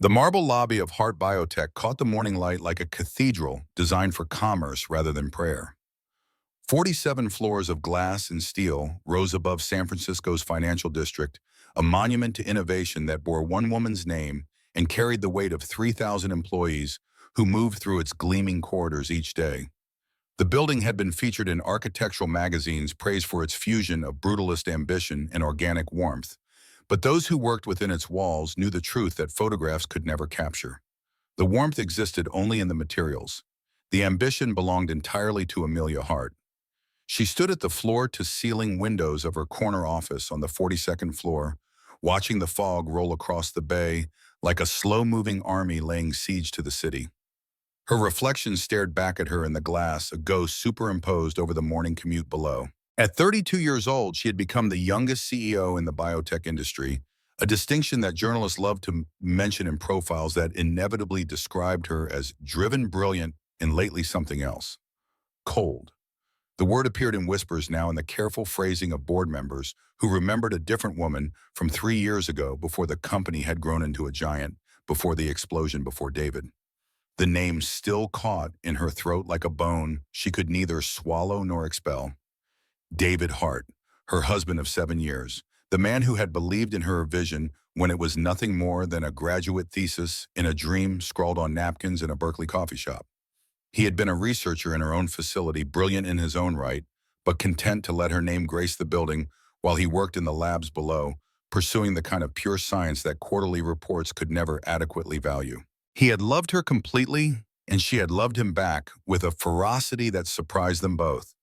The marble lobby of Hart Biotech caught the morning light like a cathedral designed for commerce rather than prayer. 47 floors of glass and steel rose above San Francisco's financial district, a monument to innovation that bore one woman's name and carried the weight of 3,000 employees who moved through its gleaming corridors each day. The building had been featured in architectural magazines praised for its fusion of brutalist ambition and organic warmth. But those who worked within its walls knew the truth that photographs could never capture. The warmth existed only in the materials. The ambition belonged entirely to Amelia Hart. She stood at the floor-to-ceiling windows of her corner office on the 42nd floor, watching the fog roll across the bay like a slow-moving army laying siege to the city. Her reflection stared back at her in the glass, a ghost superimposed over the morning commute below. At 32 years old, she had become the youngest CEO in the biotech industry, a distinction that journalists loved to mention in profiles that inevitably described her as driven, brilliant, and lately something else. Cold. The word appeared in whispers now in the careful phrasing of board members who remembered a different woman from 3 years ago before the company had grown into a giant, before the explosion before David. The name still caught in her throat like a bone she could neither swallow nor expel. David Hart, her husband of 7 years, the man who had believed in her vision when it was nothing more than a graduate thesis in a dream scrawled on napkins in a Berkeley coffee shop. He had been a researcher in her own facility, brilliant in his own right, but content to let her name grace the building while he worked in the labs below, pursuing the kind of pure science that quarterly reports could never adequately value. He had loved her completely, and she had loved him back with a ferocity that surprised them both.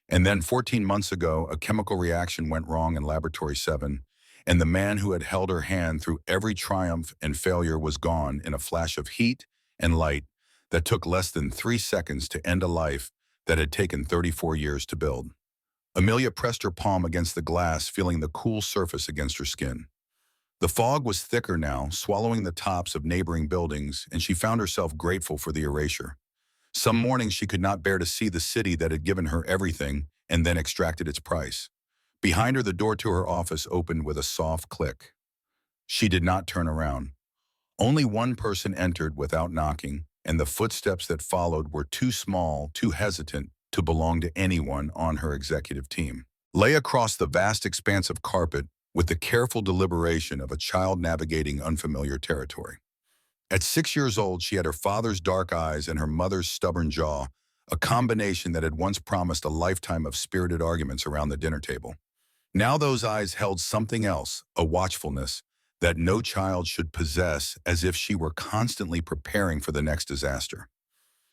And then 14 months ago, a chemical reaction went wrong in Laboratory 7, and the man who had held her hand through every triumph and failure was gone in a flash of heat and light that took less than 3 seconds to end a life that had taken 34 years to build. Amelia pressed her palm against the glass, feeling the cool surface against her skin. The fog was thicker now, swallowing the tops of neighboring buildings, and she found herself grateful for the erasure. Some mornings she could not bear to see the city that had given her everything and then extracted its price. Behind her, the door to her office opened with a soft click. She did not turn around. Only one person entered without knocking, and the footsteps that followed were too small, too hesitant to belong to anyone on her executive team. Lay across the vast expanse of carpet with the careful deliberation of a child navigating unfamiliar territory. At 6 years old, she had her father's dark eyes and her mother's stubborn jaw, a combination that had once promised a lifetime of spirited arguments around the dinner table. Now those eyes held something else, a watchfulness that no child should possess, as if she were constantly preparing for the next disaster.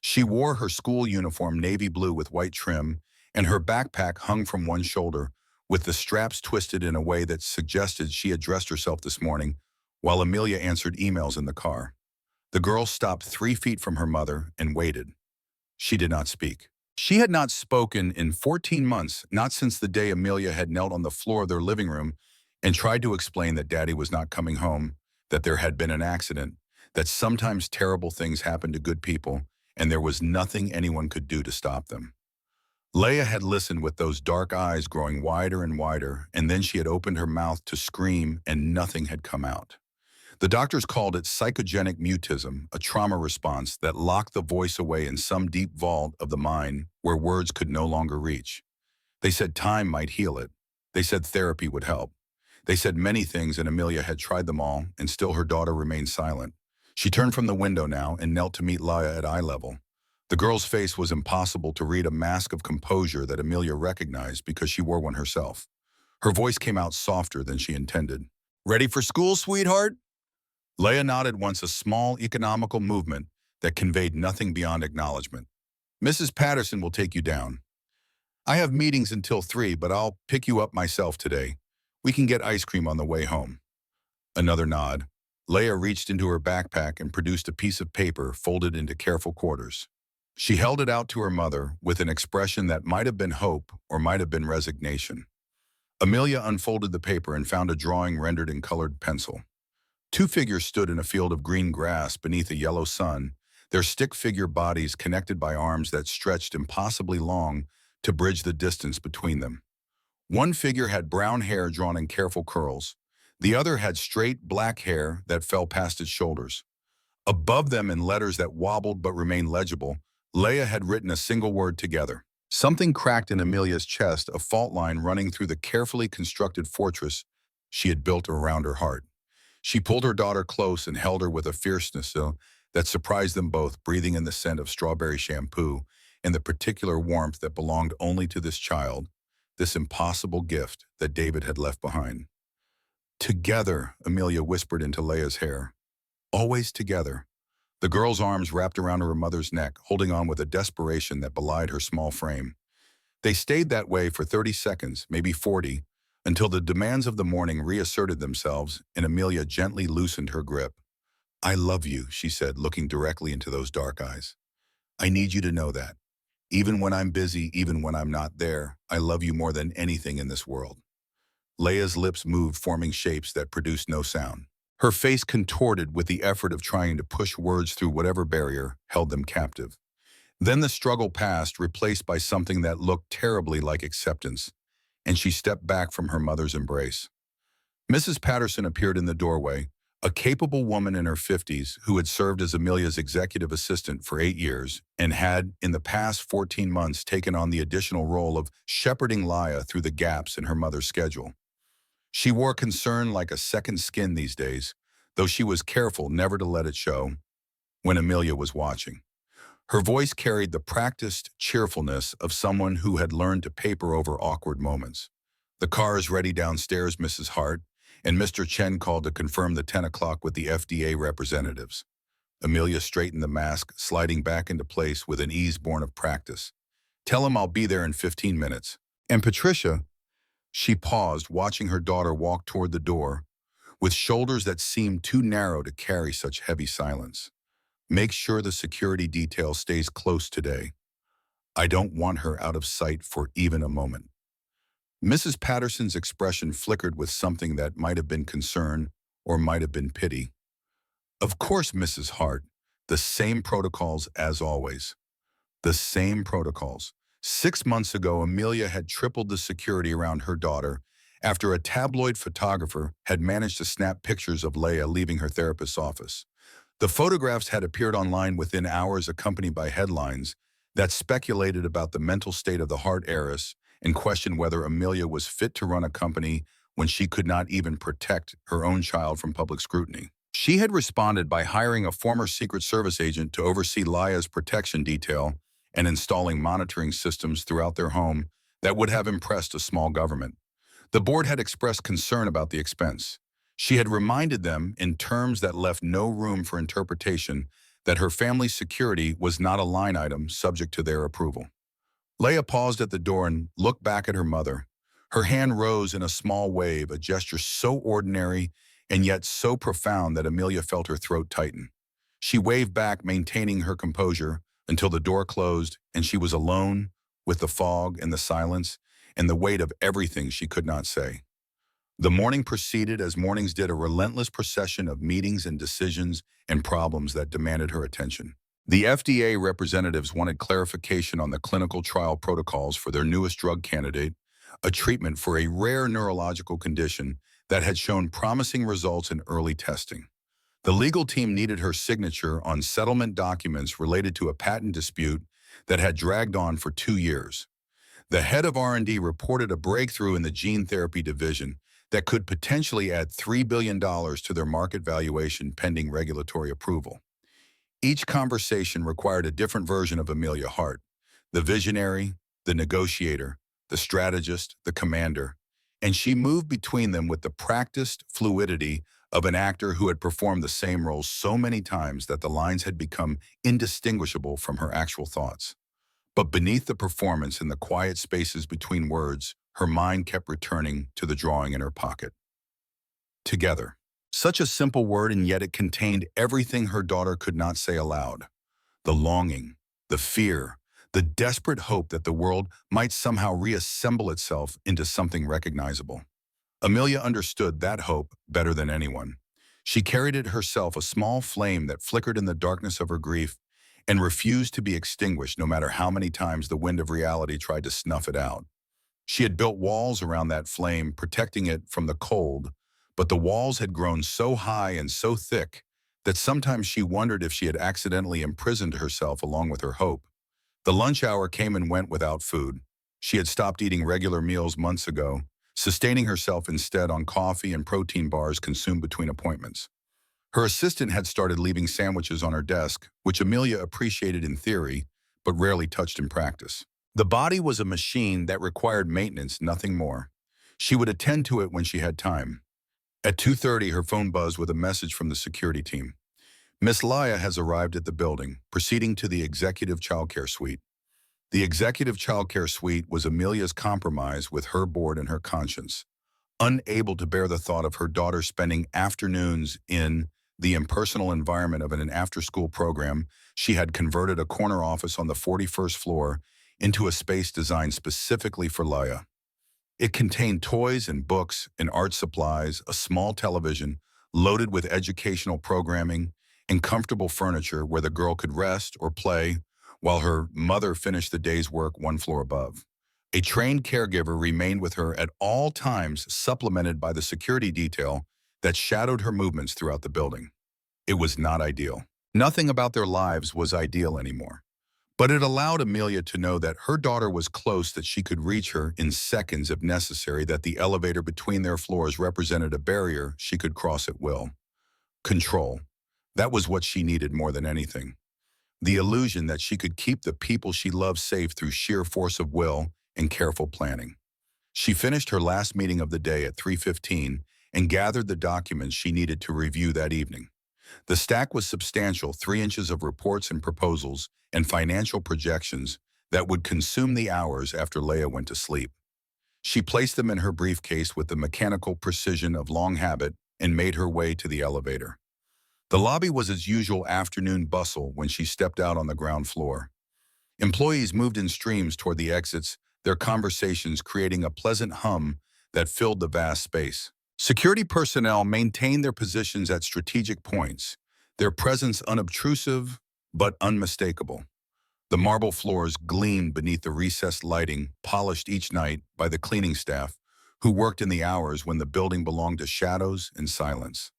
She wore her school uniform navy blue with white trim, and her backpack hung from one shoulder, with the straps twisted in a way that suggested she had dressed herself this morning, while Amelia answered emails in the car. The girl stopped 3 feet from her mother and waited. She did not speak. She had not spoken in 14 months, not since the day Amelia had knelt on the floor of their living room and tried to explain that Daddy was not coming home, that there had been an accident, that sometimes terrible things happen to good people, and there was nothing anyone could do to stop them. Leia had listened with those dark eyes growing wider and wider, and then she had opened her mouth to scream, and nothing had come out. The doctors called it psychogenic mutism, a trauma response that locked the voice away in some deep vault of the mind where words could no longer reach. They said time might heal it. They said therapy would help. They said many things, and Amelia had tried them all, and still her daughter remained silent. She turned from the window now and knelt to meet Leia at eye level. The girl's face was impossible to read, a mask of composure that Amelia recognized because she wore one herself. Her voice came out softer than she intended. "Ready for school, sweetheart?" Leia nodded once, a small, economical movement that conveyed nothing beyond acknowledgement. "Mrs. Patterson will take you down. I have meetings until 3, but I'll pick you up myself today. We can get ice cream on the way home." Another nod. Leia reached into her backpack and produced a piece of paper folded into careful quarters. She held it out to her mother with an expression that might have been hope or might have been resignation. Amelia unfolded the paper and found a drawing rendered in colored pencil. 2 figures stood in a field of green grass beneath a yellow sun, their stick-figure bodies connected by arms that stretched impossibly long to bridge the distance between them. One figure had brown hair drawn in careful curls. The other had straight, black hair that fell past its shoulders. Above them, in letters that wobbled but remained legible, Leia had written a single word: together. Something cracked in Amelia's chest, a fault line running through the carefully constructed fortress she had built around her heart. She pulled her daughter close and held her with a fierceness that surprised them both, breathing in the scent of strawberry shampoo and the particular warmth that belonged only to this child, this impossible gift that David had left behind. Together, Amelia whispered into Leia's hair. Always together. The girl's arms wrapped around her mother's neck, holding on with a desperation that belied her small frame. They stayed that way for 30 seconds, maybe 40, until the demands of the morning reasserted themselves and Amelia gently loosened her grip. I love you, she said, looking directly into those dark eyes. I need you to know that. Even when I'm busy, even when I'm not there, I love you more than anything in this world. Leia's lips moved, forming shapes that produced no sound. Her face contorted with the effort of trying to push words through whatever barrier held them captive. Then the struggle passed, replaced by something that looked terribly like acceptance, and she stepped back from her mother's embrace. Mrs. Patterson appeared in the doorway, a capable woman in her 50s who had served as Amelia's executive assistant for 8 years and had, in the past 14 months, taken on the additional role of shepherding Leia through the gaps in her mother's schedule. She wore concern like a second skin these days, though she was careful never to let it show when Amelia was watching. Her voice carried the practiced cheerfulness of someone who had learned to paper over awkward moments. The car is ready downstairs, Mrs. Hart, and Mr. Chen called to confirm the 10 o'clock with the FDA representatives. Amelia straightened the mask, sliding back into place with an ease born of practice. Tell him I'll be there in 15 minutes. And Patricia, she paused, watching her daughter walk toward the door, with shoulders that seemed too narrow to carry such heavy silence. Make sure the security detail stays close today. I don't want her out of sight for even a moment. Mrs. Patterson's expression flickered with something that might have been concern or might have been pity. Of course, Mrs. Hart, the same protocols as always. The same protocols. 6 months ago, Amelia had tripled the security around her daughter after a tabloid photographer had managed to snap pictures of Leia leaving her therapist's office. The photographs had appeared online within hours, accompanied by headlines that speculated about the mental state of the Hart heiress and questioned whether Amelia was fit to run a company when she could not even protect her own child from public scrutiny. She had responded by hiring a former Secret Service agent to oversee Leia's protection detail and installing monitoring systems throughout their home that would have impressed a small government. The board had expressed concern about the expense. She had reminded them, in terms that left no room for interpretation, that her family's security was not a line item subject to their approval. Leia paused at the door and looked back at her mother. Her hand rose in a small wave, a gesture so ordinary and yet so profound that Amelia felt her throat tighten. She waved back, maintaining her composure, until the door closed and she was alone with the fog and the silence and the weight of everything she could not say. The morning proceeded as mornings did, a relentless procession of meetings and decisions and problems that demanded her attention. The FDA representatives wanted clarification on the clinical trial protocols for their newest drug candidate, a treatment for a rare neurological condition that had shown promising results in early testing. The legal team needed her signature on settlement documents related to a patent dispute that had dragged on for 2 years. The head of R&D reported a breakthrough in the gene therapy division that could potentially add $3 billion to their market valuation pending regulatory approval. Each conversation required a different version of Amelia Hart, the visionary, the negotiator, the strategist, the commander, and she moved between them with the practiced fluidity of an actor who had performed the same roles so many times that the lines had become indistinguishable from her actual thoughts. But beneath the performance, in the quiet spaces between words, her mind kept returning to the drawing in her pocket. Together. Such a simple word, and yet it contained everything her daughter could not say aloud. The longing, the fear, the desperate hope that the world might somehow reassemble itself into something recognizable. Amelia understood that hope better than anyone. She carried it herself, a small flame that flickered in the darkness of her grief and refused to be extinguished no matter how many times the wind of reality tried to snuff it out. She had built walls around that flame, protecting it from the cold, but the walls had grown so high and so thick that sometimes she wondered if she had accidentally imprisoned herself along with her hope. The lunch hour came and went without food. She had stopped eating regular meals months ago, sustaining herself instead on coffee and protein bars consumed between appointments. Her assistant had started leaving sandwiches on her desk, which Amelia appreciated in theory, but rarely touched in practice. The body was a machine that required maintenance, nothing more. She would attend to it when she had time. At 2:30, her phone buzzed with a message from the security team. Miss Laya has arrived at the building, proceeding to the executive childcare suite. The executive childcare suite was Amelia's compromise with her board and her conscience. Unable to bear the thought of her daughter spending afternoons in the impersonal environment of an after-school program, she had converted a corner office on the 41st floor into a space designed specifically for Laya. It contained toys and books and art supplies, a small television loaded with educational programming, and comfortable furniture where the girl could rest or play while her mother finished the day's work one floor above. A trained caregiver remained with her at all times, supplemented by the security detail that shadowed her movements throughout the building. It was not ideal. Nothing about their lives was ideal anymore. But it allowed Amelia to know that her daughter was close, that she could reach her in seconds if necessary, that the elevator between their floors represented a barrier she could cross at will. Control. That was what she needed more than anything. The illusion that she could keep the people she loved safe through sheer force of will and careful planning. She finished her last meeting of the day at 3:15 and gathered the documents she needed to review that evening. The stack was substantial, 3 inches of reports and proposals and financial projections that would consume the hours after Leia went to sleep. She placed them in her briefcase with the mechanical precision of long habit and made her way to the elevator. The lobby was its usual afternoon bustle when she stepped out on the ground floor. Employees moved in streams toward the exits, their conversations creating a pleasant hum that filled the vast space. Security personnel maintained their positions at strategic points, their presence unobtrusive but unmistakable. The marble floors gleamed beneath the recessed lighting, polished each night by the cleaning staff, who worked in the hours when the building belonged to shadows and silence.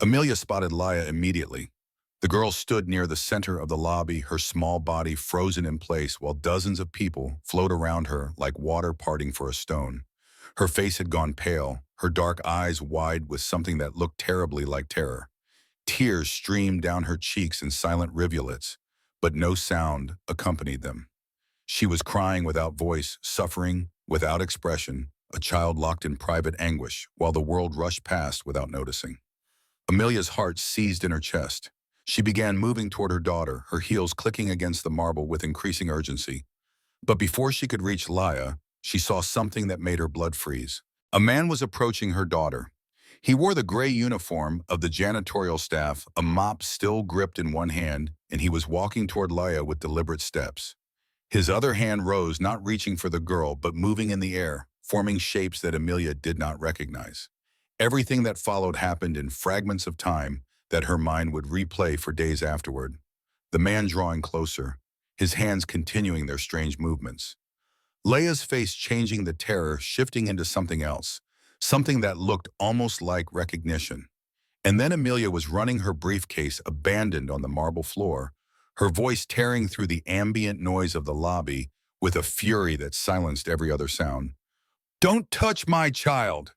Amelia spotted Laya immediately. The girl stood near the center of the lobby, her small body frozen in place while dozens of people flowed around her like water parting for a stone. Her face had gone pale, her dark eyes wide with something that looked terribly like terror. Tears streamed down her cheeks in silent rivulets, but no sound accompanied them. She was crying without voice, suffering without expression, a child locked in private anguish while the world rushed past without noticing. Amelia's heart seized in her chest. She began moving toward her daughter, her heels clicking against the marble with increasing urgency. But before she could reach Laya, she saw something that made her blood freeze. A man was approaching her daughter. He wore the gray uniform of the janitorial staff, a mop still gripped in one hand, and he was walking toward Laya with deliberate steps. His other hand rose, not reaching for the girl, but moving in the air, forming shapes that Amelia did not recognize. Everything that followed happened in fragments of time that her mind would replay for days afterward. The man drawing closer, his hands continuing their strange movements. Leia's face changing, the terror shifting into something else, something that looked almost like recognition. And then Amelia was running her briefcase abandoned on the marble floor, her voice tearing through the ambient noise of the lobby with a fury that silenced every other sound. "Don't touch my child!"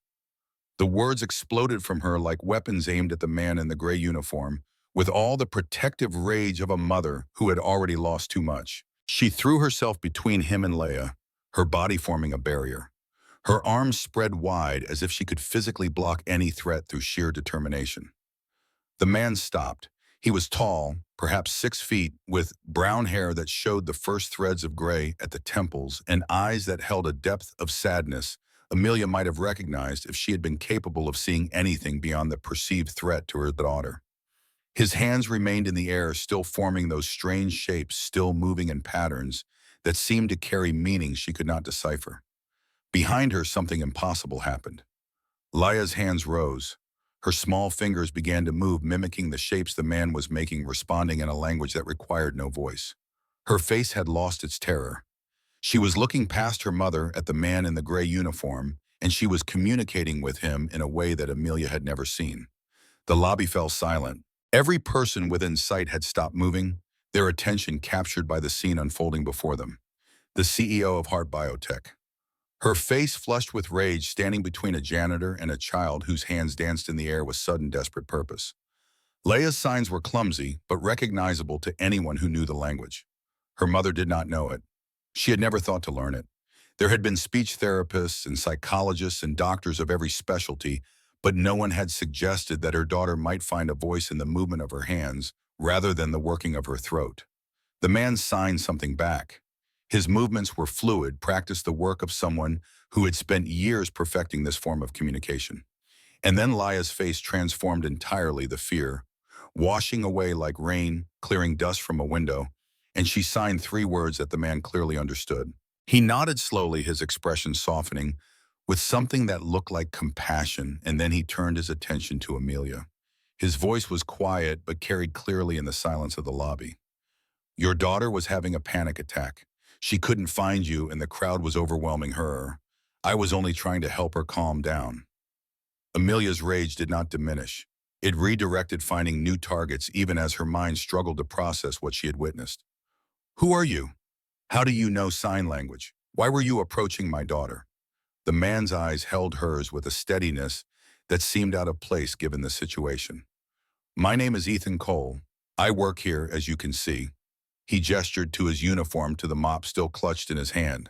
The words exploded from her like weapons aimed at the man in the gray uniform, with all the protective rage of a mother who had already lost too much. She threw herself between him and Leia, her body forming a barrier. Her arms spread wide as if she could physically block any threat through sheer determination. The man stopped. He was tall, perhaps 6 feet, with brown hair that showed the first threads of gray at the temples and eyes that held a depth of sadness Amelia might have recognized if she had been capable of seeing anything beyond the perceived threat to her daughter. His hands remained in the air, still forming those strange shapes, still moving in patterns that seemed to carry meaning she could not decipher. Behind her, something impossible happened. Laya's hands rose. Her small fingers began to move, mimicking the shapes the man was making, responding in a language that required no voice. Her face had lost its terror. She was looking past her mother at the man in the gray uniform, and she was communicating with him in a way that Amelia had never seen. The lobby fell silent. Every person within sight had stopped moving, their attention captured by the scene unfolding before them. The CEO of Heart Biotech, her face flushed with rage, standing between a janitor and a child whose hands danced in the air with sudden desperate purpose. Leia's signs were clumsy, but recognizable to anyone who knew the language. Her mother did not know it. She had never thought to learn it. There had been speech therapists and psychologists and doctors of every specialty, but no one had suggested that her daughter might find a voice in the movement of her hands rather than the working of her throat. The man signed something back. His movements were fluid, practiced the work of someone who had spent years perfecting this form of communication. And then Laya's face transformed entirely, the fear, washing away like rain, clearing dust from a window, and she signed three words that the man clearly understood. He nodded slowly, his expression softening, with something that looked like compassion, and then he turned his attention to Amelia. His voice was quiet, but carried clearly in the silence of the lobby. Your daughter was having a panic attack. She couldn't find you, and the crowd was overwhelming her. I was only trying to help her calm down. Amelia's rage did not diminish. It redirected, finding new targets even as her mind struggled to process what she had witnessed. Who are you? How do you know sign language? Why were you approaching my daughter? The man's eyes held hers with a steadiness that seemed out of place given the situation. My name is Ethan Cole. I work here, as you can see. He gestured to his uniform, to the mop still clutched in his hand.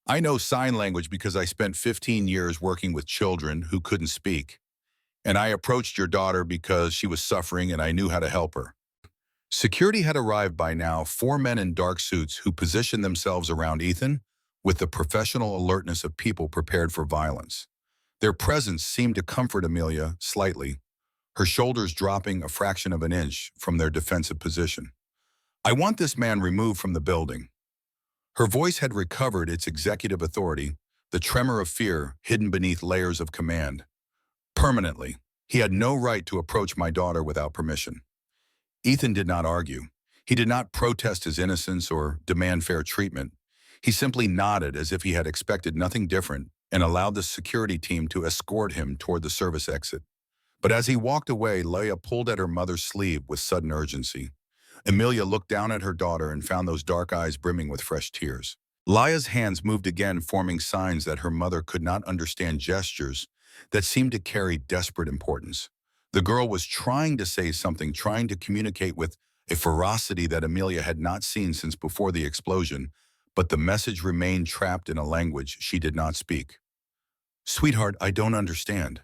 I know sign language because I spent 15 years working with children who couldn't speak. And I approached your daughter because she was suffering and I knew how to help her. Security had arrived by now, four men in dark suits who positioned themselves around Ethan with the professional alertness of people prepared for violence. Their presence seemed to comfort Amelia slightly, her shoulders dropping a fraction of an inch from their defensive position. I want this man removed from the building. Her voice had recovered its executive authority, the tremor of fear hidden beneath layers of command. Permanently. He had no right to approach my daughter without permission. Ethan did not argue. He did not protest his innocence or demand fair treatment. He simply nodded as if he had expected nothing different and allowed the security team to escort him toward the service exit. But as he walked away, Leia pulled at her mother's sleeve with sudden urgency. Amelia looked down at her daughter and found those dark eyes brimming with fresh tears. Leia's hands moved again, forming signs that her mother could not understand, gestures that seemed to carry desperate importance. The girl was trying to say something, trying to communicate with a ferocity that Amelia had not seen since before the explosion, but the message remained trapped in a language she did not speak. Sweetheart, I don't understand.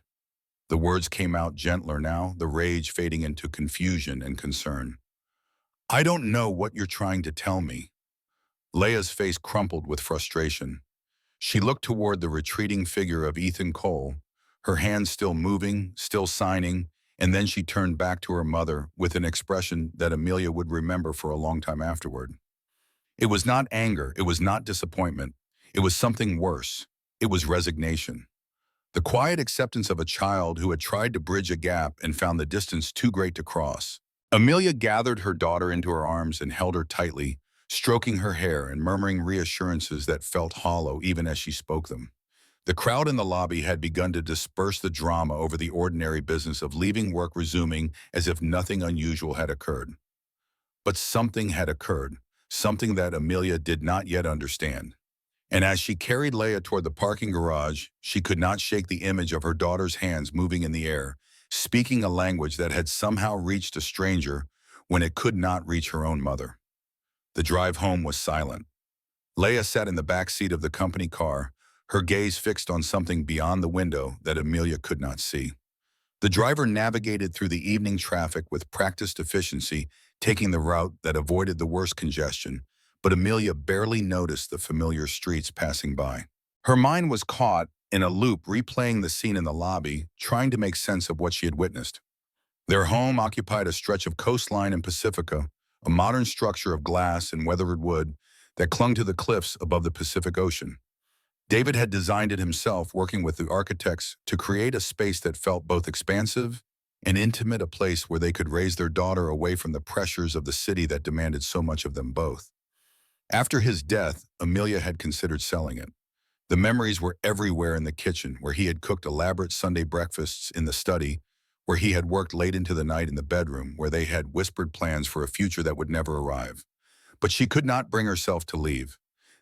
The words came out gentler now, the rage fading into confusion and concern. I don't know what you're trying to tell me. Leia's face crumpled with frustration. She looked toward the retreating figure of Ethan Cole, her hands still moving, still signing, and then she turned back to her mother with an expression that Amelia would remember for a long time afterward. It was not anger, it was not disappointment. It was something worse. It was resignation. The quiet acceptance of a child who had tried to bridge a gap and found the distance too great to cross. Amelia gathered her daughter into her arms and held her tightly, stroking her hair and murmuring reassurances that felt hollow even as she spoke them. The crowd in the lobby had begun to disperse, the drama over the ordinary business of leaving work resuming as if nothing unusual had occurred. But something had occurred, something that Amelia did not yet understand. And as she carried Leia toward the parking garage, she could not shake the image of her daughter's hands moving in the air, speaking a language that had somehow reached a stranger when it could not reach her own mother. The drive home was silent. Leia sat in the back seat of the company car, her gaze fixed on something beyond the window that Amelia could not see. The driver navigated through the evening traffic with practiced efficiency, taking the route that avoided the worst congestion, but Amelia barely noticed the familiar streets passing by. Her mind was caught in a loop, replaying the scene in the lobby, trying to make sense of what she had witnessed. Their home occupied a stretch of coastline in Pacifica, a modern structure of glass and weathered wood that clung to the cliffs above the Pacific Ocean. David had designed it himself, working with the architects to create a space that felt both expansive and intimate, a place where they could raise their daughter away from the pressures of the city that demanded so much of them both. After his death, Amelia had considered selling it. The memories were everywhere: in the kitchen, where he had cooked elaborate Sunday breakfasts; in the study, where he had worked late into the night in the bedroom where they had whispered plans for a future that would never arrive. But she could not bring herself to leave.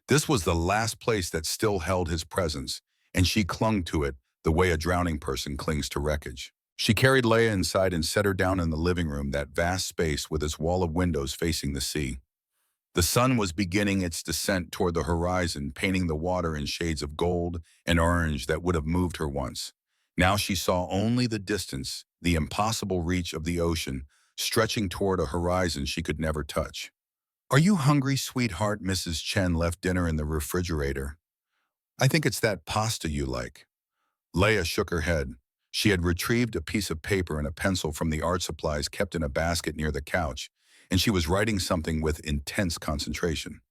This was the last place that still held his presence, and she clung to it the way a drowning person clings to wreckage. She carried Leia inside and set her down in the living room, that vast space with its wall of windows facing the sea. The sun was beginning its descent toward the horizon, painting the water in shades of gold and orange that would have moved her once. Now she saw only the distance, the impossible reach of the ocean, stretching toward a horizon she could never touch. "Are you hungry, sweetheart?" Mrs. Chen left dinner in the refrigerator. "I think it's that pasta you like." Leia shook her head. She had retrieved a piece of paper and a pencil from the art supplies kept in a basket near the couch, and she was writing something with intense concentration.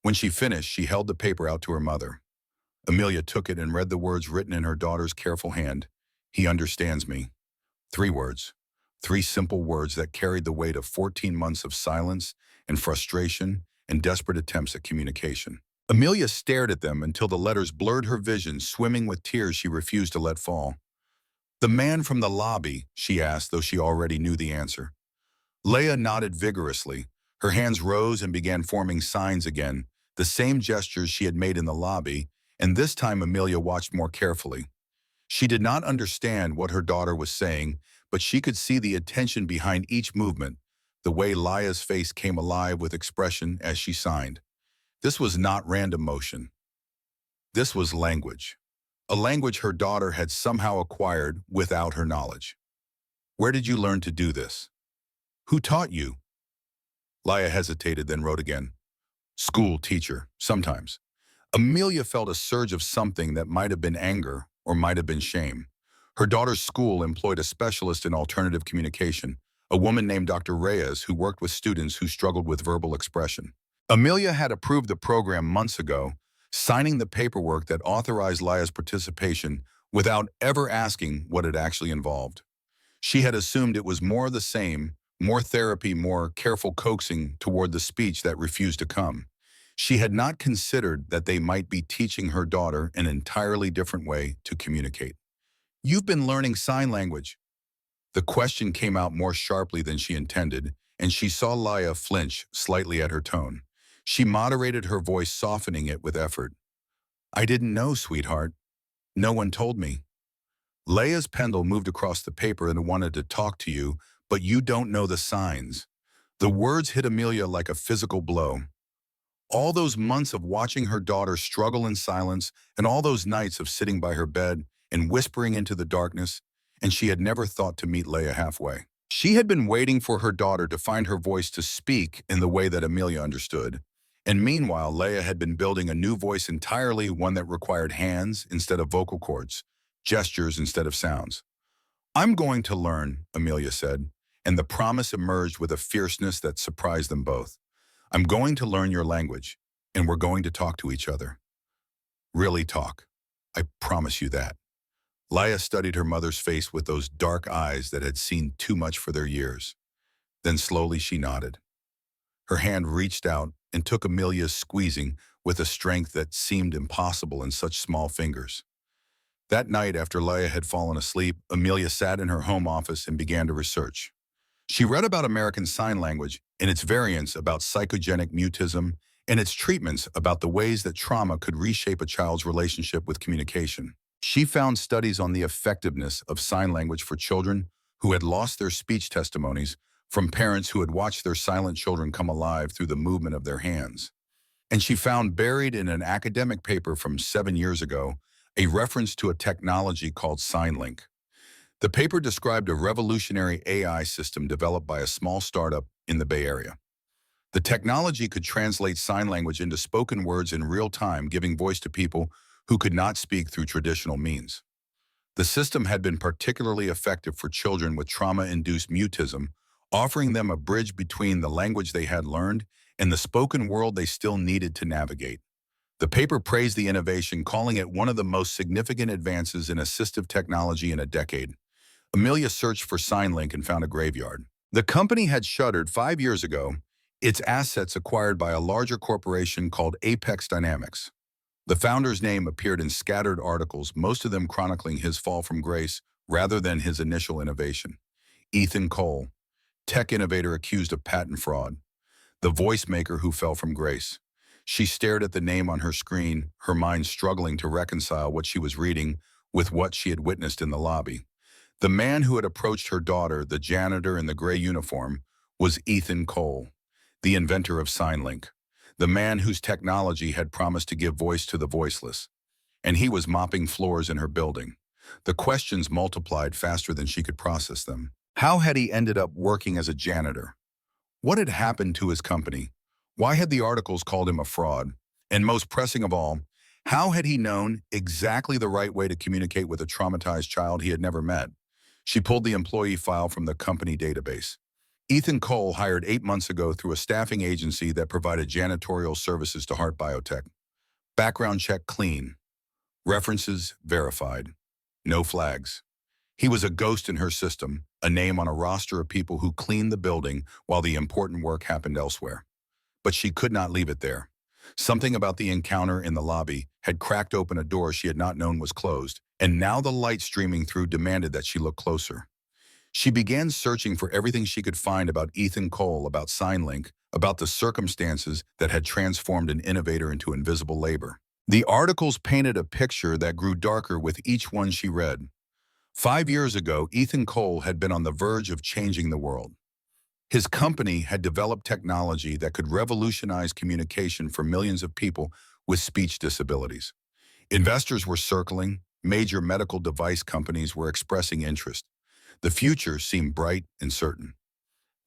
When she finished, she held the paper out to her mother. Amelia took it and read the words written in her daughter's careful hand. "He understands me." 3 words. 3 simple words that carried the weight of 14 months of silence and frustration and desperate attempts at communication. Amelia stared at them until the letters blurred her vision, swimming with tears she refused to let fall. "The man from the lobby?" she asked, though she already knew the answer. Leia nodded vigorously. Her hands rose and began forming signs again, the same gestures she had made in the lobby, and this time Amelia watched more carefully. She did not understand what her daughter was saying, but she could see the attention behind each movement, the way Leia's face came alive with expression as she signed. This was not random motion. This was language. A language her daughter had somehow acquired without her knowledge. "Where did you learn to do this? Who taught you?" Leia hesitated, then wrote again. "School teacher, sometimes." Amelia felt a surge of something that might have been anger or might have been shame. Her daughter's school employed a specialist in alternative communication, a woman named Dr. Reyes who worked with students who struggled with verbal expression. Amelia had approved the program months ago, signing the paperwork that authorized Leia's participation without ever asking what it actually involved. She had assumed it was more of the same, more therapy, more careful coaxing toward the speech that refused to come. She had not considered that they might be teaching her daughter an entirely different way to communicate. "You've been learning sign language." The question came out more sharply than she intended, and she saw Leia flinch slightly at her tone. She moderated her voice, softening it with effort. "I didn't know, sweetheart. No one told me." Leia's pendule moved across the paper and wanted to talk to you, but you don't know the signs. The words hit Amelia like a physical blow. All those months of watching her daughter struggle in silence, and all those nights of sitting by her bed and whispering into the darkness, and she had never thought to meet Leia halfway. She had been waiting for her daughter to find her voice to speak in the way that Amelia understood. And meanwhile, Leia had been building a new voice entirely, one that required hands instead of vocal cords, gestures instead of sounds. "I'm going to learn," Amelia said, and the promise emerged with a fierceness that surprised them both. "I'm going to learn your language, and we're going to talk to each other. Really talk. I promise you that." Leia studied her mother's face with those dark eyes that had seen too much for their years. Then slowly she nodded. Her hand reached out and took Amelia's, squeezing with a strength that seemed impossible in such small fingers. That night, after Leia had fallen asleep, Amelia sat in her home office and began to research. She read about American Sign Language and its variants about psychogenic mutism and its treatments about the ways that trauma could reshape a child's relationship with communication. She found studies on the effectiveness of sign language for children who had lost their speech, testimonies from parents who had watched their silent children come alive through the movement of their hands. And she found, buried in an academic paper from 7 years ago, a reference to a technology called SignLink. The paper described a revolutionary AI system developed by a small startup in the Bay Area. The technology could translate sign language into spoken words in real time, giving voice to people who could not speak through traditional means. The system had been particularly effective for children with trauma-induced mutism, offering them a bridge between the language they had learned and the spoken world they still needed to navigate. The paper praised the innovation, calling it one of the most significant advances in assistive technology in a decade. Amelia searched for SignLink and found a graveyard. The company had shuttered 5 years ago, its assets acquired by a larger corporation called Apex Dynamics. The founder's name appeared in scattered articles, most of them chronicling his fall from grace rather than his initial innovation. Ethan Cole, tech innovator accused of patent fraud. The voice maker who fell from grace. She stared at the name on her screen, her mind struggling to reconcile what she was reading with what she had witnessed in the lobby. The man who had approached her daughter, the janitor in the gray uniform, was Ethan Cole, the inventor of SignLink, the man whose technology had promised to give voice to the voiceless. And he was mopping floors in her building. The questions multiplied faster than she could process them. How had he ended up working as a janitor? What had happened to his company? Why had the articles called him a fraud? And most pressing of all, how had he known exactly the right way to communicate with a traumatized child he had never met? She pulled the employee file from the company database. Ethan Cole hired 8 months ago through a staffing agency that provided janitorial services to Heart Biotech. Background check clean. References verified. No flags. He was a ghost in her system, a name on a roster of people who cleaned the building while the important work happened elsewhere. But she could not leave it there. Something about the encounter in the lobby had cracked open a door she had not known was closed, and now the light streaming through demanded that she look closer. She began searching for everything she could find about Ethan Cole, about SignLink, about the circumstances that had transformed an innovator into invisible labor. The articles painted a picture that grew darker with each one she read. 5 years ago, Ethan Cole had been on the verge of changing the world. His company had developed technology that could revolutionize communication for millions of people with speech disabilities. Investors were circling, major medical device companies were expressing interest. The future seemed bright and certain.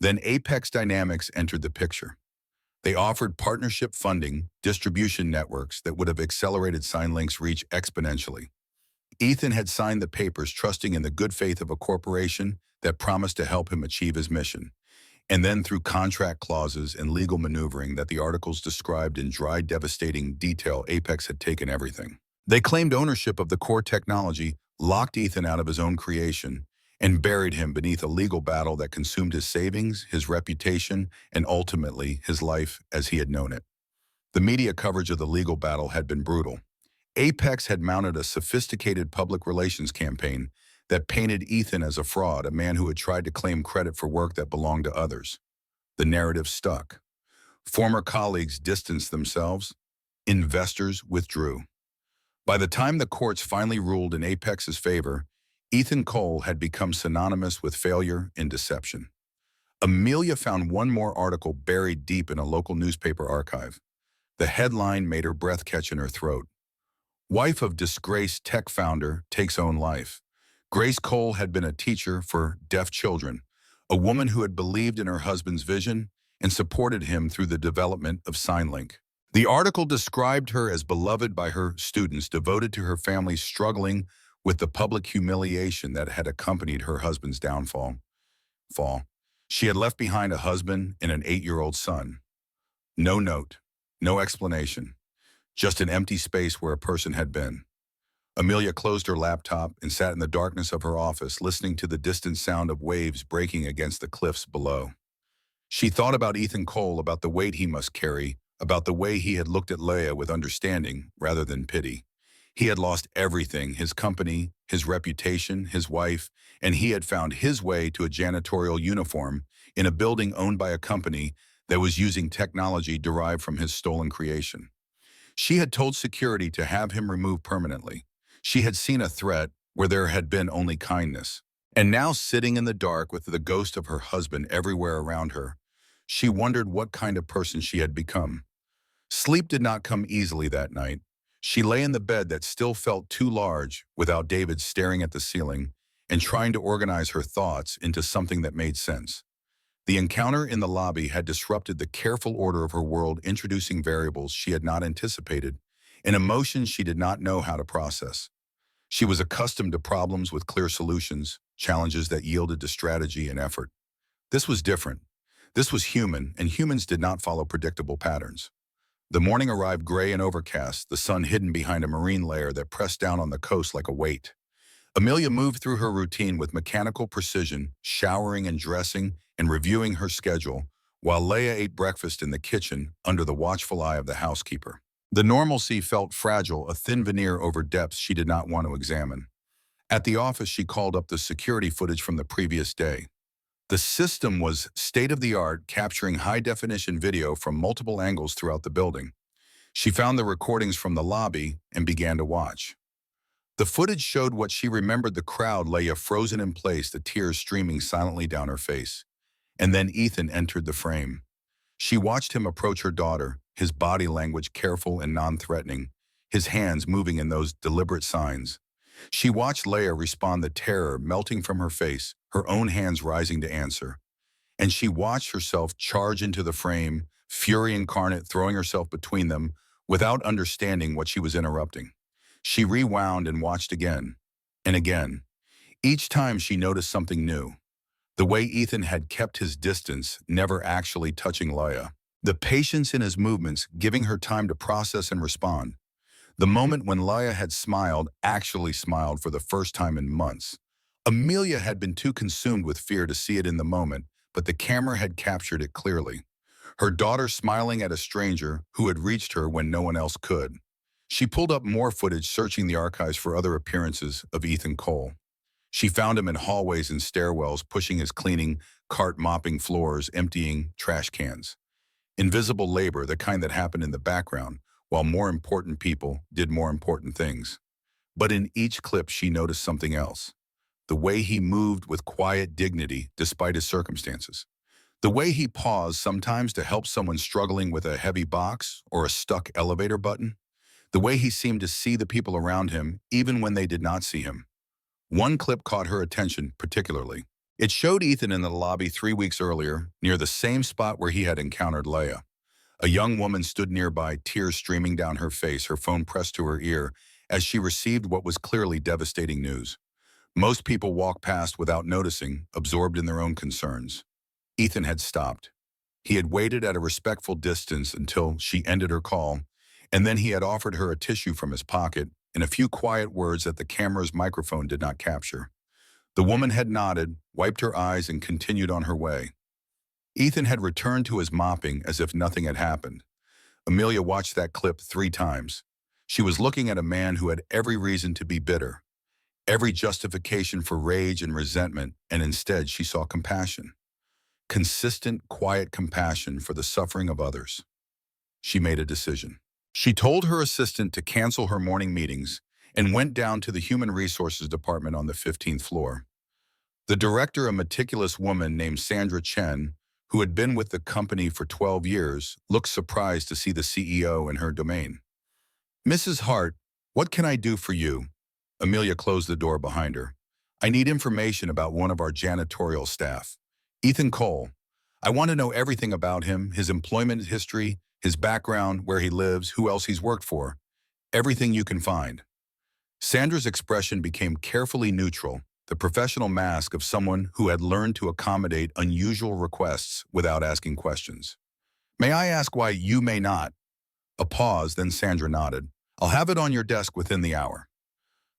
Then Apex Dynamics entered the picture. They offered partnership funding, distribution networks that would have accelerated SignLink's reach exponentially. Ethan had signed the papers trusting in the good faith of a corporation that promised to help him achieve his mission. And then through contract clauses and legal maneuvering that the articles described in dry, devastating detail, Apex had taken everything. They claimed ownership of the core technology, locked Ethan out of his own creation, and buried him beneath a legal battle that consumed his savings, his reputation, and ultimately his life as he had known it. The media coverage of the legal battle had been brutal. Apex had mounted a sophisticated public relations campaign that painted Ethan as a fraud, a man who had tried to claim credit for work that belonged to others. The narrative stuck. Former colleagues distanced themselves. Investors withdrew. By the time the courts finally ruled in Apex's favor, Ethan Cole had become synonymous with failure and deception. Amelia found one more article buried deep in a local newspaper archive. The headline made her breath catch in her throat. Wife of disgraced tech founder takes own life. Grace Cole had been a teacher for deaf children, a woman who had believed in her husband's vision and supported him through the development of SignLink. The article described her as beloved by her students, devoted to her family, struggling with the public humiliation that had accompanied her husband's downfall. She had left behind a husband and an 8-year-old son. No note, no explanation, just an empty space where a person had been. Amelia closed her laptop and sat in the darkness of her office, listening to the distant sound of waves breaking against the cliffs below. She thought about Ethan Cole, about the weight he must carry, about the way he had looked at Leia with understanding rather than pity. He had lost everything, his company, his reputation, his wife, and he had found his way to a janitorial uniform in a building owned by a company that was using technology derived from his stolen creation. She had told security to have him removed permanently. She had seen a threat where there had been only kindness. And now, sitting in the dark with the ghost of her husband everywhere around her, she wondered what kind of person she had become. Sleep did not come easily that night. She lay in the bed that still felt too large, without David staring at the ceiling and trying to organize her thoughts into something that made sense. The encounter in the lobby had disrupted the careful order of her world, introducing variables she had not anticipated and emotions she did not know how to process. She was accustomed to problems with clear solutions, challenges that yielded to strategy and effort. This was different. This was human, and humans did not follow predictable patterns. The morning arrived gray and overcast, the sun hidden behind a marine layer that pressed down on the coast like a weight. Amelia moved through her routine with mechanical precision, showering and dressing and reviewing her schedule, while Leia ate breakfast in the kitchen under the watchful eye of the housekeeper. The normalcy felt fragile, a thin veneer over depths she did not want to examine. At the office, she called up the security footage from the previous day. The system was state-of-the-art, capturing high-definition video from multiple angles throughout the building. She found the recordings from the lobby and began to watch. The footage showed what she remembered: the crowd, Leia frozen in place, the tears streaming silently down her face. And then Ethan entered the frame. She watched him approach her daughter, his body language careful and non-threatening, his hands moving in those deliberate signs. She watched Leia respond, the terror melting from her face, her own hands rising to answer. And she watched herself charge into the frame, fury incarnate, throwing herself between them without understanding what she was interrupting. She rewound and watched again and again. Each time she noticed something new. The way Ethan had kept his distance, never actually touching Leia. The patience in his movements, giving her time to process and respond. The moment when Leia had smiled, actually smiled for the first time in months. Amelia had been too consumed with fear to see it in the moment, but the camera had captured it clearly. Her daughter smiling at a stranger who had reached her when no one else could. She pulled up more footage, searching the archives for other appearances of Ethan Cole. She found him in hallways and stairwells, pushing his cleaning cart, mopping floors, emptying trash cans. Invisible labor, the kind that happened in the background, while more important people did more important things. But in each clip, she noticed something else. The way he moved with quiet dignity despite his circumstances. The way he paused sometimes to help someone struggling with a heavy box or a stuck elevator button. The way he seemed to see the people around him even when they did not see him. One clip caught her attention particularly. It showed Ethan in the lobby 3 weeks earlier, near the same spot where he had encountered Leia. A young woman stood nearby, tears streaming down her face, her phone pressed to her ear as she received what was clearly devastating news. Most people walk past without noticing, absorbed in their own concerns. Ethan had stopped. He had waited at a respectful distance until she ended her call, and then he had offered her a tissue from his pocket in a few quiet words that the camera's microphone did not capture. The woman had nodded, wiped her eyes, and continued on her way. Ethan had returned to his mopping as if nothing had happened. Amelia watched that clip 3 times. She was looking at a man who had every reason to be bitter, every justification for rage and resentment, and instead she saw compassion. Consistent, quiet compassion for the suffering of others. She made a decision. She told her assistant to cancel her morning meetings and went down to the Human Resources Department on the 15th floor. The director, a meticulous woman named Sandra Chen, who had been with the company for 12 years, looked surprised to see the CEO in her domain. "Mrs. Hart, what can I do for you?" Amelia closed the door behind her. "I need information about one of our janitorial staff. Ethan Cole. I want to know everything about him, his employment history, his background, where he lives, who else he's worked for. Everything you can find." Sandra's expression became carefully neutral, the professional mask of someone who had learned to accommodate unusual requests without asking questions. "May I ask why you may not?" A pause, then Sandra nodded. "I'll have it on your desk within the hour."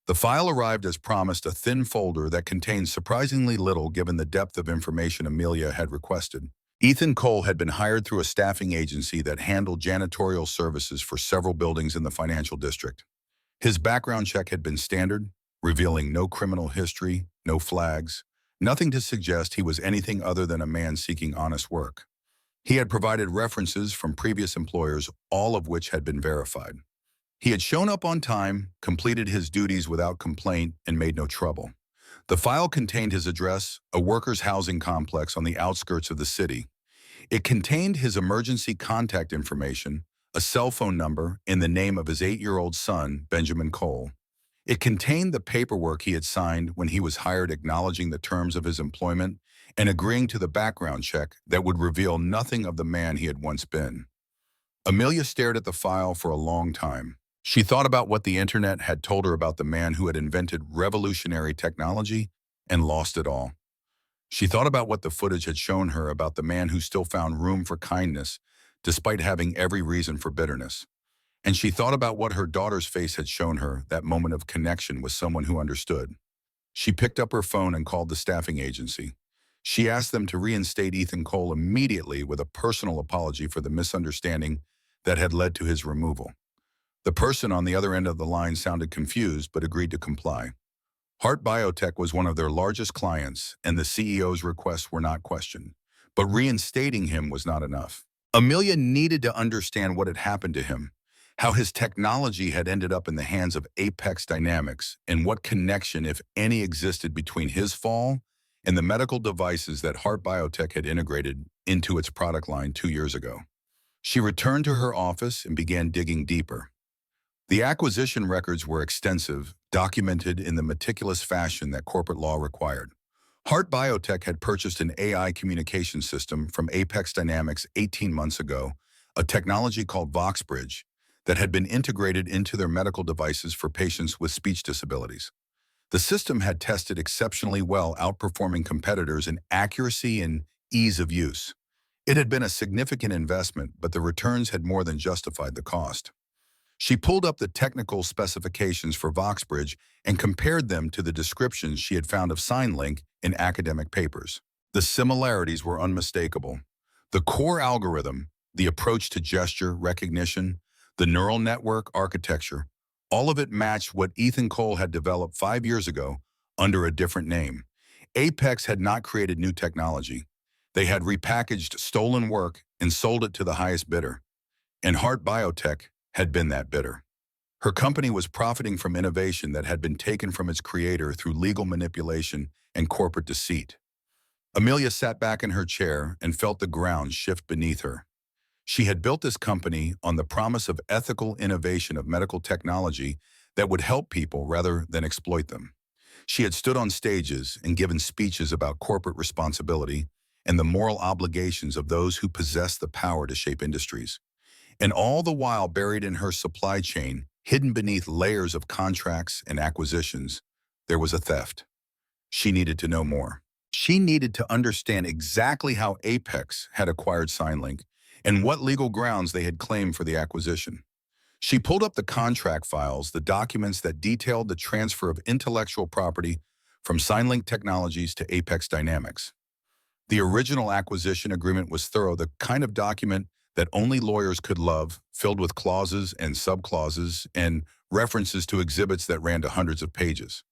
The file arrived as promised, a thin folder that contained surprisingly little given the depth of information Amelia had requested. Ethan Cole had been hired through a staffing agency that handled janitorial services for several buildings in the financial district. His background check had been standard, revealing no criminal history, no flags, nothing to suggest he was anything other than a man seeking honest work. He had provided references from previous employers, all of which had been verified. He had shown up on time, completed his duties without complaint, and made no trouble. The file contained his address, a workers' housing complex on the outskirts of the city. It contained his emergency contact information, a cell phone number, and the name of his 8-year-old son, Benjamin Cole. It contained the paperwork he had signed when he was hired, acknowledging the terms of his employment and agreeing to the background check that would reveal nothing of the man he had once been. Amelia stared at the file for a long time. She thought about what the internet had told her about the man who had invented revolutionary technology and lost it all. She thought about what the footage had shown her about the man who still found room for kindness despite having every reason for bitterness. And she thought about what her daughter's face had shown her, that moment of connection with someone who understood. She picked up her phone and called the staffing agency. She asked them to reinstate Ethan Cole immediately with a personal apology for the misunderstanding that had led to his removal. The person on the other end of the line sounded confused but agreed to comply. Heart Biotech was one of their largest clients, and the CEO's requests were not questioned. But reinstating him was not enough. Amelia needed to understand what had happened to him, how his technology had ended up in the hands of Apex Dynamics, and what connection, if any, existed between his fall and the medical devices that Heart Biotech had integrated into its product line 2 years ago. She returned to her office and began digging deeper. The acquisition records were extensive, documented in the meticulous fashion that corporate law required. Heart Biotech had purchased an AI communication system from Apex Dynamics 18 months ago, a technology called VoxBridge that had been integrated into their medical devices for patients with speech disabilities. The system had tested exceptionally well, outperforming competitors in accuracy and ease of use. It had been a significant investment, but the returns had more than justified the cost. She pulled up the technical specifications for VoxBridge and compared them to the descriptions she had found of SignLink in academic papers. The similarities were unmistakable. The core algorithm, the approach to gesture recognition, the neural network architecture, all of it matched what Ethan Cole had developed 5 years ago under a different name. Apex had not created new technology. They had repackaged stolen work and sold it to the highest bidder. And Heart Biotech had been that bidder. Her company was profiting from innovation that had been taken from its creator through legal manipulation and corporate deceit. Amelia sat back in her chair and felt the ground shift beneath her. She had built this company on the promise of ethical innovation of medical technology that would help people rather than exploit them. She had stood on stages and given speeches about corporate responsibility and the moral obligations of those who possess the power to shape industries. And all the while buried in her supply chain, hidden beneath layers of contracts and acquisitions, there was a theft. She needed to know more. She needed to understand exactly how Apex had acquired SignLink and what legal grounds they had claimed for the acquisition. She pulled up the contract files, the documents that detailed the transfer of intellectual property from SignLink Technologies to Apex Dynamics. The original acquisition agreement was thorough, the kind of document that only lawyers could love, filled with clauses and subclauses and references to exhibits that ran to hundreds of pages.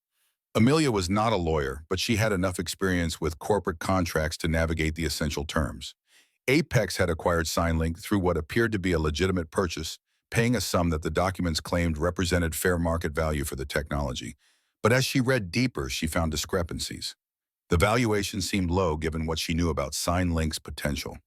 Amelia was not a lawyer, but she had enough experience with corporate contracts to navigate the essential terms. Apex had acquired SignLink through what appeared to be a legitimate purchase, paying a sum that the documents claimed represented fair market value for the technology. But as she read deeper, she found discrepancies. The valuation seemed low given what she knew about SignLink's potential.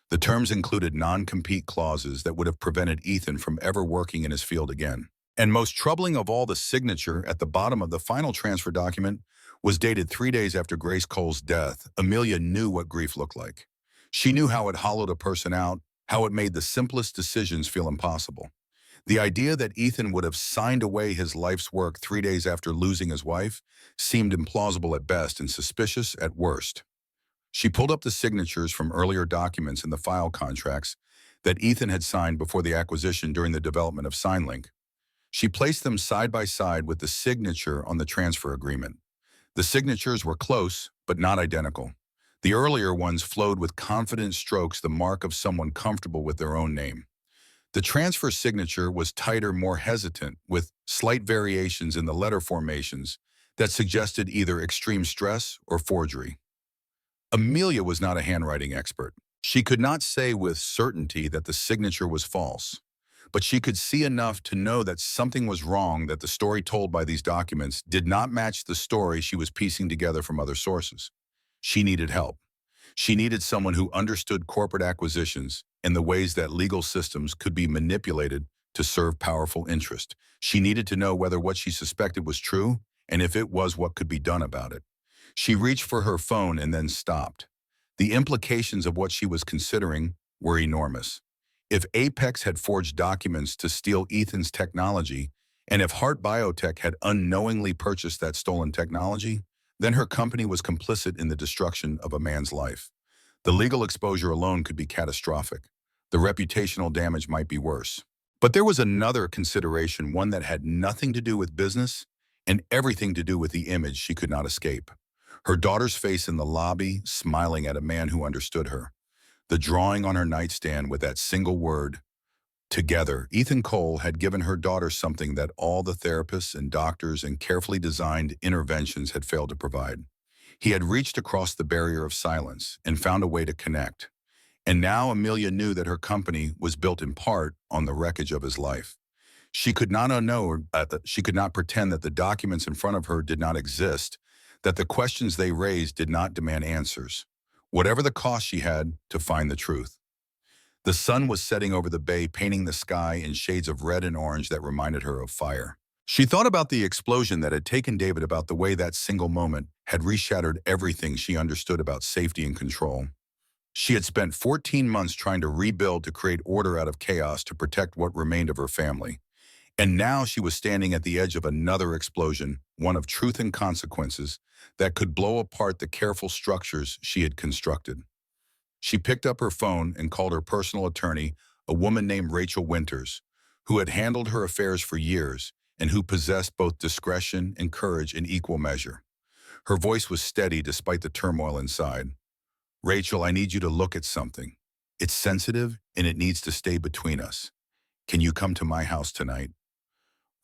The terms included non-compete clauses that would have prevented Ethan from ever working in his field again. And most troubling of all, the signature at the bottom of the final transfer document was dated 3 days after Grace Cole's death. Amelia knew what grief looked like. She knew how it hollowed a person out, how it made the simplest decisions feel impossible. The idea that Ethan would have signed away his life's work 3 days after losing his wife seemed implausible at best and suspicious at worst. She pulled up the signatures from earlier documents in the file contracts that Ethan had signed before the acquisition during the development of SignLink. She placed them side by side with the signature on the transfer agreement. The signatures were close, but not identical. The earlier ones flowed with confident strokes, the mark of someone comfortable with their own name. The transfer signature was tighter, more hesitant, with slight variations in the letter formations that suggested either extreme stress or forgery. Amelia was not a handwriting expert. She could not say with certainty that the signature was false, but she could see enough to know that something was wrong, that the story told by these documents did not match the story she was piecing together from other sources. She needed help. She needed someone who understood corporate acquisitions and the ways that legal systems could be manipulated to serve powerful interest. She needed to know whether what she suspected was true, and if it was, what could be done about it. She reached for her phone and then stopped. The implications of what she was considering were enormous. If Apex had forged documents to steal Ethan's technology, and if Heart Biotech had unknowingly purchased that stolen technology, then her company was complicit in the destruction of a man's life. The legal exposure alone could be catastrophic. The reputational damage might be worse. But there was another consideration, one that had nothing to do with business and everything to do with the image she could not escape. Her daughter's face in the lobby, smiling at a man who understood her. The drawing on her nightstand with that single word, Together, Ethan Cole had given her daughter something that all the therapists and doctors and carefully designed interventions had failed to provide. He had reached across the barrier of silence and found a way to connect. And now Amelia knew that her company was built in part on the wreckage of his life. She could not pretend that the documents in front of her did not exist, that the questions they raised did not demand answers, whatever the cost she had to find the truth. The sun was setting over the bay, painting the sky in shades of red and orange that reminded her of fire. She thought about the explosion that had taken David, about the way that single moment had reshattered everything she understood about safety and control. She had spent 14 months trying to rebuild, to create order out of chaos, to protect what remained of her family. And now she was standing at the edge of another explosion, one of truth and consequences, that could blow apart the careful structures she had constructed. She picked up her phone and called her personal attorney, a woman named Rachel Winters, who had handled her affairs for years and who possessed both discretion and courage in equal measure. Her voice was steady despite the turmoil inside. "Rachel, I need you to look at something. It's sensitive and it needs to stay between us. Can you come to my house tonight?"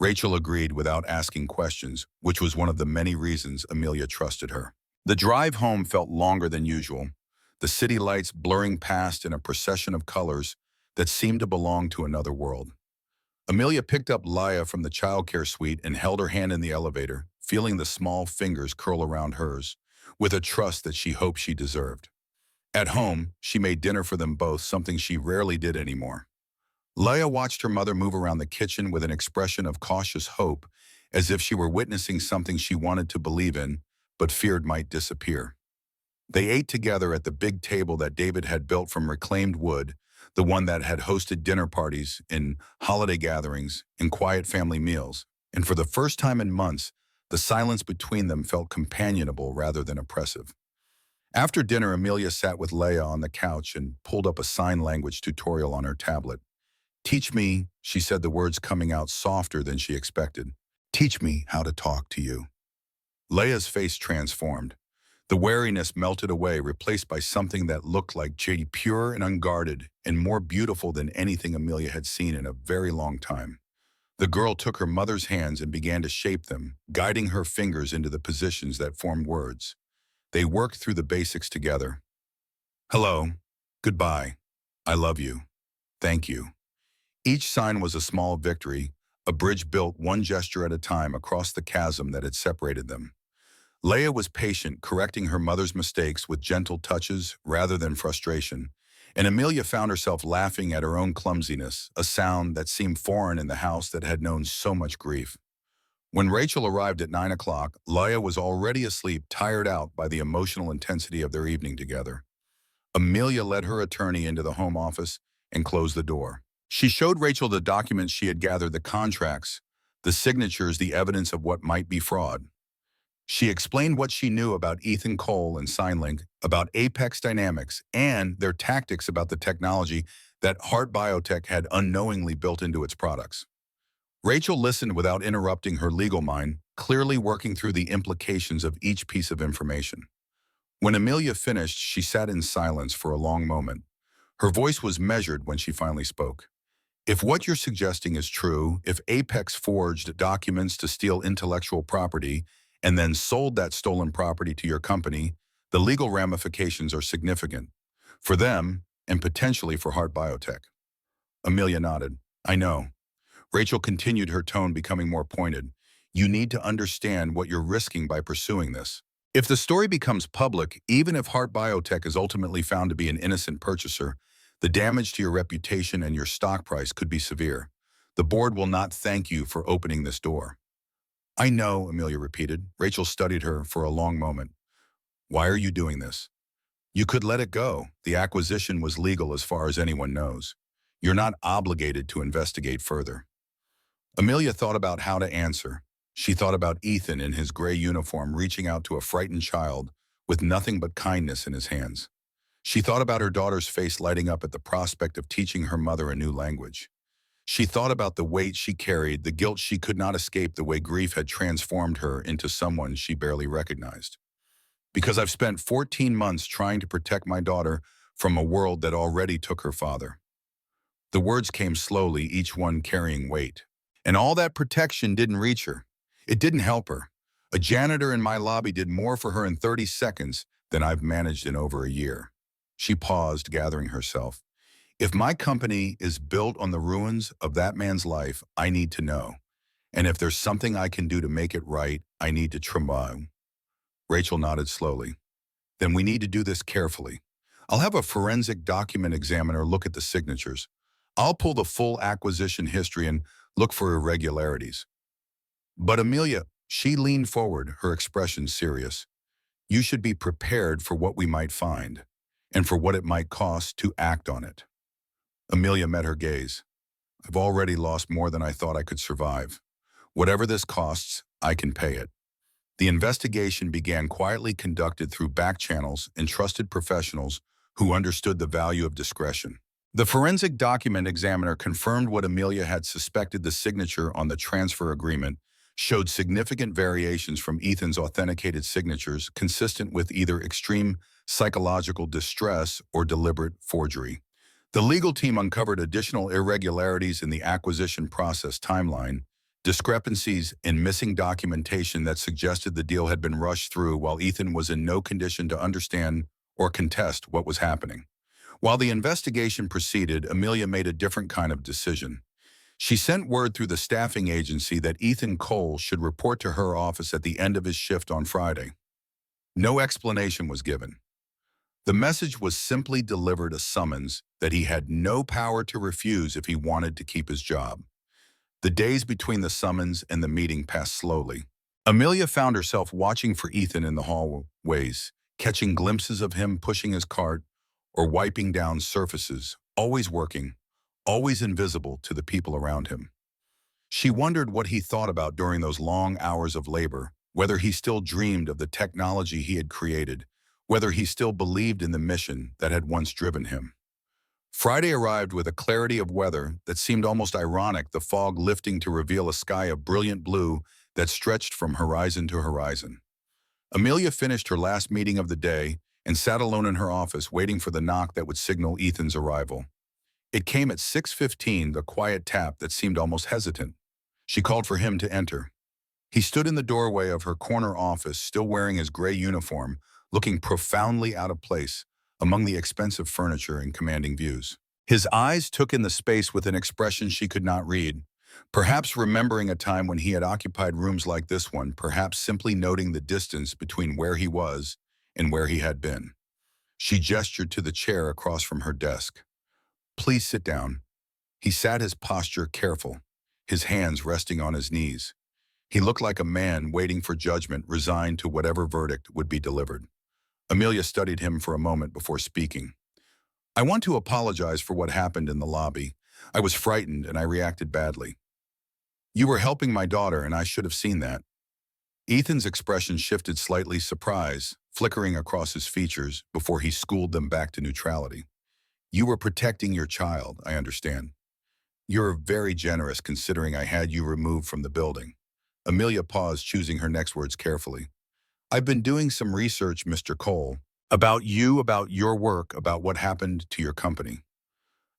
Rachel agreed without asking questions, which was one of the many reasons Amelia trusted her. The drive home felt longer than usual, the city lights blurring past in a procession of colors that seemed to belong to another world. Amelia picked up Laya from the childcare suite and held her hand in the elevator, feeling the small fingers curl around hers, with a trust that she hoped she deserved. At home, she made dinner for them both, something she rarely did anymore. Leia watched her mother move around the kitchen with an expression of cautious hope, as if she were witnessing something she wanted to believe in, but feared might disappear. They ate together at the big table that David had built from reclaimed wood, the one that had hosted dinner parties and holiday gatherings and quiet family meals. And for the first time in months, the silence between them felt companionable rather than oppressive. After dinner, Amelia sat with Leia on the couch and pulled up a sign language tutorial on her tablet. "Teach me," she said, the words coming out softer than she expected. "Teach me how to talk to you." Leia's face transformed. The wariness melted away, replaced by something that looked like jade, pure and unguarded, and more beautiful than anything Amelia had seen in a very long time. The girl took her mother's hands and began to shape them, guiding her fingers into the positions that formed words. They worked through the basics together. "Hello," "Goodbye," "I love you," "Thank you." Each sign was a small victory, a bridge built one gesture at a time across the chasm that had separated them. Leia was patient, correcting her mother's mistakes with gentle touches rather than frustration, and Amelia found herself laughing at her own clumsiness, a sound that seemed foreign in the house that had known so much grief. When Rachel arrived at 9 o'clock, Leia was already asleep, tired out by the emotional intensity of their evening together. Amelia led her attorney into the home office and closed the door. She showed Rachel the documents she had gathered, the contracts, the signatures, the evidence of what might be fraud. She explained what she knew about Ethan Cole and SignLink, about Apex Dynamics, and their tactics, about the technology that Heart Biotech had unknowingly built into its products. Rachel listened without interrupting, her legal mind clearly working through the implications of each piece of information. When Amelia finished, she sat in silence for a long moment. Her voice was measured when she finally spoke. "If what you're suggesting is true, if Apex forged documents to steal intellectual property and then sold that stolen property to your company, the legal ramifications are significant. For them, and potentially for Heart Biotech." Amelia nodded. "I know." Rachel continued, her tone becoming more pointed. "You need to understand what you're risking by pursuing this. If the story becomes public, even if Heart Biotech is ultimately found to be an innocent purchaser, the damage to your reputation and your stock price could be severe. The board will not thank you for opening this door." "I know," Amelia repeated. Rachel studied her for a long moment. "Why are you doing this? You could let it go. The acquisition was legal as far as anyone knows. You're not obligated to investigate further." Amelia thought about how to answer. She thought about Ethan in his gray uniform reaching out to a frightened child with nothing but kindness in his hands. She thought about her daughter's face lighting up at the prospect of teaching her mother a new language. She thought about the weight she carried, the guilt she could not escape, the way grief had transformed her into someone she barely recognized. "Because I've spent 14 months trying to protect my daughter from a world that already took her father." The words came slowly, each one carrying weight. And all that protection didn't reach her. It didn't help her. A janitor in my lobby did more for her in 30 seconds than I've managed in over a year. She paused, gathering herself. If my company is built on the ruins of that man's life, I need to know. And if there's something I can do to make it right, I need to try. Rachel nodded slowly. Then we need to do this carefully. I'll have a forensic document examiner look at the signatures. I'll pull the full acquisition history and look for irregularities. But Amelia, she leaned forward, her expression serious. You should be prepared for what we might find, and for what it might cost to act on it. Amelia met her gaze. I've already lost more than I thought I could survive. Whatever this costs, I can pay it. The investigation began quietly, conducted through back channels and trusted professionals who understood the value of discretion. The forensic document examiner confirmed what Amelia had suspected. The signature on the transfer agreement showed significant variations from Ethan's authenticated signatures, consistent with either extreme psychological distress or deliberate forgery. The legal team uncovered additional irregularities in the acquisition process timeline, discrepancies in missing documentation that suggested the deal had been rushed through while Ethan was in no condition to understand or contest what was happening. While the investigation proceeded, Amelia made a different kind of decision. She sent word through the staffing agency that Ethan Cole should report to her office at the end of his shift on Friday. No explanation was given. The message was simply delivered, a summons that he had no power to refuse if he wanted to keep his job. The days between the summons and the meeting passed slowly. Amelia found herself watching for Ethan in the hallways, catching glimpses of him pushing his cart or wiping down surfaces, always working, always invisible to the people around him. She wondered what he thought about during those long hours of labor, whether he still dreamed of the technology he had created, whether he still believed in the mission that had once driven him. Friday arrived with a clarity of weather that seemed almost ironic, the fog lifting to reveal a sky of brilliant blue that stretched from horizon to horizon. Amelia finished her last meeting of the day and sat alone in her office, waiting for the knock that would signal Ethan's arrival. It came at 6:15, the quiet tap that seemed almost hesitant. She called for him to enter. He stood in the doorway of her corner office, still wearing his gray uniform, looking profoundly out of place among the expensive furniture and commanding views. His eyes took in the space with an expression she could not read, perhaps remembering a time when he had occupied rooms like this one, perhaps simply noting the distance between where he was and where he had been. She gestured to the chair across from her desk. Please sit down. He sat, his posture careful, his hands resting on his knees. He looked like a man waiting for judgment, resigned to whatever verdict would be delivered. Amelia studied him for a moment before speaking. I want to apologize for what happened in the lobby. I was frightened and I reacted badly. You were helping my daughter and I should have seen that. Ethan's expression shifted slightly, surprise flickering across his features before he schooled them back to neutrality. You were protecting your child, I understand. You're very generous considering I had you removed from the building. Amelia paused, choosing her next words carefully. I've been doing some research, Mr. Cole, about you, about your work, about what happened to your company.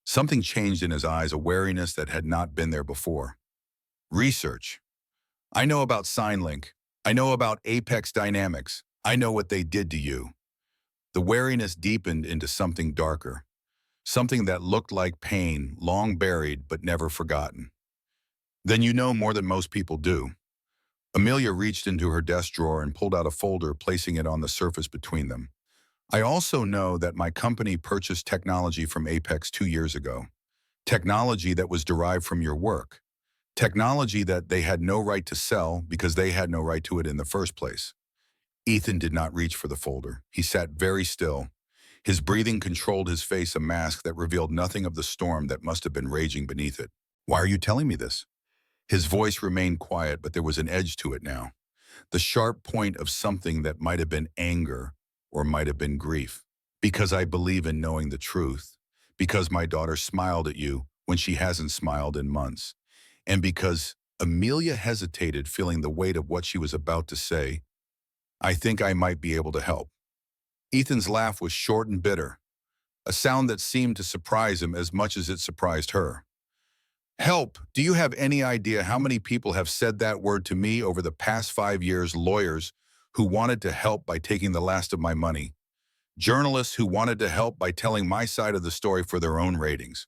Something changed in his eyes, a wariness that had not been there before. Research. I know about SignLink. I know about Apex Dynamics. I know what they did to you. The wariness deepened into something darker, something that looked like pain, long buried but never forgotten. Then you know more than most people do. Amelia reached into her desk drawer and pulled out a folder, placing it on the surface between them. I also know that my company purchased technology from Apex 2 years ago. Technology that was derived from your work. Technology that they had no right to sell because they had no right to it in the first place. Ethan did not reach for the folder. He sat very still. His breathing controlled his face, a mask that revealed nothing of the storm that must have been raging beneath it. Why are you telling me this? His voice remained quiet, but there was an edge to it now. The sharp point of something that might have been anger or might have been grief. Because I believe in knowing the truth. Because my daughter smiled at you when she hasn't smiled in months. And because Amelia hesitated, feeling the weight of what she was about to say, I think I might be able to help. Ethan's laugh was short and bitter. a sound that seemed to surprise him as much as it surprised her. Help! Do you have any idea how many people have said that word to me over the past 5 years? Lawyers who wanted to help by taking the last of my money. Journalists who wanted to help by telling my side of the story for their own ratings.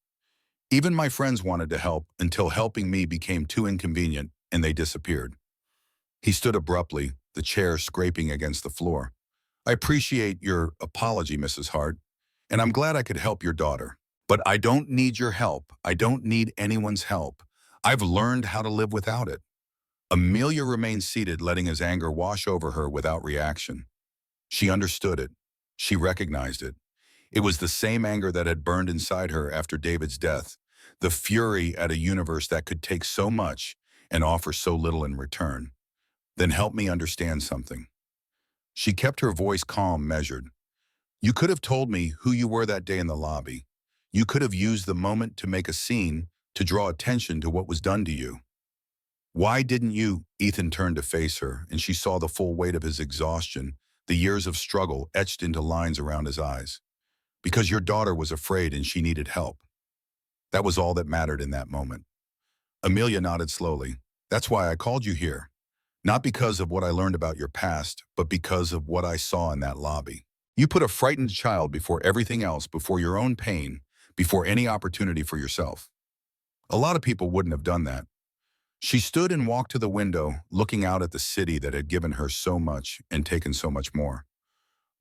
Even my friends wanted to help until helping me became too inconvenient and they disappeared. He stood abruptly, the chair scraping against the floor. I appreciate your apology, Mrs. Hart, and I'm glad I could help your daughter. But I don't need your help. I don't need anyone's help. I've learned how to live without it. Amelia remained seated, letting his anger wash over her without reaction. She understood it. She recognized it. It was the same anger that had burned inside her after David's death, the fury at a universe that could take so much and offer so little in return. Then help me understand something. She kept her voice calm, measured. You could have told me who you were that day in the lobby. You could have used the moment to make a scene, to draw attention to what was done to you. Why didn't you? Ethan turned to face her, and she saw the full weight of his exhaustion, the years of struggle etched into lines around his eyes. Because your daughter was afraid and she needed help. That was all that mattered in that moment. Amelia nodded slowly. That's why I called you here. Not because of what I learned about your past, but because of what I saw in that lobby. You put a frightened child before everything else, before your own pain, before any opportunity for yourself. A lot of people wouldn't have done that. She stood and walked to the window, looking out at the city that had given her so much and taken so much more.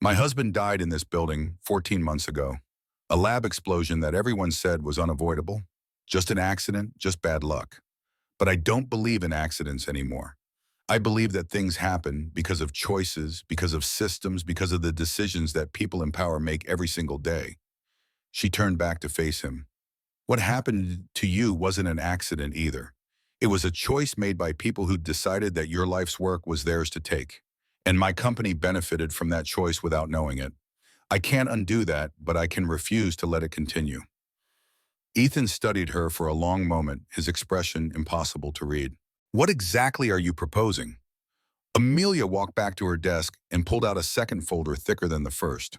My husband died in this building 14 months ago. A lab explosion that everyone said was unavoidable. Just an accident, just bad luck. But I don't believe in accidents anymore. I believe that things happen because of choices, because of systems, because of the decisions that people in power make every single day. She turned back to face him. What happened to you wasn't an accident either. It was a choice made by people who decided that your life's work was theirs to take. And my company benefited from that choice without knowing it. I can't undo that, but I can refuse to let it continue. Ethan studied her for a long moment, his expression impossible to read. What exactly are you proposing? Amelia walked back to her desk and pulled out a second folder thicker than the first.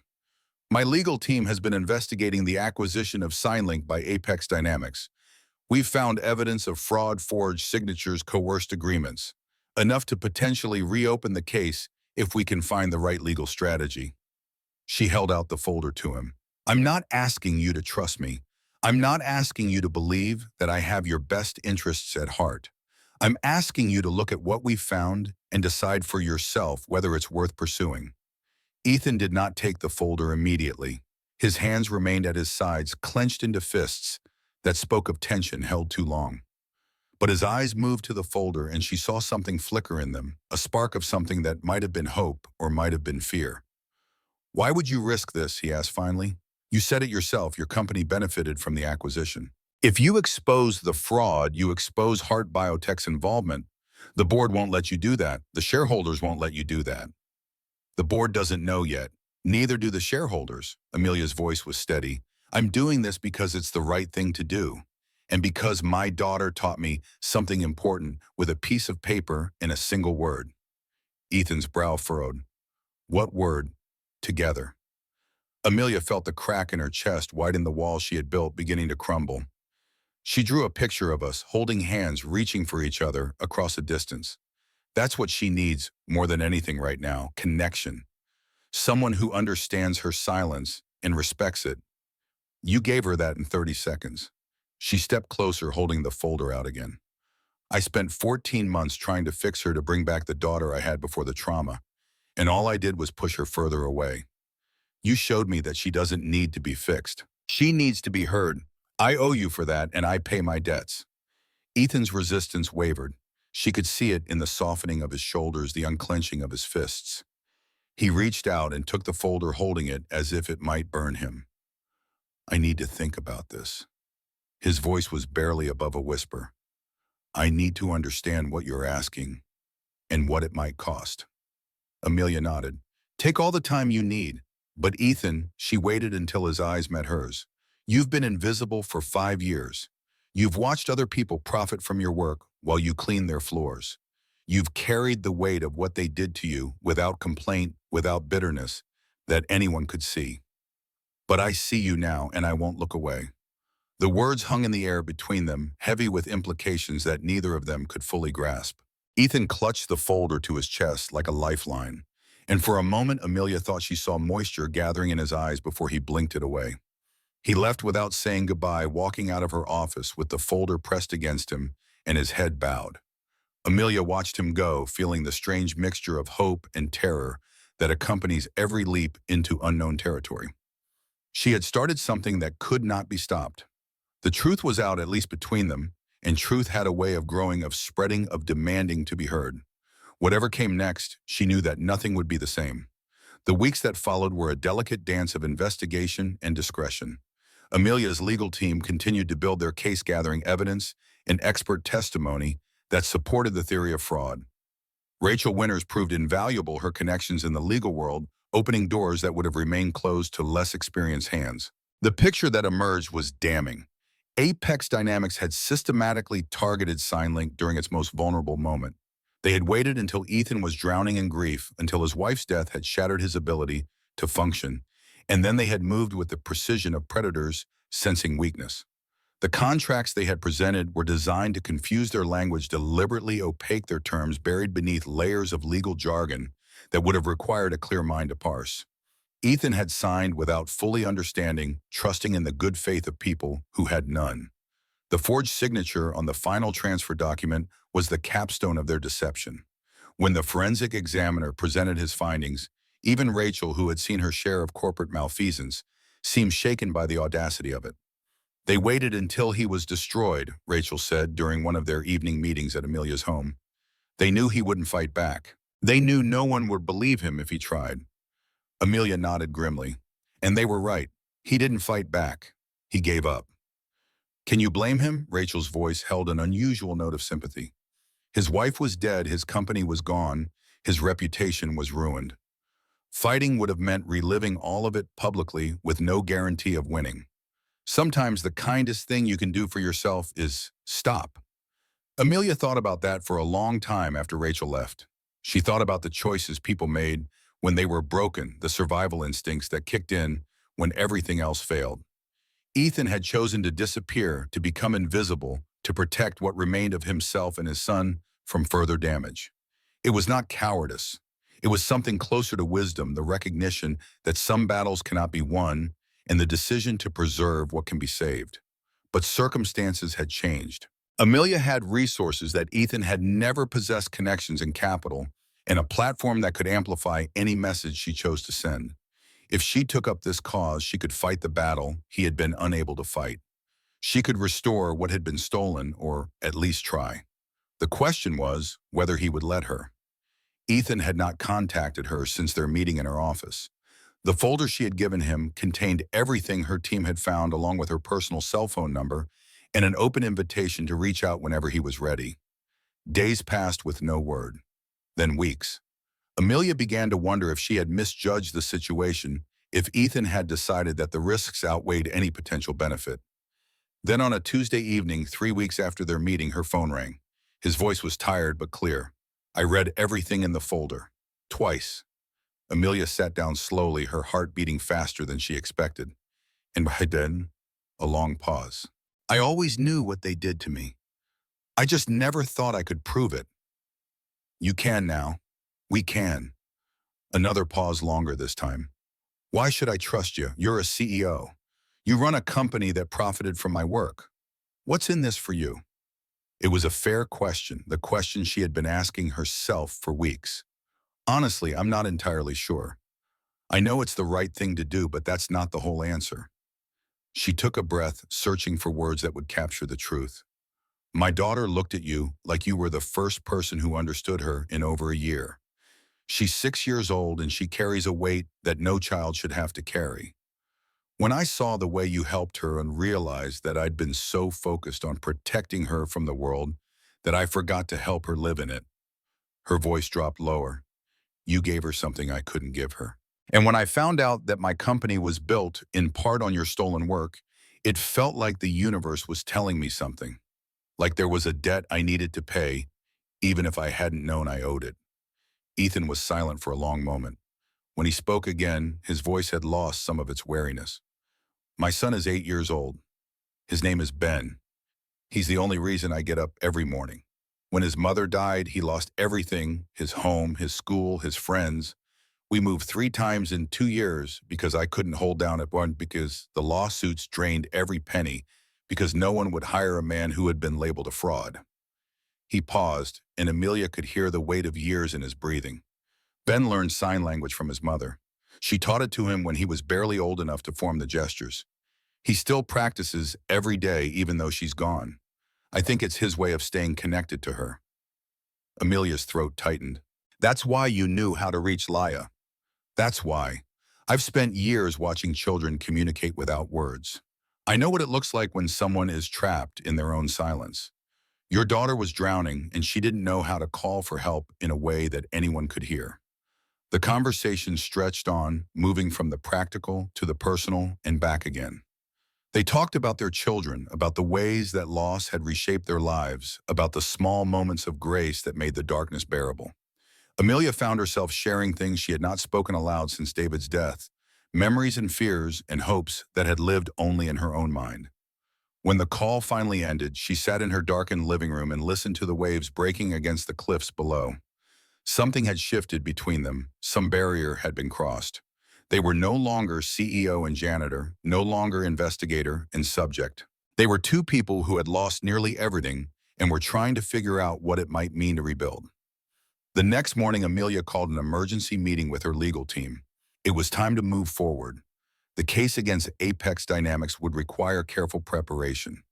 My legal team has been investigating the acquisition of SignLink by Apex Dynamics. We've found evidence of fraud, forged signatures, coerced agreements, enough to potentially reopen the case if we can find the right legal strategy. She held out the folder to him. I'm not asking you to trust me. I'm not asking you to believe that I have your best interests at heart. I'm asking you to look at what we've found and decide for yourself whether it's worth pursuing. Ethan did not take the folder immediately. His hands remained at his sides, clenched into fists that spoke of tension held too long. But his eyes moved to the folder and she saw something flicker in them, a spark of something that might have been hope or might have been fear. Why would you risk this? He asked finally. You said it yourself, your company benefited from the acquisition. If you expose the fraud, you expose Heart Biotech's involvement. The board won't let you do that. The shareholders won't let you do that. The board doesn't know yet. Neither do the shareholders. Amelia's voice was steady. I'm doing this because it's the right thing to do. And because my daughter taught me something important with a piece of paper and a single word. Ethan's brow furrowed. What word? Together. Amelia felt the crack in her chest widen the wall she had built beginning to crumble. She drew a picture of us, holding hands, reaching for each other across a distance. That's what she needs more than anything right now, connection. Someone who understands her silence and respects it. You gave her that in 30 seconds. She stepped closer, holding the folder out again. I spent 14 months trying to fix her to bring back the daughter I had before the trauma, and all I did was push her further away. You showed me that she doesn't need to be fixed. She needs to be heard. I owe you for that, and I pay my debts. Ethan's resistance wavered. She could see it in the softening of his shoulders, the unclenching of his fists. He reached out and took the folder, holding it as if it might burn him. I need to think about this. His voice was barely above a whisper. I need to understand what you're asking and what it might cost. Amelia nodded. Take all the time you need. But Ethan, she waited until his eyes met hers. You've been invisible for 5 years. You've watched other people profit from your work while you clean their floors. You've carried the weight of what they did to you without complaint, without bitterness, that anyone could see. But I see you now, and I won't look away. The words hung in the air between them, heavy with implications that neither of them could fully grasp. Ethan clutched the folder to his chest like a lifeline, and for a moment Amelia thought she saw moisture gathering in his eyes before he blinked it away. He left without saying goodbye, walking out of her office with the folder pressed against him and his head bowed. Amelia watched him go, feeling the strange mixture of hope and terror that accompanies every leap into unknown territory. She had started something that could not be stopped. The truth was out, at least between them, and truth had a way of growing, of spreading, of demanding to be heard. Whatever came next, she knew that nothing would be the same. The weeks that followed were a delicate dance of investigation and discretion. Amelia's legal team continued to build their case, gathering evidence and expert testimony that supported the theory of fraud. Rachel Winters proved invaluable, her connections in the legal world opening doors that would have remained closed to less experienced hands. The picture that emerged was damning. Apex Dynamics had systematically targeted SignLink during its most vulnerable moment. They had waited until Ethan was drowning in grief, until his wife's death had shattered his ability to function, and then they had moved with the precision of predators sensing weakness. The contracts they had presented were designed to confuse their language, deliberately opaque their terms, buried beneath layers of legal jargon that would have required a clear mind to parse. Ethan had signed without fully understanding, trusting in the good faith of people who had none. The forged signature on the final transfer document was the capstone of their deception. When the forensic examiner presented his findings, even Rachel, who had seen her share of corporate malfeasance, seemed shaken by the audacity of it. They waited until he was destroyed, Rachel said during one of their evening meetings at Amelia's home. They knew he wouldn't fight back. They knew no one would believe him if he tried. Amelia nodded grimly. And they were right. He didn't fight back. He gave up. Can you blame him? Rachel's voice held an unusual note of sympathy. His wife was dead, his company was gone, his reputation was ruined. Fighting would have meant reliving all of it publicly with no guarantee of winning. Sometimes the kindest thing you can do for yourself is stop. Amelia thought about that for a long time after Rachel left. She thought about the choices people made when they were broken, the survival instincts that kicked in when everything else failed. Ethan had chosen to disappear, to become invisible, to protect what remained of himself and his son from further damage. It was not cowardice. It was something closer to wisdom, the recognition that some battles cannot be won, and the decision to preserve what can be saved. But circumstances had changed. Amelia had resources that Ethan had never possessed, connections and capital, and a platform that could amplify any message she chose to send. If she took up this cause, she could fight the battle he had been unable to fight. She could restore what had been stolen, or at least try. The question was whether he would let her. Ethan had not contacted her since their meeting in her office. The folder she had given him contained everything her team had found, along with her personal cell phone number and an open invitation to reach out whenever he was ready. Days passed with no word. Then weeks. Amelia began to wonder if she had misjudged the situation, if Ethan had decided that the risks outweighed any potential benefit. Then on a Tuesday evening, 3 weeks after their meeting, her phone rang. His voice was tired but clear. I read everything in the folder. Twice. Amelia sat down slowly, her heart beating faster than she expected. And then, a long pause. I always knew what they did to me. I just never thought I could prove it. You can now. We can. Another pause, longer this time. Why should I trust you? You're a CEO. You run a company that profited from my work. What's in this for you? It was a fair question, the question she had been asking herself for weeks. Honestly, I'm not entirely sure. I know it's the right thing to do, but that's not the whole answer. She took a breath, searching for words that would capture the truth. My daughter looked at you like you were the first person who understood her in over a year. She's 6 years old and she carries a weight that no child should have to carry. When I saw the way you helped her and realized that I'd been so focused on protecting her from the world that I forgot to help her live in it. Her voice dropped lower. You gave her something I couldn't give her. And when I found out that my company was built in part on your stolen work, it felt like the universe was telling me something. Like there was a debt I needed to pay, even if I hadn't known I owed it. Ethan was silent for a long moment. When he spoke again, his voice had lost some of its wariness. My son is 8 years old. His name is Ben. He's the only reason I get up every morning. When his mother died, he lost everything, his home, his school, his friends. We moved 3 times in 2 years because I couldn't hold down at one because the lawsuits drained every penny because no one would hire a man who had been labeled a fraud. He paused, and Amelia could hear the weight of years in his breathing. Ben learned sign language from his mother. She taught it to him when he was barely old enough to form the gestures. He still practices every day even though she's gone. I think it's his way of staying connected to her. Amelia's throat tightened. That's why you knew how to reach Laya. That's why. I've spent years watching children communicate without words. I know what it looks like when someone is trapped in their own silence. Your daughter was drowning and she didn't know how to call for help in a way that anyone could hear. The conversation stretched on, moving from the practical to the personal and back again. They talked about their children, about the ways that loss had reshaped their lives, about the small moments of grace that made the darkness bearable. Amelia found herself sharing things she had not spoken aloud since David's death, memories and fears and hopes that had lived only in her own mind. When the call finally ended, she sat in her darkened living room and listened to the waves breaking against the cliffs below. Something had shifted between them. Some barrier had been crossed. They were no longer CEO and janitor, no longer investigator and subject. They were two people who had lost nearly everything and were trying to figure out what it might mean to rebuild. The next morning, Amelia called an emergency meeting with her legal team. It was time to move forward. The case against Apex Dynamics would require careful preparation.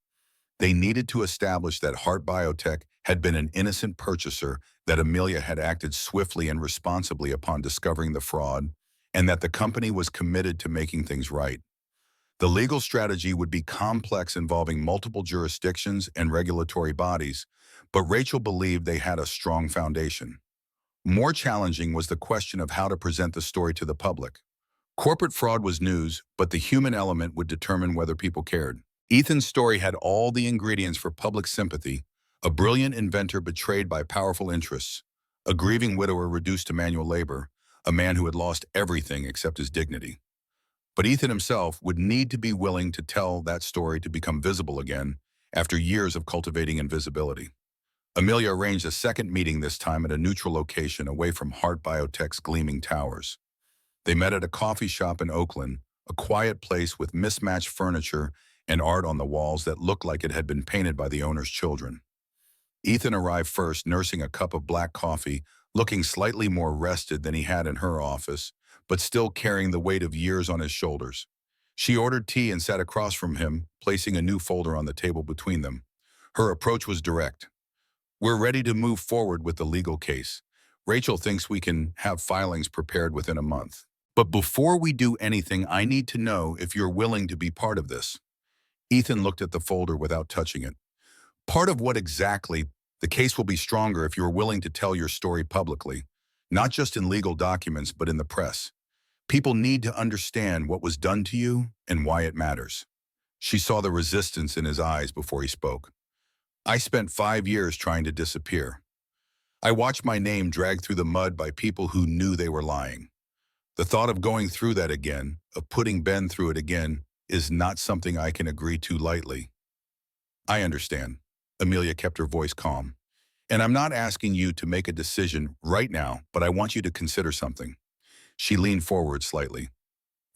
They needed to establish that Heart Biotech had been an innocent purchaser, that Amelia had acted swiftly and responsibly upon discovering the fraud, and that the company was committed to making things right. The legal strategy would be complex, involving multiple jurisdictions and regulatory bodies, but Rachel believed they had a strong foundation. More challenging was the question of how to present the story to the public. Corporate fraud was news, but the human element would determine whether people cared. Ethan's story had all the ingredients for public sympathy: a brilliant inventor betrayed by powerful interests, a grieving widower reduced to manual labor, a man who had lost everything except his dignity. But Ethan himself would need to be willing to tell that story to become visible again after years of cultivating invisibility. Amelia arranged a second meeting, this time at a neutral location away from Heart Biotech's gleaming towers. They met at a coffee shop in Oakland, a quiet place with mismatched furniture and art on the walls that looked like it had been painted by the owner's children. Ethan arrived first, nursing a cup of black coffee, looking slightly more rested than he had in her office, but still carrying the weight of years on his shoulders. She ordered tea and sat across from him, placing a new folder on the table between them. Her approach was direct. We're ready to move forward with the legal case. Rachel thinks we can have filings prepared within a month. But before we do anything, I need to know if you're willing to be part of this. Ethan looked at the folder without touching it. Part of what exactly? The case will be stronger if you're willing to tell your story publicly, not just in legal documents, but in the press. People need to understand what was done to you and why it matters. She saw the resistance in his eyes before he spoke. I spent 5 years trying to disappear. I watched my name dragged through the mud by people who knew they were lying. The thought of going through that again, of putting Ben through it again, is not something I can agree to lightly. I understand. Amelia kept her voice calm. And I'm not asking you to make a decision right now, but I want you to consider something. She leaned forward slightly.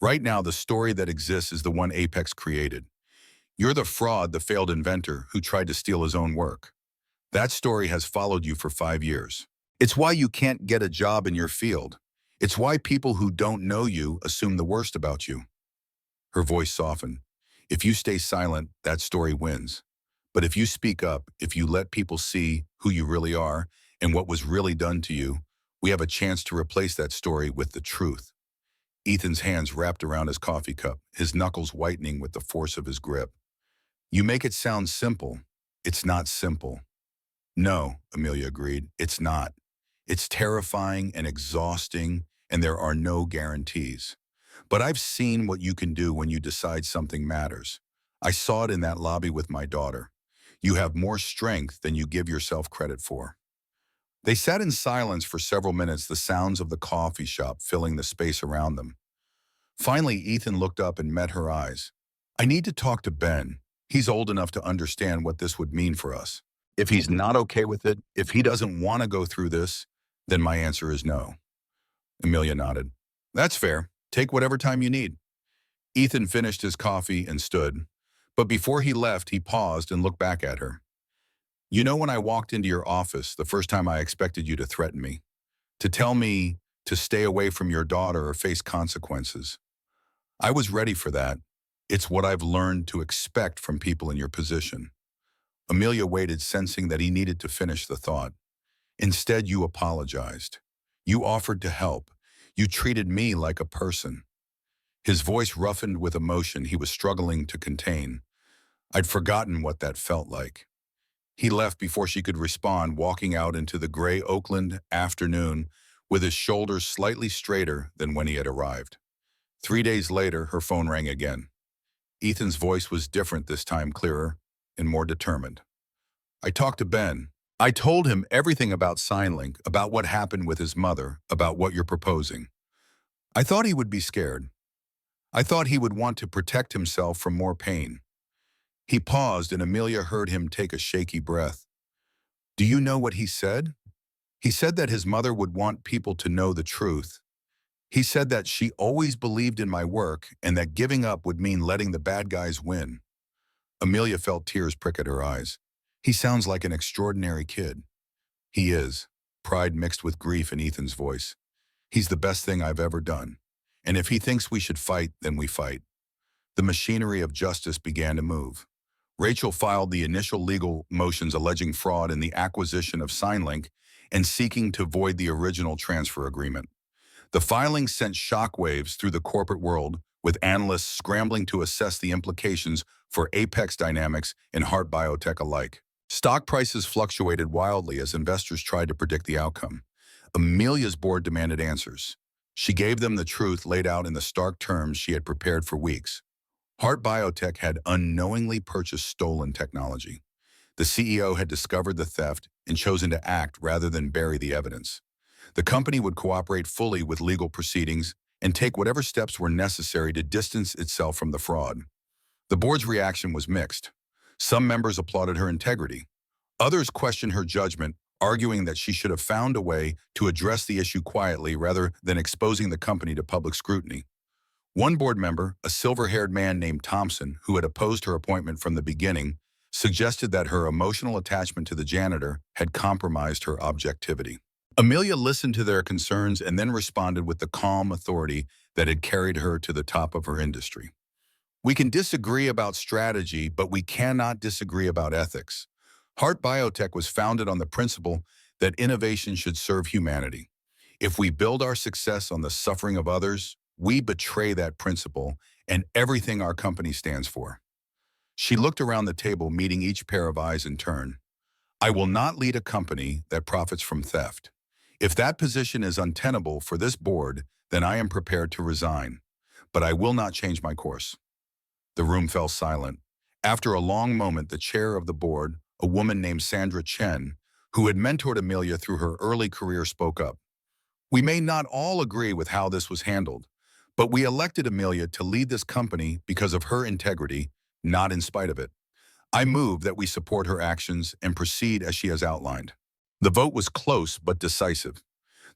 Right now, the story that exists is the one Apex created. You're the fraud, the failed inventor who tried to steal his own work. That story has followed you for 5 years. It's why you can't get a job in your field. It's why people who don't know you assume the worst about you. Her voice softened. If you stay silent, that story wins. But if you speak up, if you let people see who you really are and what was really done to you, we have a chance to replace that story with the truth. Ethan's hands wrapped around his coffee cup, his knuckles whitening with the force of his grip. You make it sound simple. It's not simple. No, Amelia agreed, it's not. It's terrifying and exhausting, and there are no guarantees. But I've seen what you can do when you decide something matters. I saw it in that lobby with my daughter. You have more strength than you give yourself credit for. They sat in silence for several minutes, the sounds of the coffee shop filling the space around them. Finally, Ethan looked up and met her eyes. I need to talk to Ben. He's old enough to understand what this would mean for us. If he's not okay with it, if he doesn't want to go through this, then my answer is no. Amelia nodded. That's fair. Take whatever time you need. Ethan finished his coffee and stood. But before he left, he paused and looked back at her. You know, when I walked into your office, the first time I expected you to threaten me, to tell me to stay away from your daughter or face consequences. I was ready for that. It's what I've learned to expect from people in your position. Amelia waited, sensing that he needed to finish the thought. Instead, you apologized. You offered to help. You treated me like a person. His voice roughened with emotion he was struggling to contain. I'd forgotten what that felt like. He left before she could respond, walking out into the gray Oakland afternoon with his shoulders slightly straighter than when he had arrived. 3 days later, her phone rang again. Ethan's voice was different this time, clearer and more determined. I talked to Ben. I told him everything about SignLink, about what happened with his mother, about what you're proposing. I thought he would be scared. I thought he would want to protect himself from more pain. He paused, and Amelia heard him take a shaky breath. Do you know what he said? He said that his mother would want people to know the truth. He said that she always believed in my work and that giving up would mean letting the bad guys win. Amelia felt tears prick at her eyes. He sounds like an extraordinary kid. He is, pride mixed with grief in Ethan's voice. He's the best thing I've ever done. And if he thinks we should fight, then we fight. The machinery of justice began to move. Rachel filed the initial legal motions alleging fraud in the acquisition of SignLink and seeking to void the original transfer agreement. The filing sent shockwaves through the corporate world, with analysts scrambling to assess the implications for Apex Dynamics and Heart Biotech alike. Stock prices fluctuated wildly as investors tried to predict the outcome. Amelia's board demanded answers. She gave them the truth laid out in the stark terms she had prepared for weeks. Heart Biotech had unknowingly purchased stolen technology. The CEO had discovered the theft and chosen to act rather than bury the evidence. The company would cooperate fully with legal proceedings and take whatever steps were necessary to distance itself from the fraud. The board's reaction was mixed. Some members applauded her integrity. Others questioned her judgment, arguing that she should have found a way to address the issue quietly rather than exposing the company to public scrutiny. One board member, a silver-haired man named Thompson, who had opposed her appointment from the beginning, suggested that her emotional attachment to the janitor had compromised her objectivity. Amelia listened to their concerns and then responded with the calm authority that had carried her to the top of her industry. We can disagree about strategy, but we cannot disagree about ethics. Heart Biotech was founded on the principle that innovation should serve humanity. If we build our success on the suffering of others, we betray that principle and everything our company stands for. She looked around the table, meeting each pair of eyes in turn. I will not lead a company that profits from theft. If that position is untenable for this board, then I am prepared to resign. But I will not change my course. The room fell silent. After a long moment, the chair of the board, a woman named Sandra Chen, who had mentored Amelia through her early career, spoke up. We may not all agree with how this was handled, but we elected Amelia to lead this company because of her integrity, not in spite of it. I move that we support her actions and proceed as she has outlined. The vote was close but decisive.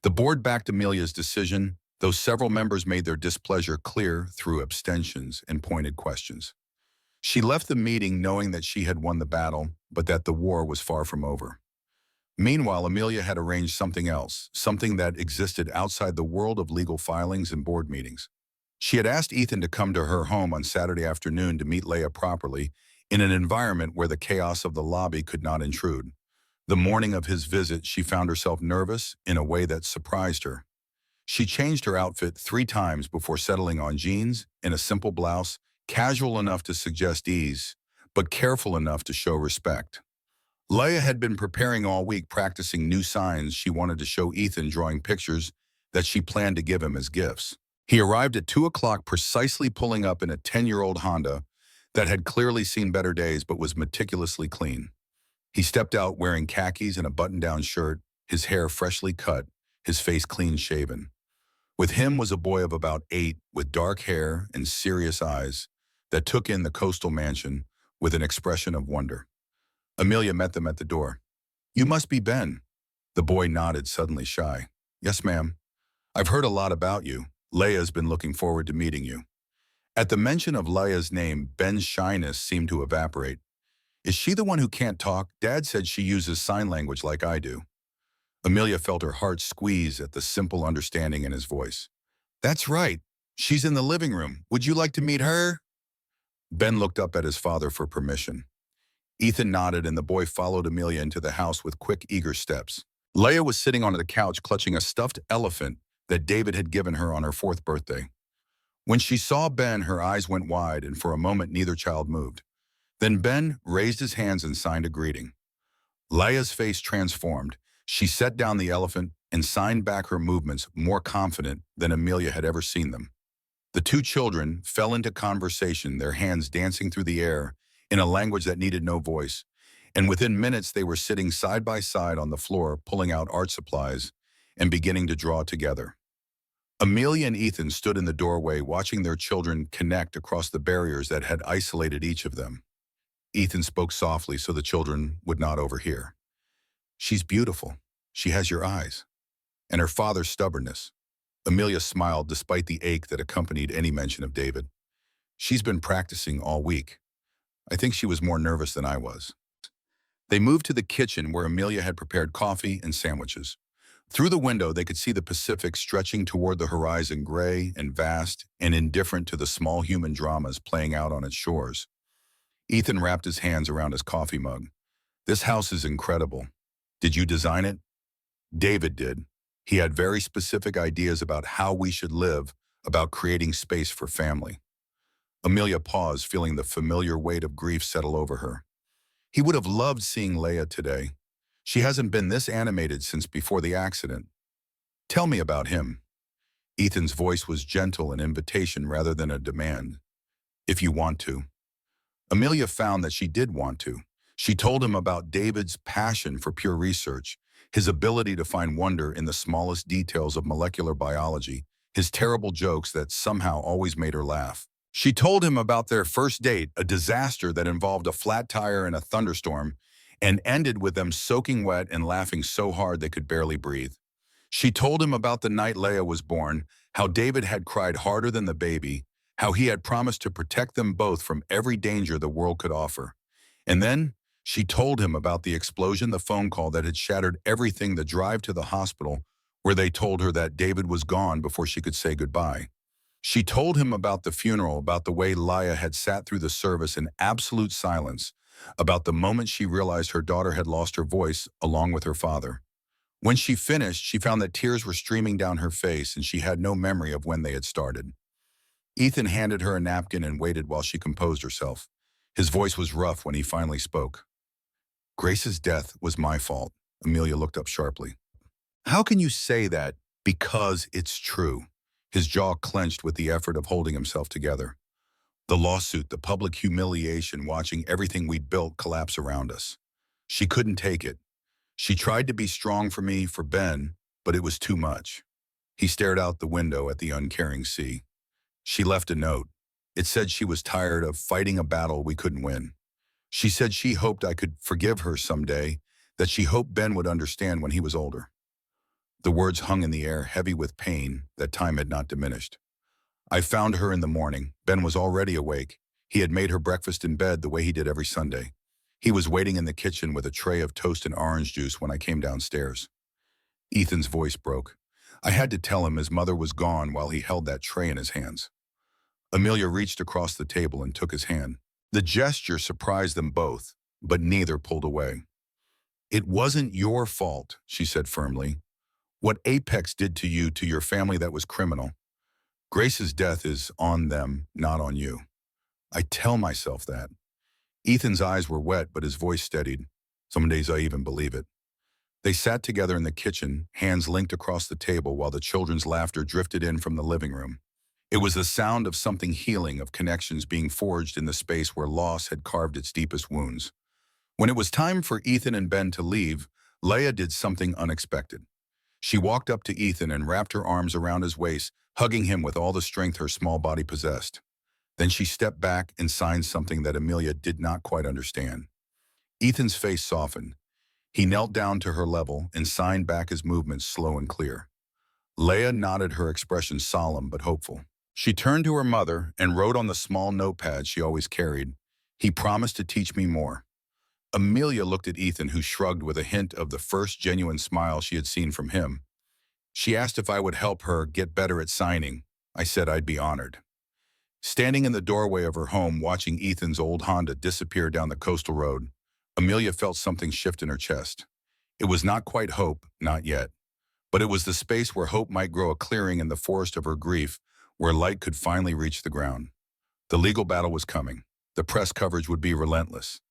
The board backed Amelia's decision, though several members made their displeasure clear through abstentions and pointed questions. She left the meeting knowing that she had won the battle, but that the war was far from over. Meanwhile, Amelia had arranged something else, something that existed outside the world of legal filings and board meetings. She had asked Ethan to come to her home on Saturday afternoon to meet Leia properly, in an environment where the chaos of the lobby could not intrude. The morning of his visit, she found herself nervous in a way that surprised her. She changed her outfit 3 times before settling on jeans and a simple blouse, casual enough to suggest ease, but careful enough to show respect. Leia had been preparing all week, practicing new signs she wanted to show Ethan, drawing pictures that she planned to give him as gifts. He arrived at 2 o'clock, precisely, pulling up in a 10-year-old Honda that had clearly seen better days but was meticulously clean. He stepped out wearing khakis and a button-down shirt, his hair freshly cut, his face clean-shaven. With him was a boy of about 8 with dark hair and serious eyes. that took in the coastal mansion with an expression of wonder. Amelia met them at the door. "You must be Ben." The boy nodded, suddenly shy. "Yes, ma'am. I've heard a lot about you. Leia's been looking forward to meeting you." At the mention of Leia's name, Ben's shyness seemed to evaporate. "Is she the one who can't talk? Dad said she uses sign language like I do." Amelia felt her heart squeeze at the simple understanding in his voice. "That's right. She's in the living room. Would you like to meet her?" Ben looked up at his father for permission. Ethan nodded, and the boy followed Amelia into the house with quick, eager steps. Leia was sitting on the couch clutching a stuffed elephant that David had given her on her 4th birthday. When she saw Ben, her eyes went wide, and for a moment neither child moved. Then Ben raised his hands and signed a greeting. Leia's face transformed. She set down the elephant and signed back her movements, more confident than Amelia had ever seen them. The two children fell into conversation, their hands dancing through the air in a language that needed no voice. And within minutes, they were sitting side by side on the floor, pulling out art supplies and beginning to draw together. Amelia and Ethan stood in the doorway, watching their children connect across the barriers that had isolated each of them. Ethan spoke softly so the children would not overhear. "She's beautiful. She has your eyes." And her father's stubbornness. Amelia smiled despite the ache that accompanied any mention of David. "She's been practicing all week. I think she was more nervous than I was." They moved to the kitchen where Amelia had prepared coffee and sandwiches. Through the window, they could see the Pacific stretching toward the horizon, gray and vast and indifferent to the small human dramas playing out on its shores. Ethan wrapped his hands around his coffee mug. "This house is incredible. Did you design it?" "David did. He had very specific ideas about how we should live, about creating space for family." Amelia paused, feeling the familiar weight of grief settle over her. "He would have loved seeing Leia today. She hasn't been this animated since before the accident." "Tell me about him." Ethan's voice was gentle, an invitation rather than a demand. "If you want to." Amelia found that she did want to. She told him about David's passion for pure research, his ability to find wonder in the smallest details of molecular biology, his terrible jokes that somehow always made her laugh. She told him about their first date, a disaster that involved a flat tire in a thunderstorm, and ended with them soaking wet and laughing so hard they could barely breathe. She told him about the night Leia was born, how David had cried harder than the baby, how he had promised to protect them both from every danger the world could offer. And then she told him about the explosion, the phone call that had shattered everything, the drive to the hospital where they told her that David was gone before she could say goodbye. She told him about the funeral, about the way Leia had sat through the service in absolute silence, about the moment she realized her daughter had lost her voice along with her father. When she finished, she found that tears were streaming down her face and she had no memory of when they had started. Ethan handed her a napkin and waited while she composed herself. His voice was rough when he finally spoke. "Grace's death was my fault." Amelia looked up sharply. "How can you say that?" "Because it's true." His jaw clenched with the effort of holding himself together. "The lawsuit, the public humiliation, watching everything we'd built collapse around us. She couldn't take it. She tried to be strong for me, for Ben, but it was too much." He stared out the window at the uncaring sea. "She left a note. It said she was tired of fighting a battle we couldn't win. She said she hoped I could forgive her someday, that she hoped Ben would understand when he was older." The words hung in the air, heavy with pain that time had not diminished. "I found her in the morning. Ben was already awake. He had made her breakfast in bed the way he did every Sunday. He was waiting in the kitchen with a tray of toast and orange juice when I came downstairs." Ethan's voice broke. "I had to tell him his mother was gone while he held that tray in his hands." Amelia reached across the table and took his hand. The gesture surprised them both, but neither pulled away. "It wasn't your fault," she said firmly. "What Apex did to you, to your family, that was criminal. Grace's death is on them, not on you. I tell myself that." Ethan's eyes were wet, but his voice steadied. "Some days I even believe it." They sat together in the kitchen, hands linked across the table while the children's laughter drifted in from the living room. It was the sound of something healing, of connections being forged in the space where loss had carved its deepest wounds. When it was time for Ethan and Ben to leave, Leia did something unexpected. She walked up to Ethan and wrapped her arms around his waist, hugging him with all the strength her small body possessed. Then she stepped back and signed something that Amelia did not quite understand. Ethan's face softened. He knelt down to her level and signed back his movements slow and clear. Leah nodded, her expression solemn but hopeful. She turned to her mother and wrote on the small notepad she always carried, "He promised to teach me more." Amelia looked at Ethan, who shrugged with a hint of the first genuine smile she had seen from him. She asked if I would help her get better at signing. I said I'd be honored. Standing in the doorway of her home, watching Ethan's old Honda disappear down the coastal road, Amelia felt something shift in her chest. It was not quite hope, not yet. But it was the space where hope might grow, a clearing in the forest of her grief, where light could finally reach the ground. The legal battle was coming. The press coverage would be relentless.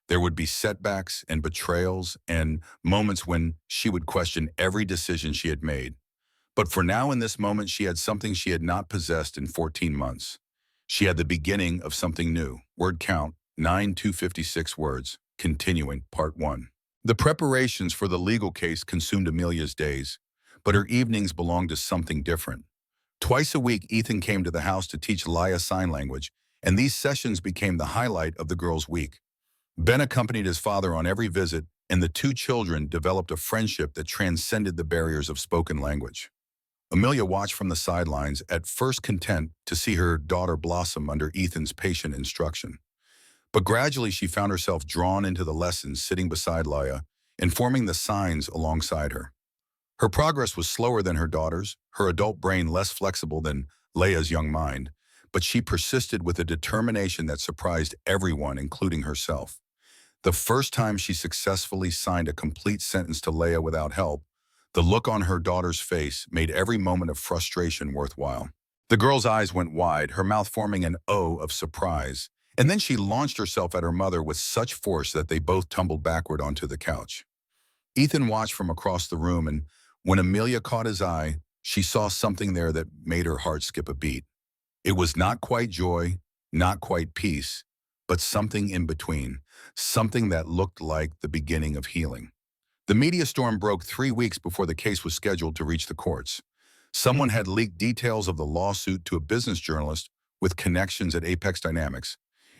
There would be setbacks and betrayals and moments when she would question every decision she had made. But for now, in this moment, she had something she had not possessed in 14 months. She had the beginning of something new. Word count, 9,256 words. Continuing, part 1. The preparations for the legal case consumed Amelia's days, but her evenings belonged to something different. Twice a week, Ethan came to the house to teach Leah sign language, and these sessions became the highlight of the girls' week. Ben accompanied his father on every visit, and the two children developed a friendship that transcended the barriers of spoken language. Amelia watched from the sidelines, at first content to see her daughter blossom under Ethan's patient instruction. But gradually she found herself drawn into the lessons, sitting beside Leah and forming the signs alongside her. Her progress was slower than her daughter's, her adult brain less flexible than Leah's young mind, but she persisted with a determination that surprised everyone, including herself. The first time she successfully signed a complete sentence to Leah without help, the look on her daughter's face made every moment of frustration worthwhile. The girl's eyes went wide, her mouth forming an O of surprise, and then she launched herself at her mother with such force that they both tumbled backward onto the couch. Ethan watched from across the room, and when Amelia caught his eye, she saw something there that made her heart skip a beat. It was not quite joy, not quite peace, but something in between, something that looked like the beginning of healing. The media storm broke 3 weeks before the case was scheduled to reach the courts. Someone had leaked details of the lawsuit to a business journalist with connections at Apex Dynamics,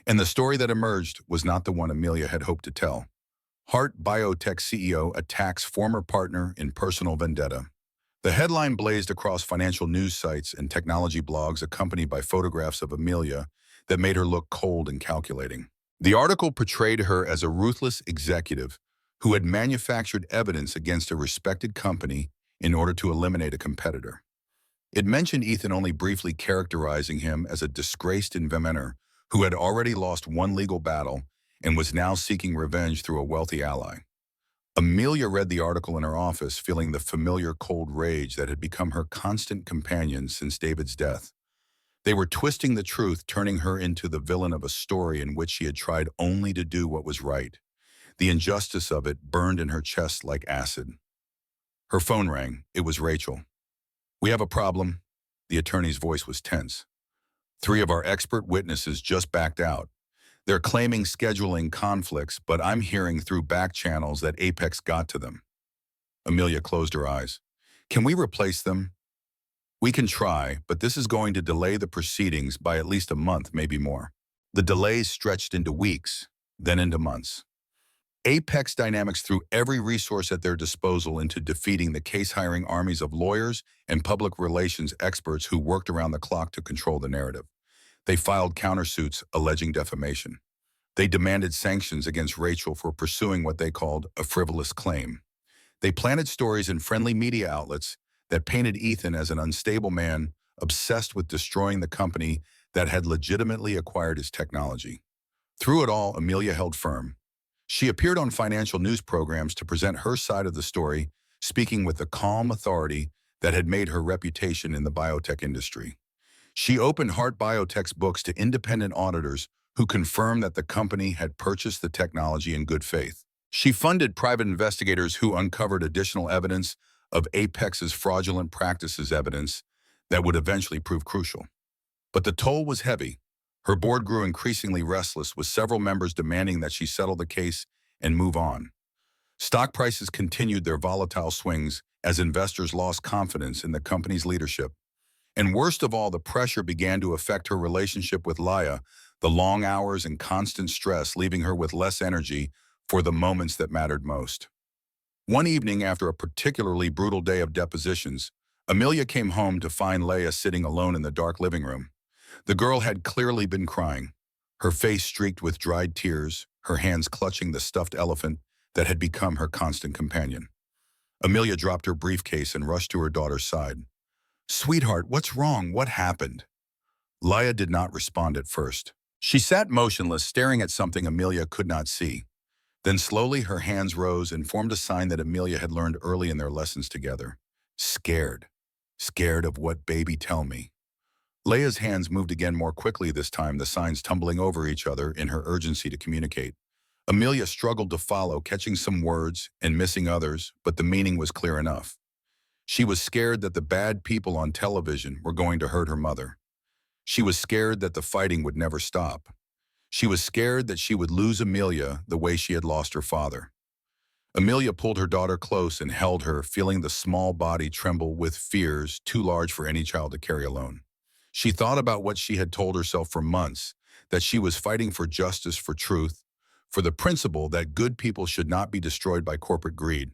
and the story that emerged was not the one Amelia had hoped to tell. Heart Biotech CEO attacks former partner in personal vendetta. The headline blazed across financial news sites and technology blogs, accompanied by photographs of Amelia that made her look cold and calculating. The article portrayed her as a ruthless executive who had manufactured evidence against a respected company in order to eliminate a competitor. It mentioned Ethan only briefly, characterizing him as a disgraced inventor who had already lost one legal battle and was now seeking revenge through a wealthy ally. Amelia read the article in her office, feeling the familiar cold rage that had become her constant companion since David's death. They were twisting the truth, turning her into the villain of a story in which she had tried only to do what was right. The injustice of it burned in her chest like acid. Her phone rang. It was Rachel. "We have a problem." The attorney's voice was tense. "3 of our expert witnesses just backed out. They're claiming scheduling conflicts, but I'm hearing through back channels that Apex got to them." Amelia closed her eyes. "Can we replace them?" "We can try, but this is going to delay the proceedings by at least a month, maybe more." The delays stretched into weeks, then into months. Apex Dynamics threw every resource at their disposal into defeating the case, hiring armies of lawyers and public relations experts who worked around the clock to control the narrative. They filed countersuits alleging defamation. They demanded sanctions against Rachel for pursuing what they called a frivolous claim. They planted stories in friendly media outlets that painted Ethan as an unstable man obsessed with destroying the company that had legitimately acquired his technology. Through it all, Amelia held firm. She appeared on financial news programs to present her side of the story, speaking with the calm authority that had made her reputation in the biotech industry. She opened Heart Biotech's books to independent auditors who confirmed that the company had purchased the technology in good faith. She funded private investigators who uncovered additional evidence of Apex's fraudulent practices, evidence that would eventually prove crucial. But the toll was heavy. Her board grew increasingly restless, with several members demanding that she settle the case and move on. Stock prices continued their volatile swings as investors lost confidence in the company's leadership. And worst of all, the pressure began to affect her relationship with Laya, the long hours and constant stress leaving her with less energy for the moments that mattered most. One evening after a particularly brutal day of depositions, Amelia came home to find Leia sitting alone in the dark living room. The girl had clearly been crying, her face streaked with dried tears, her hands clutching the stuffed elephant that had become her constant companion. Amelia dropped her briefcase and rushed to her daughter's side. "Sweetheart, what's wrong? What happened?" Leia did not respond at first. She sat motionless, staring at something Amelia could not see. Then slowly her hands rose and formed a sign that Amelia had learned early in their lessons together. Scared. Scared of what, baby? Tell me. Leia's hands moved again, more quickly this time, the signs tumbling over each other in her urgency to communicate. Amelia struggled to follow, catching some words and missing others, but the meaning was clear enough. She was scared that the bad people on television were going to hurt her mother. She was scared that the fighting would never stop. She was scared that she would lose Amelia the way she had lost her father. Amelia pulled her daughter close and held her, feeling the small body tremble with fears too large for any child to carry alone. She thought about what she had told herself for months, that she was fighting for justice, for truth, for the principle that good people should not be destroyed by corporate greed.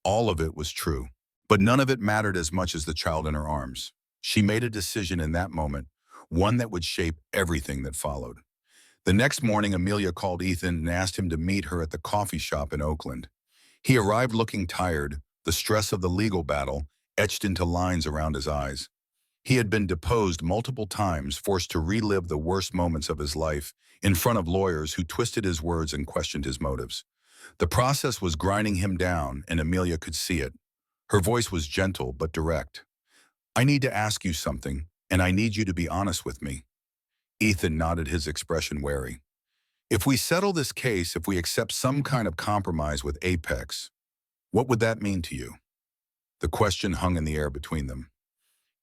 All of it was true, but none of it mattered as much as the child in her arms. She made a decision in that moment, one that would shape everything that followed. The next morning, Amelia called Ethan and asked him to meet her at the coffee shop in Oakland. He arrived looking tired, the stress of the legal battle etched into lines around his eyes. He had been deposed multiple times, forced to relive the worst moments of his life in front of lawyers who twisted his words and questioned his motives. The process was grinding him down, and Amelia could see it. Her voice was gentle but direct. "I need to ask you something, and I need you to be honest with me." Ethan nodded, his expression wary. "If we settle this case, if we accept some kind of compromise with Apex, what would that mean to you?" The question hung in the air between them.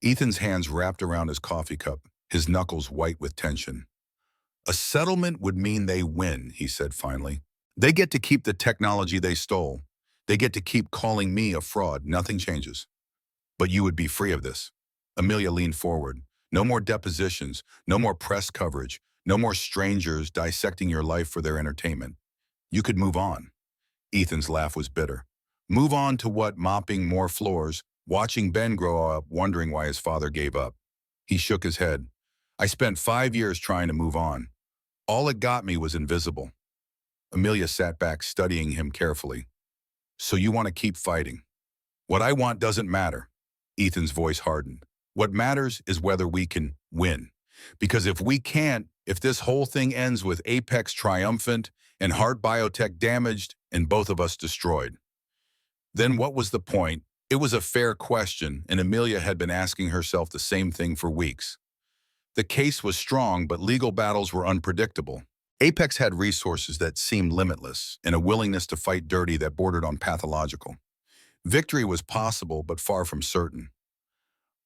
Ethan's hands wrapped around his coffee cup, his knuckles white with tension. "A settlement would mean they win," he said finally. "They get to keep the technology they stole. They get to keep calling me a fraud. Nothing changes. But you would be free of this." Amelia leaned forward. "No more depositions, no more press coverage, no more strangers dissecting your life for their entertainment. You could move on." Ethan's laugh was bitter. "Move on to what? Mopping more floors, watching Ben grow up, wondering why his father gave up." He shook his head. "I spent 5 years trying to move on. All it got me was invisible." Amelia sat back, studying him carefully. "So you want to keep fighting?" "What I want doesn't matter." Ethan's voice hardened. "What matters is whether we can win. Because if we can't, if this whole thing ends with Apex triumphant and Heart Biotech damaged and both of us destroyed, then what was the point?" It was a fair question, and Amelia had been asking herself the same thing for weeks. The case was strong, but legal battles were unpredictable. Apex had resources that seemed limitless and a willingness to fight dirty that bordered on pathological. Victory was possible, but far from certain.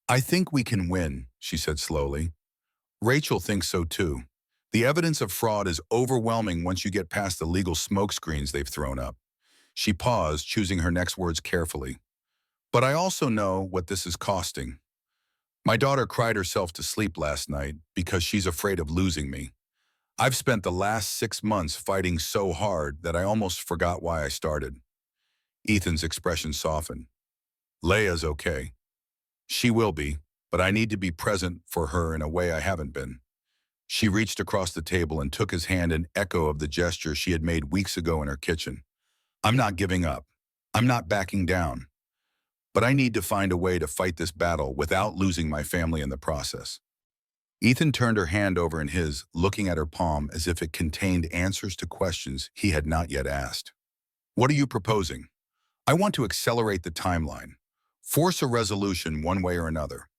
"I think we can win," she said slowly. "Rachel thinks so too. The evidence of fraud is overwhelming once you get past the legal smokescreens they've thrown up." She paused, choosing her next words carefully. "But I also know what this is costing. My daughter cried herself to sleep last night because she's afraid of losing me. I've spent the last 6 months fighting so hard that I almost forgot why I started." Ethan's expression softened. "Leia's okay. She will be, but I need to be present for her in a way I haven't been." She reached across the table and took his hand, an echo of the gesture she had made weeks ago in her kitchen. "I'm not giving up. I'm not backing down. But I need to find a way to fight this battle without losing my family in the process." Ethan turned her hand over in his, looking at her palm as if it contained answers to questions he had not yet asked. "What are you proposing?" "I want to accelerate the timeline. Force a resolution one way or another.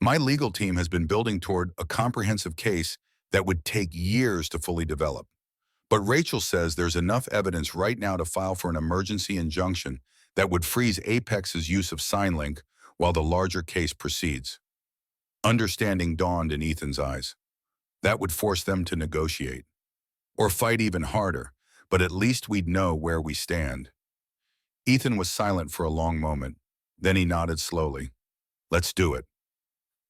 My legal team has been building toward a comprehensive case that would take years to fully develop. But Rachel says there's enough evidence right now to file for an emergency injunction that would freeze Apex's use of SignLink while the larger case proceeds." Understanding dawned in Ethan's eyes. That would force them to negotiate. Or fight even harder, but at least we'd know where we stand. Ethan was silent for a long moment. Then he nodded slowly. "Let's do it."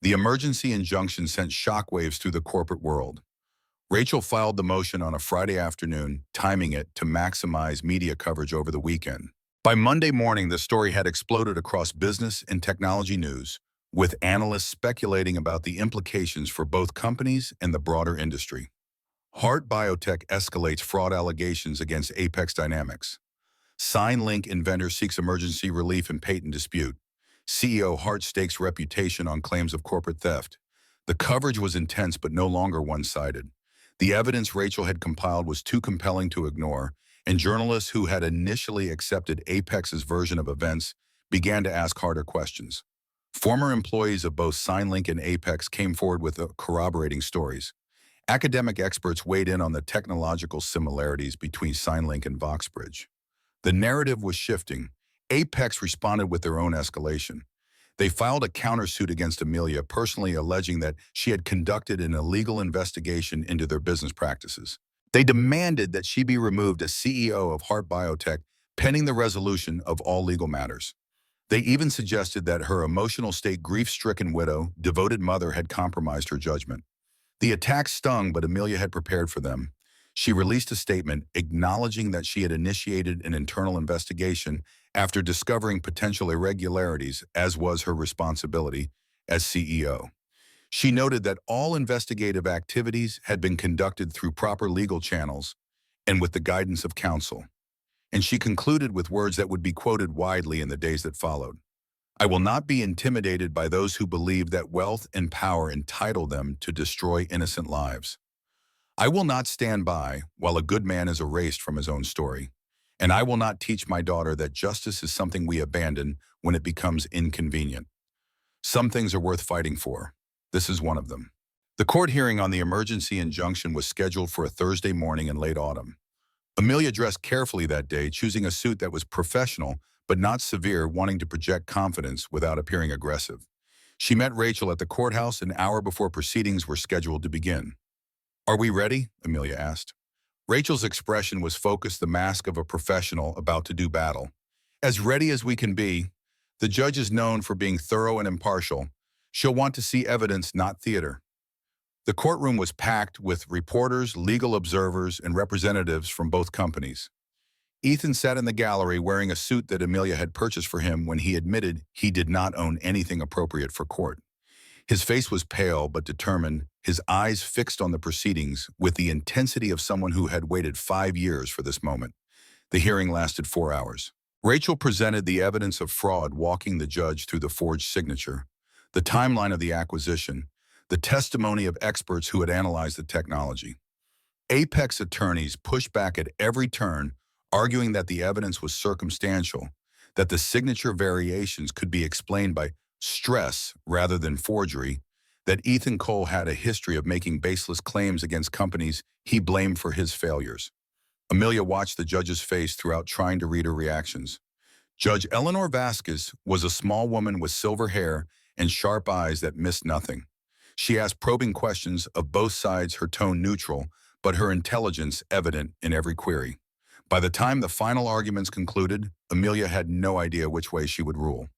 The emergency injunction sent shockwaves through the corporate world. Rachel filed the motion on a Friday afternoon, timing it to maximize media coverage over the weekend. By Monday morning, the story had exploded across business and technology news, with analysts speculating about the implications for both companies and the broader industry. Hart Biotech escalates fraud allegations against Apex Dynamics. SignLink inventor seeks emergency relief in patent dispute. CEO Hart stakes reputation on claims of corporate theft. The coverage was intense but no longer one-sided. The evidence Rachel had compiled was too compelling to ignore, and journalists who had initially accepted Apex's version of events began to ask harder questions. Former employees of both SignLink and Apex came forward with corroborating stories. Academic experts weighed in on the technological similarities between SignLink and Voxbridge. The narrative was shifting. Apex responded with their own escalation. They filed a countersuit against Amelia, personally alleging that she had conducted an illegal investigation into their business practices. They demanded that she be removed as CEO of Hart Biotech, pending the resolution of all legal matters. They even suggested that her emotional state, grief-stricken widow, devoted mother had compromised her judgment. The attacks stung, but Amelia had prepared for them. She released a statement acknowledging that she had initiated an internal investigation after discovering potential irregularities, as was her responsibility as CEO. She noted that all investigative activities had been conducted through proper legal channels and with the guidance of counsel. And she concluded with words that would be quoted widely in the days that followed. I will not be intimidated by those who believe that wealth and power entitle them to destroy innocent lives. I will not stand by while a good man is erased from his own story, and I will not teach my daughter that justice is something we abandon when it becomes inconvenient. Some things are worth fighting for. This is one of them. The court hearing on the emergency injunction was scheduled for a Thursday morning in late autumn. Amelia dressed carefully that day, choosing a suit that was professional but not severe, wanting to project confidence without appearing aggressive. She met Rachel at the courthouse an hour before proceedings were scheduled to begin. Are we ready? Amelia asked. Rachel's expression was focused, the mask of a professional about to do battle. As ready as we can be. The judge is known for being thorough and impartial. She'll want to see evidence, not theater. The courtroom was packed with reporters, legal observers, and representatives from both companies. Ethan sat in the gallery wearing a suit that Amelia had purchased for him when he admitted he did not own anything appropriate for court. His face was pale but determined, his eyes fixed on the proceedings with the intensity of someone who had waited 5 years for this moment. The hearing lasted 4 hours. Rachel presented the evidence of fraud, walking the judge through the forged signature, the timeline of the acquisition, the testimony of experts who had analyzed the technology. Apex attorneys pushed back at every turn, arguing that the evidence was circumstantial, that the signature variations could be explained by stress rather than forgery, that Ethan Cole had a history of making baseless claims against companies he blamed for his failures. Amelia watched the judge's face throughout, trying to read her reactions. Judge Eleanor Vasquez was a small woman with silver hair and sharp eyes that missed nothing. She asked probing questions of both sides, her tone neutral, but her intelligence evident in every query. By the time the final arguments concluded, Amelia had no idea which way she would rule.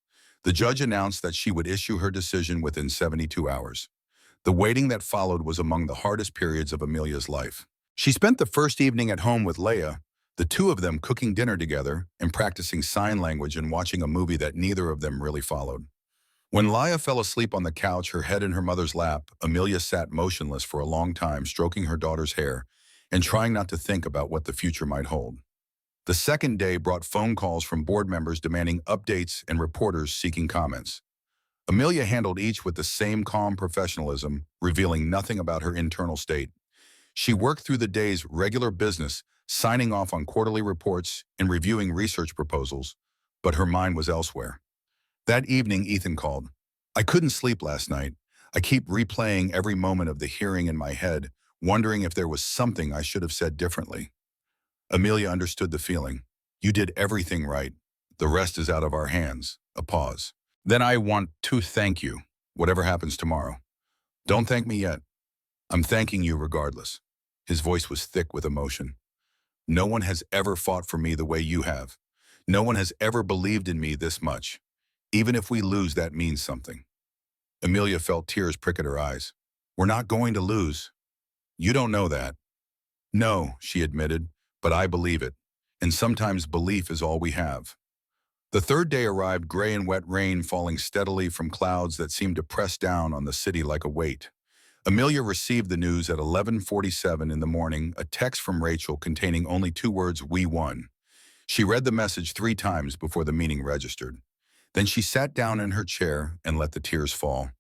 The judge announced that she would issue her decision within 72 hours. The waiting that followed was among the hardest periods of Amelia's life. She spent the first evening at home with Leia, the two of them cooking dinner together and practicing sign language and watching a movie that neither of them really followed. When Leia fell asleep on the couch, her head in her mother's lap, Amelia sat motionless for a long time, stroking her daughter's hair and trying not to think about what the future might hold. The second day brought phone calls from board members demanding updates and reporters seeking comments. Amelia handled each with the same calm professionalism, revealing nothing about her internal state. She worked through the day's regular business, signing off on quarterly reports and reviewing research proposals, but her mind was elsewhere. That evening, Ethan called. I couldn't sleep last night. I keep replaying every moment of the hearing in my head, wondering if there was something I should have said differently. Amelia understood the feeling. You did everything right. The rest is out of our hands. A pause. Then I want to thank you, whatever happens tomorrow. Don't thank me yet. I'm thanking you regardless. His voice was thick with emotion. No one has ever fought for me the way you have. No one has ever believed in me this much. Even if we lose, that means something. Amelia felt tears prick at her eyes. We're not going to lose. You don't know that. No, she admitted, but I believe it. And sometimes belief is all we have. The third day arrived, gray and wet rain falling steadily from clouds that seemed to press down on the city like a weight. Amelia received the news at 11:47 in the morning, a text from Rachel containing only two words, "We won." She read the message 3 times before the meaning registered. Then she sat down in her chair and let the tears fall.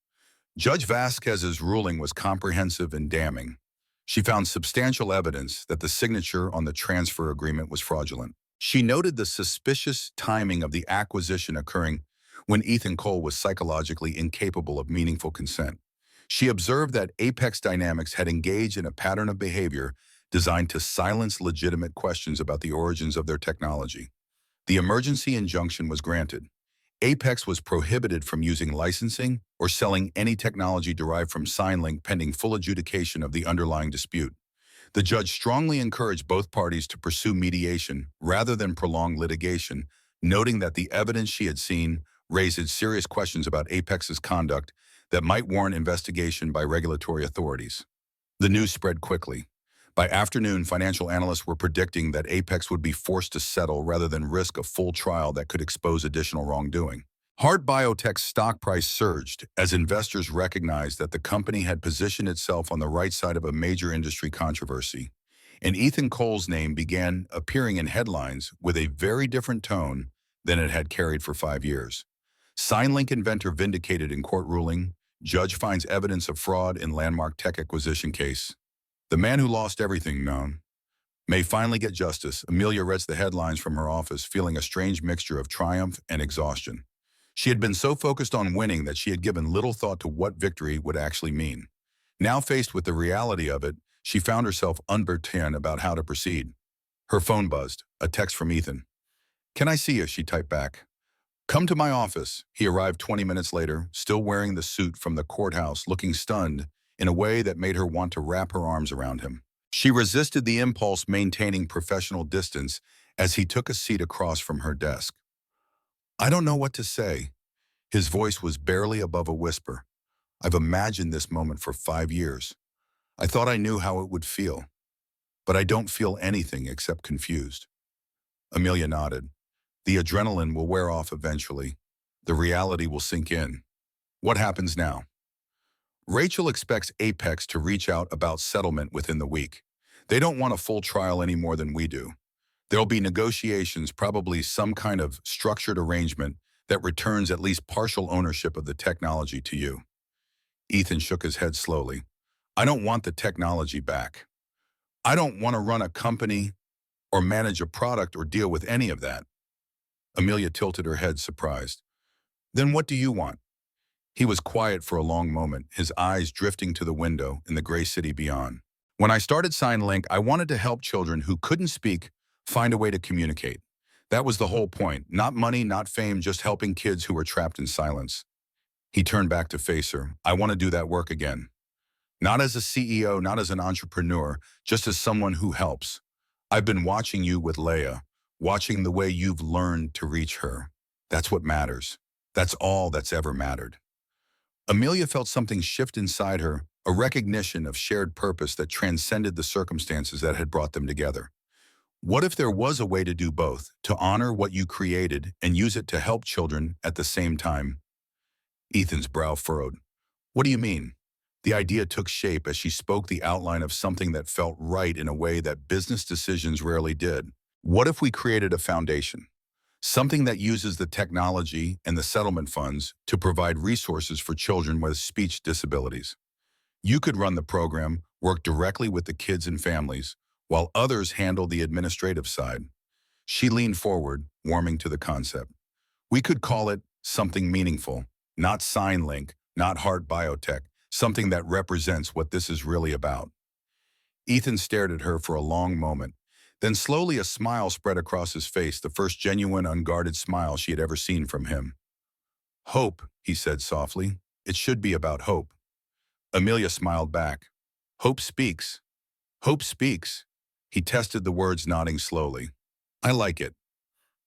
Judge Vasquez's ruling was comprehensive and damning. She found substantial evidence that the signature on the transfer agreement was fraudulent. She noted the suspicious timing of the acquisition occurring when Ethan Cole was psychologically incapable of meaningful consent. She observed that Apex Dynamics had engaged in a pattern of behavior designed to silence legitimate questions about the origins of their technology. The emergency injunction was granted. Apex was prohibited from using licensing or selling any technology derived from SignLink pending full adjudication of the underlying dispute. The judge strongly encouraged both parties to pursue mediation rather than prolong litigation, noting that the evidence she had seen raised serious questions about Apex's conduct that might warrant investigation by regulatory authorities. The news spread quickly. By afternoon, financial analysts were predicting that Apex would be forced to settle rather than risk a full trial that could expose additional wrongdoing. Heart Biotech's stock price surged as investors recognized that the company had positioned itself on the right side of a major industry controversy, and Ethan Cole's name began appearing in headlines with a very different tone than it had carried for 5 years. SignLink inventor vindicated in court ruling, judge finds evidence of fraud in landmark tech acquisition case. The man who lost everything known may finally get justice. Amelia reads the headlines from her office, feeling a strange mixture of triumph and exhaustion. She had been so focused on winning that she had given little thought to what victory would actually mean. Now faced with the reality of it, she found herself uncertain about how to proceed. Her phone buzzed, a text from Ethan. "Can I see you?" she typed back. "Come to my office." He arrived 20 minutes later, still wearing the suit from the courthouse, looking stunned in a way that made her want to wrap her arms around him. She resisted the impulse, maintaining professional distance as he took a seat across from her desk. "I don't know what to say." His voice was barely above a whisper. "I've imagined this moment for 5 years. I thought I knew how it would feel, but I don't feel anything except confused." Amelia nodded. "The adrenaline will wear off eventually. The reality will sink in. What happens now?" Rachel expects Apex to reach out about settlement within the week. They don't want a full trial any more than we do. There'll be negotiations, probably some kind of structured arrangement that returns at least partial ownership of the technology to you. Ethan shook his head slowly. "I don't want the technology back. I don't want to run a company or manage a product or deal with any of that." Amelia tilted her head, surprised. "Then what do you want?" He was quiet for a long moment, his eyes drifting to the window in the gray city beyond. "When I started SignLink, I wanted to help children who couldn't speak find a way to communicate. That was the whole point. Not money, not fame, just helping kids who were trapped in silence." He turned back to face her. "I want to do that work again. Not as a CEO, not as an entrepreneur, just as someone who helps. I've been watching you with Leia, watching the way you've learned to reach her. That's what matters. That's all that's ever mattered." Amelia felt something shift inside her, a recognition of shared purpose that transcended the circumstances that had brought them together. What if there was a way to do both, to honor what you created and use it to help children at the same time? Ethan's brow furrowed. "What do you mean?" The idea took shape as she spoke, the outline of something that felt right in a way that business decisions rarely did. What if we created a foundation? Something that uses the technology and the settlement funds to provide resources for children with speech disabilities. You could run the program, work directly with the kids and families, while others handle the administrative side. She leaned forward, warming to the concept. We could call it something meaningful, not SignLink, not Heart Biotech, something that represents what this is really about. Ethan stared at her for a long moment. Then slowly a smile spread across his face, the first genuine, unguarded smile she had ever seen from him. "Hope," he said softly. "It should be about hope." Amelia smiled back. "Hope speaks. Hope speaks." He tested the words, nodding slowly. "I like it.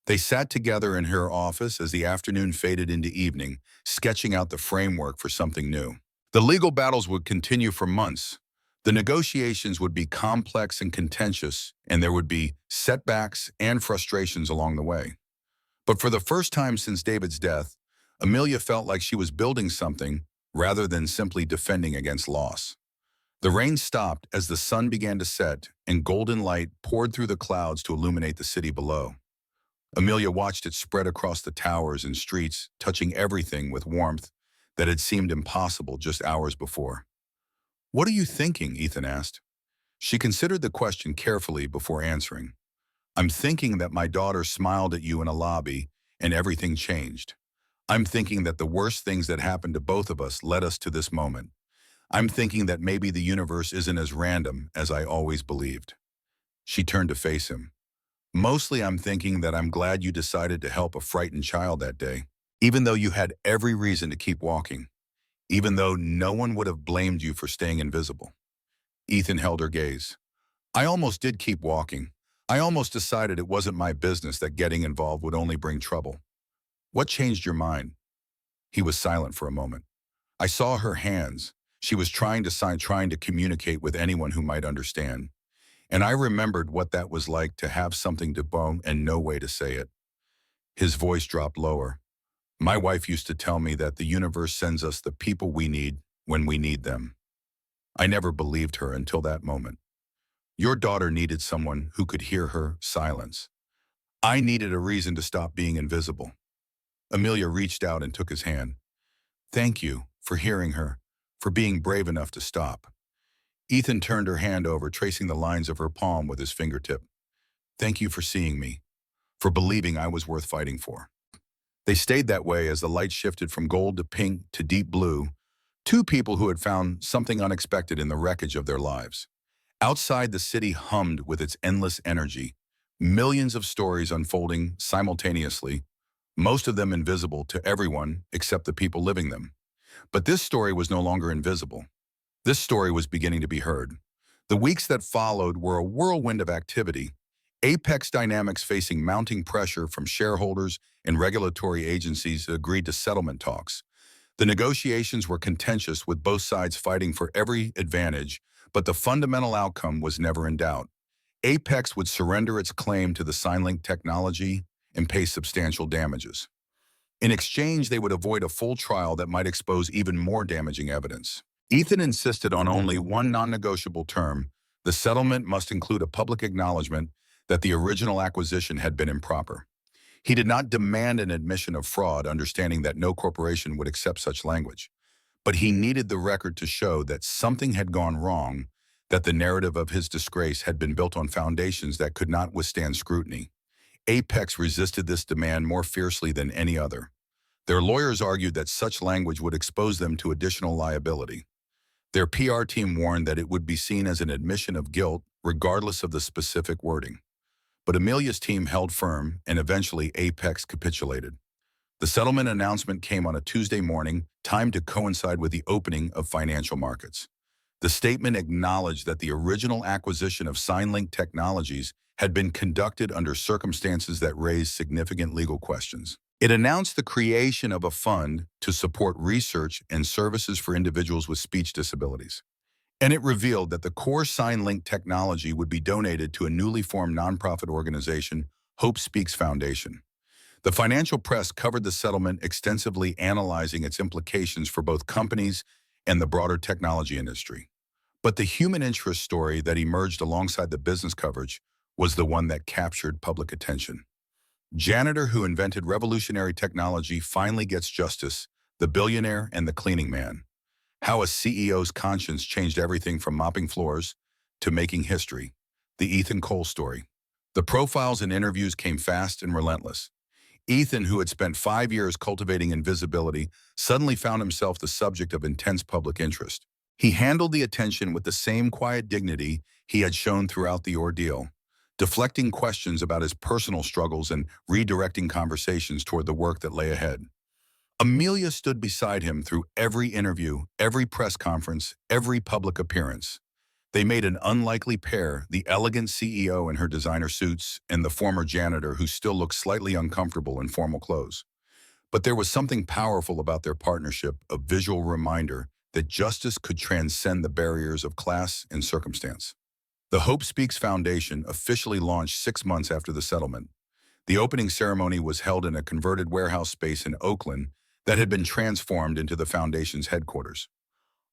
They sat together in her office as the afternoon faded into evening, sketching out the framework for something new. The legal battles would continue for months. The negotiations would be complex and contentious, and there would be setbacks and frustrations along the way. But for the first time since David's death, Amelia felt like she was building something rather than simply defending against loss. The rain stopped as the sun began to set and golden light poured through the clouds to illuminate the city below. Amelia watched it spread across the towers and streets, touching everything with warmth that had seemed impossible just hours before. "What are you thinking?" Ethan asked. She considered the question carefully before answering. "I'm thinking that my daughter smiled at you in a lobby and everything changed. I'm thinking that the worst things that happened to both of us led us to this moment. I'm thinking that maybe the universe isn't as random as I always believed." She turned to face him. "Mostly I'm thinking that I'm glad you decided to help a frightened child that day, even though you had every reason to keep walking, even though no one would have blamed you for staying invisible." Ethan held her gaze. "I almost did keep walking. I almost decided it wasn't my business, that getting involved would only bring trouble." "What changed your mind?" He was silent for a moment. "I saw her hands. She was trying to sign, trying to communicate with anyone who might understand. And I remembered what that was like, to have something to bone and no way to say it." His voice dropped lower. "My wife used to tell me that the universe sends us the people we need when we need them. I never believed her until that moment. Your daughter needed someone who could hear her silence. I needed a reason to stop being invisible." Amelia reached out and took his hand. "Thank you for hearing her, for being brave enough to stop." Ethan turned her hand over, tracing the lines of her palm with his fingertip. "Thank you for seeing me, for believing I was worth fighting for." They stayed that way as the light shifted from gold to pink to deep blue, two people who had found something unexpected in the wreckage of their lives. Outside, the city hummed with its endless energy, millions of stories unfolding simultaneously, most of them invisible to everyone except the people living them. But this story was no longer invisible. This story was beginning to be heard. The weeks that followed were a whirlwind of activity. Apex Dynamics, facing mounting pressure from shareholders and regulatory agencies, agreed to settlement talks. The negotiations were contentious, with both sides fighting for every advantage, but the fundamental outcome was never in doubt. Apex would surrender its claim to the SignLink technology and pay substantial damages. In exchange, they would avoid a full trial that might expose even more damaging evidence. Ethan insisted on only one non-negotiable term: the settlement must include a public acknowledgement that the original acquisition had been improper. He did not demand an admission of fraud, understanding that no corporation would accept such language. But he needed the record to show that something had gone wrong, that the narrative of his disgrace had been built on foundations that could not withstand scrutiny. Apex resisted this demand more fiercely than any other. Their lawyers argued that such language would expose them to additional liability. Their PR team warned that it would be seen as an admission of guilt, regardless of the specific wording. But Amelia's team held firm, and eventually Apex capitulated. The settlement announcement came on a Tuesday morning, timed to coincide with the opening of financial markets. The statement acknowledged that the original acquisition of SignLink Technologies had been conducted under circumstances that raised significant legal questions. It announced the creation of a fund to support research and services for individuals with speech disabilities. And it revealed that the core SignLink technology would be donated to a newly formed nonprofit organization, Hope Speaks Foundation. The financial press covered the settlement extensively, analyzing its implications for both companies and the broader technology industry. But the human interest story that emerged alongside the business coverage was the one that captured public attention. Janitor who invented revolutionary technology finally gets justice, the billionaire and the cleaning man. How a CEO's conscience changed everything from mopping floors to making history. The Ethan Cole story. The profiles and interviews came fast and relentless. Ethan, who had spent 5 years cultivating invisibility, suddenly found himself the subject of intense public interest. He handled the attention with the same quiet dignity he had shown throughout the ordeal, deflecting questions about his personal struggles and redirecting conversations toward the work that lay ahead. Amelia stood beside him through every interview, every press conference, every public appearance. They made an unlikely pair, the elegant CEO in her designer suits and the former janitor who still looked slightly uncomfortable in formal clothes. But there was something powerful about their partnership, a visual reminder that justice could transcend the barriers of class and circumstance. The Hope Speaks Foundation officially launched 6 months after the settlement. The opening ceremony was held in a converted warehouse space in Oakland that had been transformed into the foundation's headquarters.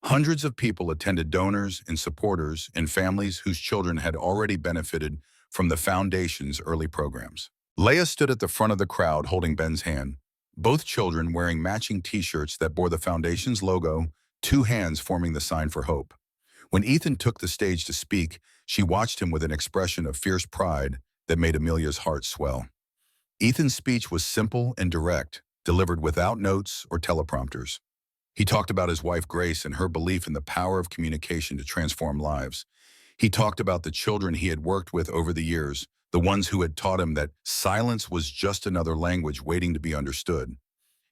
Hundreds of people attended, donors and supporters and families whose children had already benefited from the foundation's early programs. Leia stood at the front of the crowd holding Ben's hand, both children wearing matching t-shirts that bore the foundation's logo, two hands forming the sign for hope. When Ethan took the stage to speak, she watched him with an expression of fierce pride that made Amelia's heart swell. Ethan's speech was simple and direct, delivered without notes or teleprompters. He talked about his wife Grace and her belief in the power of communication to transform lives. He talked about the children he had worked with over the years, the ones who had taught him that silence was just another language waiting to be understood.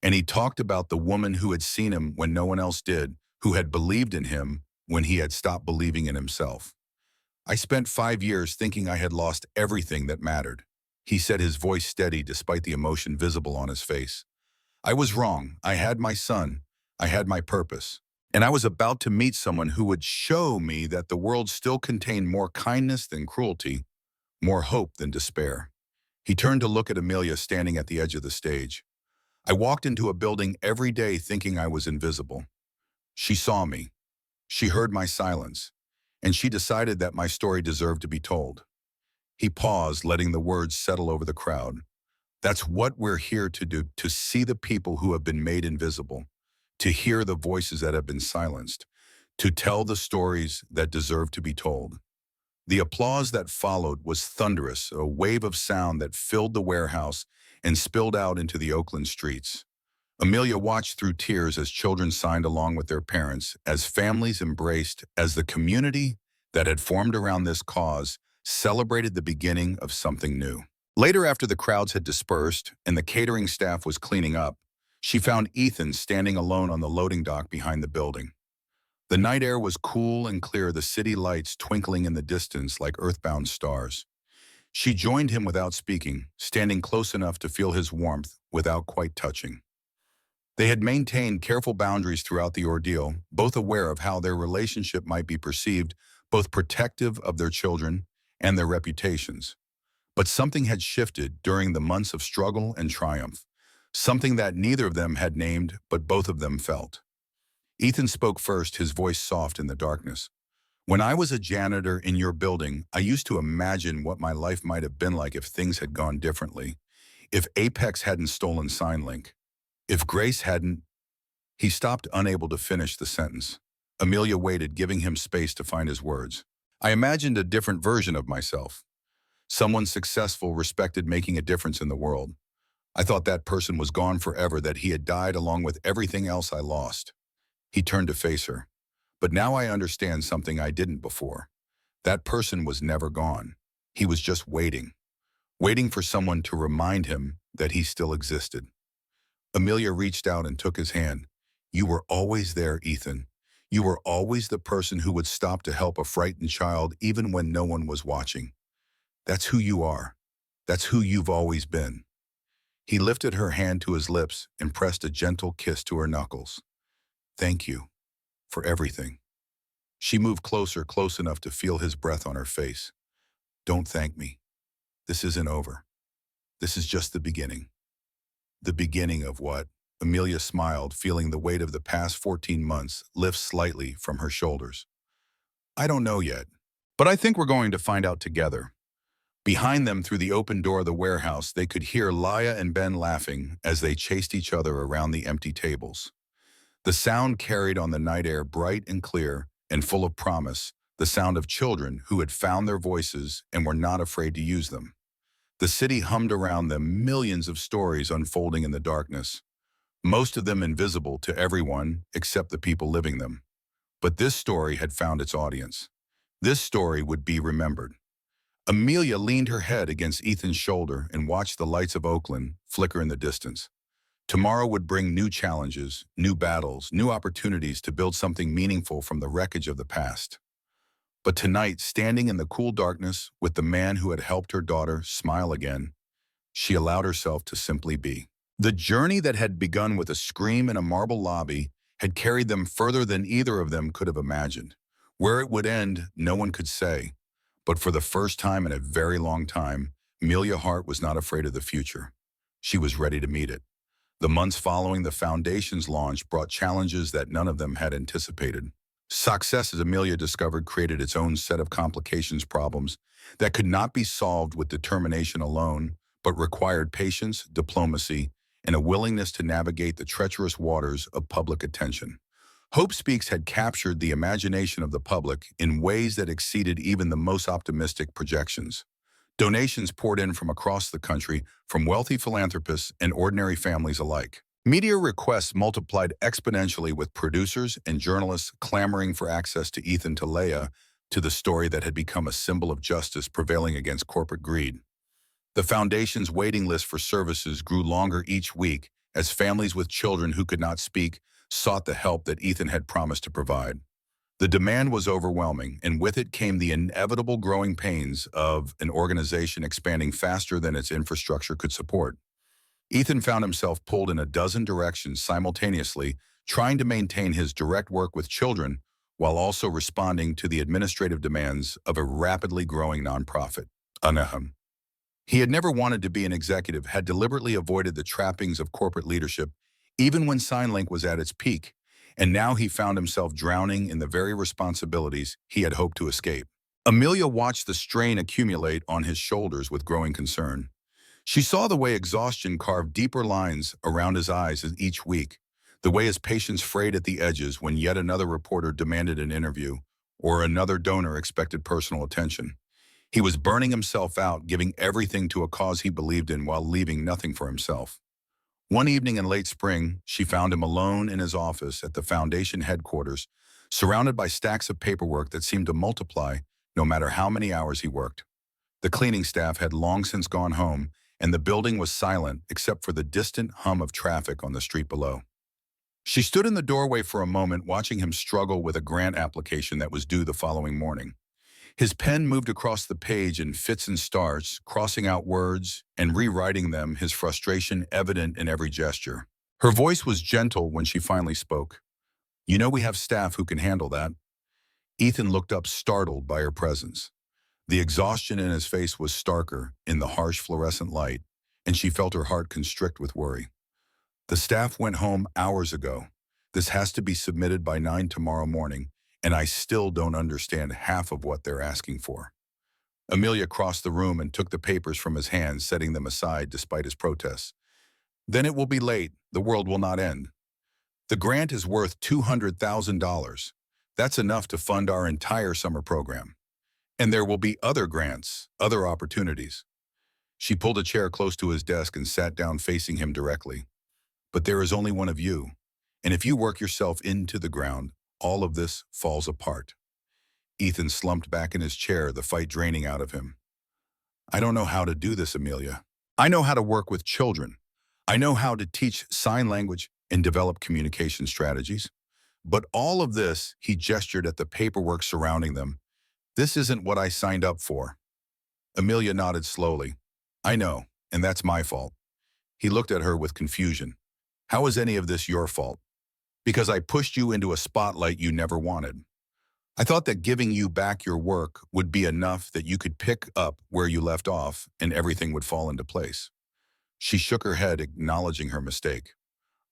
And he talked about the woman who had seen him when no one else did, who had believed in him when he had stopped believing in himself. I spent 5 years thinking I had lost everything that mattered. He said, his voice steady despite the emotion visible on his face. I was wrong. I had my son. I had my purpose. And I was about to meet someone who would show me that the world still contained more kindness than cruelty, more hope than despair. He turned to look at Amelia standing at the edge of the stage. I walked into a building every day thinking I was invisible. She saw me. She heard my silence. And she decided that my story deserved to be told. He paused, letting the words settle over the crowd. That's what we're here to do, to see the people who have been made invisible, to hear the voices that have been silenced, to tell the stories that deserve to be told. The applause that followed was thunderous, a wave of sound that filled the warehouse and spilled out into the Oakland streets. Amelia watched through tears as children signed along with their parents, as families embraced, as the community that had formed around this cause celebrated the beginning of something new. Later, after the crowds had dispersed and the catering staff was cleaning up, she found Ethan standing alone on the loading dock behind the building. The night air was cool and clear, the city lights twinkling in the distance like earthbound stars. She joined him without speaking, standing close enough to feel his warmth without quite touching. They had maintained careful boundaries throughout the ordeal, both aware of how their relationship might be perceived, both protective of their children and their reputations. But something had shifted during the months of struggle and triumph, something that neither of them had named, but both of them felt. Ethan spoke first, his voice soft in the darkness. When I was a janitor in your building, I used to imagine what my life might have been like if things had gone differently. If Apex hadn't stolen SignLink. If Grace hadn't. He stopped, unable to finish the sentence. Amelia waited, giving him space to find his words. I imagined a different version of myself. Someone successful, respected, making a difference in the world. I thought that person was gone forever, that he had died along with everything else I lost. He turned to face her. But now I understand something I didn't before. That person was never gone. He was just waiting. Waiting for someone to remind him that he still existed. Amelia reached out and took his hand. You were always there, Ethan. You were always the person who would stop to help a frightened child even when no one was watching. That's who you are. That's who you've always been. He lifted her hand to his lips and pressed a gentle kiss to her knuckles. Thank you for everything. She moved closer, close enough to feel his breath on her face. Don't thank me. This isn't over. This is just the beginning. The beginning of what? Amelia smiled, feeling the weight of the past 14 months lift slightly from her shoulders. I don't know yet, but I think we're going to find out together. Behind them, through the open door of the warehouse, they could hear Laia and Ben laughing as they chased each other around the empty tables. The sound carried on the night air, bright and clear and full of promise, the sound of children who had found their voices and were not afraid to use them. The city hummed around them, millions of stories unfolding in the darkness, most of them invisible to everyone except the people living them. But this story had found its audience. This story would be remembered. Amelia leaned her head against Ethan's shoulder and watched the lights of Oakland flicker in the distance. Tomorrow would bring new challenges, new battles, new opportunities to build something meaningful from the wreckage of the past. But tonight, standing in the cool darkness with the man who had helped her daughter smile again, she allowed herself to simply be. The journey that had begun with a scream in a marble lobby had carried them further than either of them could have imagined. Where it would end, no one could say. But for the first time in a very long time, Amelia Hart was not afraid of the future. She was ready to meet it. The months following the foundation's launch brought challenges that none of them had anticipated. Success, as Amelia discovered, created its own set of complications problems that could not be solved with determination alone, but required patience, diplomacy, and a willingness to navigate the treacherous waters of public attention. Hope Speaks had captured the imagination of the public in ways that exceeded even the most optimistic projections. Donations poured in from across the country, from wealthy philanthropists and ordinary families alike. Media requests multiplied exponentially, with producers and journalists clamoring for access to Ethan, to Leia, to the story that had become a symbol of justice prevailing against corporate greed. The foundation's waiting list for services grew longer each week as families with children who could not speak sought the help that Ethan had promised to provide. The demand was overwhelming, and with it came the inevitable growing pains of an organization expanding faster than its infrastructure could support. Ethan found himself pulled in a dozen directions simultaneously, trying to maintain his direct work with children while also responding to the administrative demands of a rapidly growing nonprofit. Anaheim. He had never wanted to be an executive, had deliberately avoided the trappings of corporate leadership, even when SignLink was at its peak, and now he found himself drowning in the very responsibilities he had hoped to escape. Amelia watched the strain accumulate on his shoulders with growing concern. She saw the way exhaustion carved deeper lines around his eyes each week, the way his patience frayed at the edges when yet another reporter demanded an interview or another donor expected personal attention. He was burning himself out, giving everything to a cause he believed in while leaving nothing for himself. One evening in late spring, she found him alone in his office at the foundation headquarters, surrounded by stacks of paperwork that seemed to multiply no matter how many hours he worked. The cleaning staff had long since gone home, and the building was silent except for the distant hum of traffic on the street below. She stood in the doorway for a moment, watching him struggle with a grant application that was due the following morning. His pen moved across the page in fits and starts, crossing out words and rewriting them, his frustration evident in every gesture. Her voice was gentle when she finally spoke. "You know, we have staff who can handle that." Ethan looked up, startled by her presence. The exhaustion in his face was starker in the harsh fluorescent light, and she felt her heart constrict with worry. "The staff went home hours ago. This has to be submitted by 9 tomorrow morning, and I still don't understand half of what they're asking for." Amelia crossed the room and took the papers from his hands, setting them aside despite his protests. "Then it will be late. The world will not end. The grant is worth $200,000. That's enough to fund our entire summer program. And there will be other grants, other opportunities." She pulled a chair close to his desk and sat down facing him directly. "But there is only one of you, and if you work yourself into the ground, all of this falls apart." Ethan slumped back in his chair, the fight draining out of him. "I don't know how to do this, Amelia. I know how to work with children. I know how to teach sign language and develop communication strategies. But all of this," he gestured at the paperwork surrounding them, "this isn't what I signed up for." Amelia nodded slowly. "I know, and that's my fault." He looked at her with confusion. "How is any of this your fault?" "Because I pushed you into a spotlight you never wanted. I thought that giving you back your work would be enough, that you could pick up where you left off and everything would fall into place." She shook her head, acknowledging her mistake.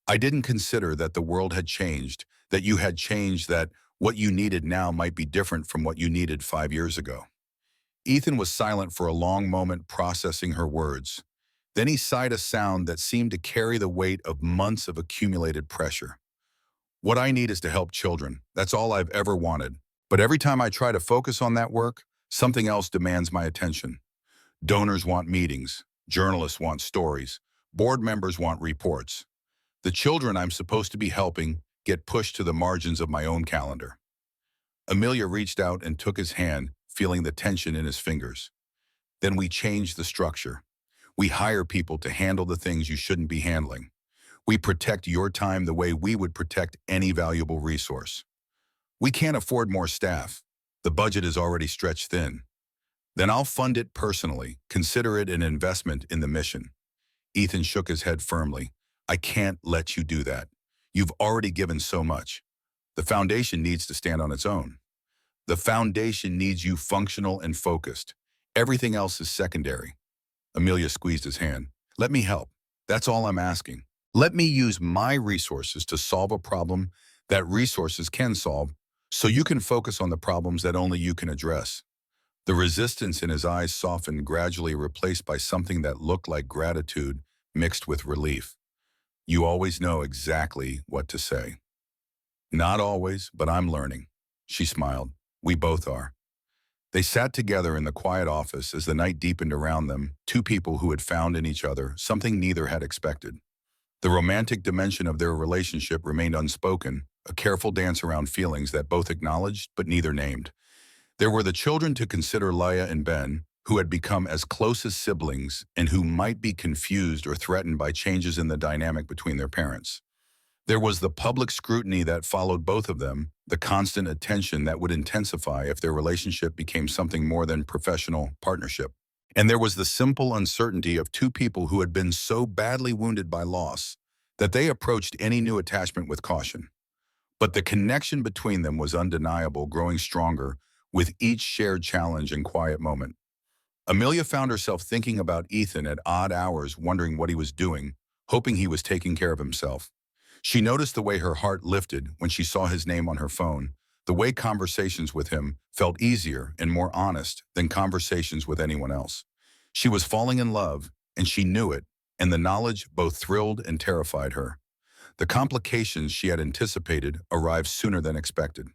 "I didn't consider that the world had changed, that you had changed, that what you needed now might be different from what you needed 5 years ago." Ethan was silent for a long moment, processing her words. Then he sighed, a sound that seemed to carry the weight of months of accumulated pressure. "What I need is to help children. That's all I've ever wanted. But every time I try to focus on that work, something else demands my attention. Donors want meetings. Journalists want stories. Board members want reports. The children I'm supposed to be helping get pushed to the margins of my own calendar." Amelia reached out and took his hand, feeling the tension in his fingers. "Then we change the structure. We hire people to handle the things you shouldn't be handling. We protect your time the way we would protect any valuable resource. We can't afford more staff. The budget is already stretched thin. Then I'll fund it personally. Consider it an investment in the mission. Ethan shook his head firmly. I can't let you do that. You've already given so much. The foundation needs to stand on its own. The foundation needs you functional and focused. Everything else is secondary. Amelia squeezed his hand. Let me help. That's all I'm asking. Let me use my resources to solve a problem that resources can solve, so you can focus on the problems that only you can address. The resistance in his eyes softened, gradually replaced by something that looked like gratitude mixed with relief. You always know exactly what to say. Not always, but I'm learning. She smiled. We both are. They sat together in the quiet office as the night deepened around them, two people who had found in each other something neither had expected. The romantic dimension of their relationship remained unspoken, a careful dance around feelings that both acknowledged but neither named. There were the children to consider, Leia and Ben, who had become as close as siblings and who might be confused or threatened by changes in the dynamic between their parents. There was the public scrutiny that followed both of them, the constant attention that would intensify if their relationship became something more than professional partnership. And there was the simple uncertainty of two people who had been so badly wounded by loss that they approached any new attachment with caution. But the connection between them was undeniable, growing stronger with each shared challenge and quiet moment. Amelia found herself thinking about Ethan at odd hours, wondering what he was doing, hoping he was taking care of himself. She noticed the way her heart lifted when she saw his name on her phone, the way conversations with him felt easier and more honest than conversations with anyone else. She was falling in love, and she knew it, and the knowledge both thrilled and terrified her. The complications she had anticipated arrived sooner than expected.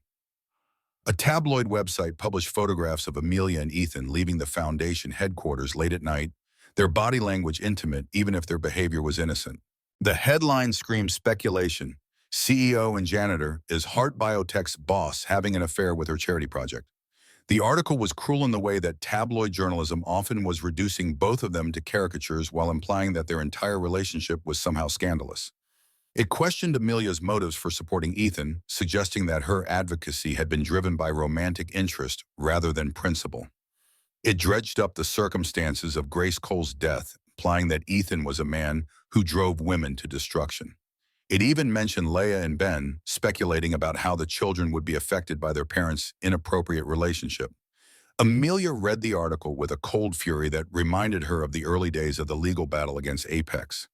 A tabloid website published photographs of Amelia and Ethan leaving the foundation headquarters late at night, their body language intimate even if their behavior was innocent. The headline screamed speculation. CEO and janitor is Heart Biotech's boss having an affair with her charity project. The article was cruel in the way that tabloid journalism often was, reducing both of them to caricatures while implying that their entire relationship was somehow scandalous. It questioned Amelia's motives for supporting Ethan, suggesting that her advocacy had been driven by romantic interest rather than principle. It dredged up the circumstances of Grace Cole's death, implying that Ethan was a man who drove women to destruction. It even mentioned Leia and Ben, speculating about how the children would be affected by their parents' inappropriate relationship. Amelia read the article with a cold fury that reminded her of the early days of the legal battle against Apex.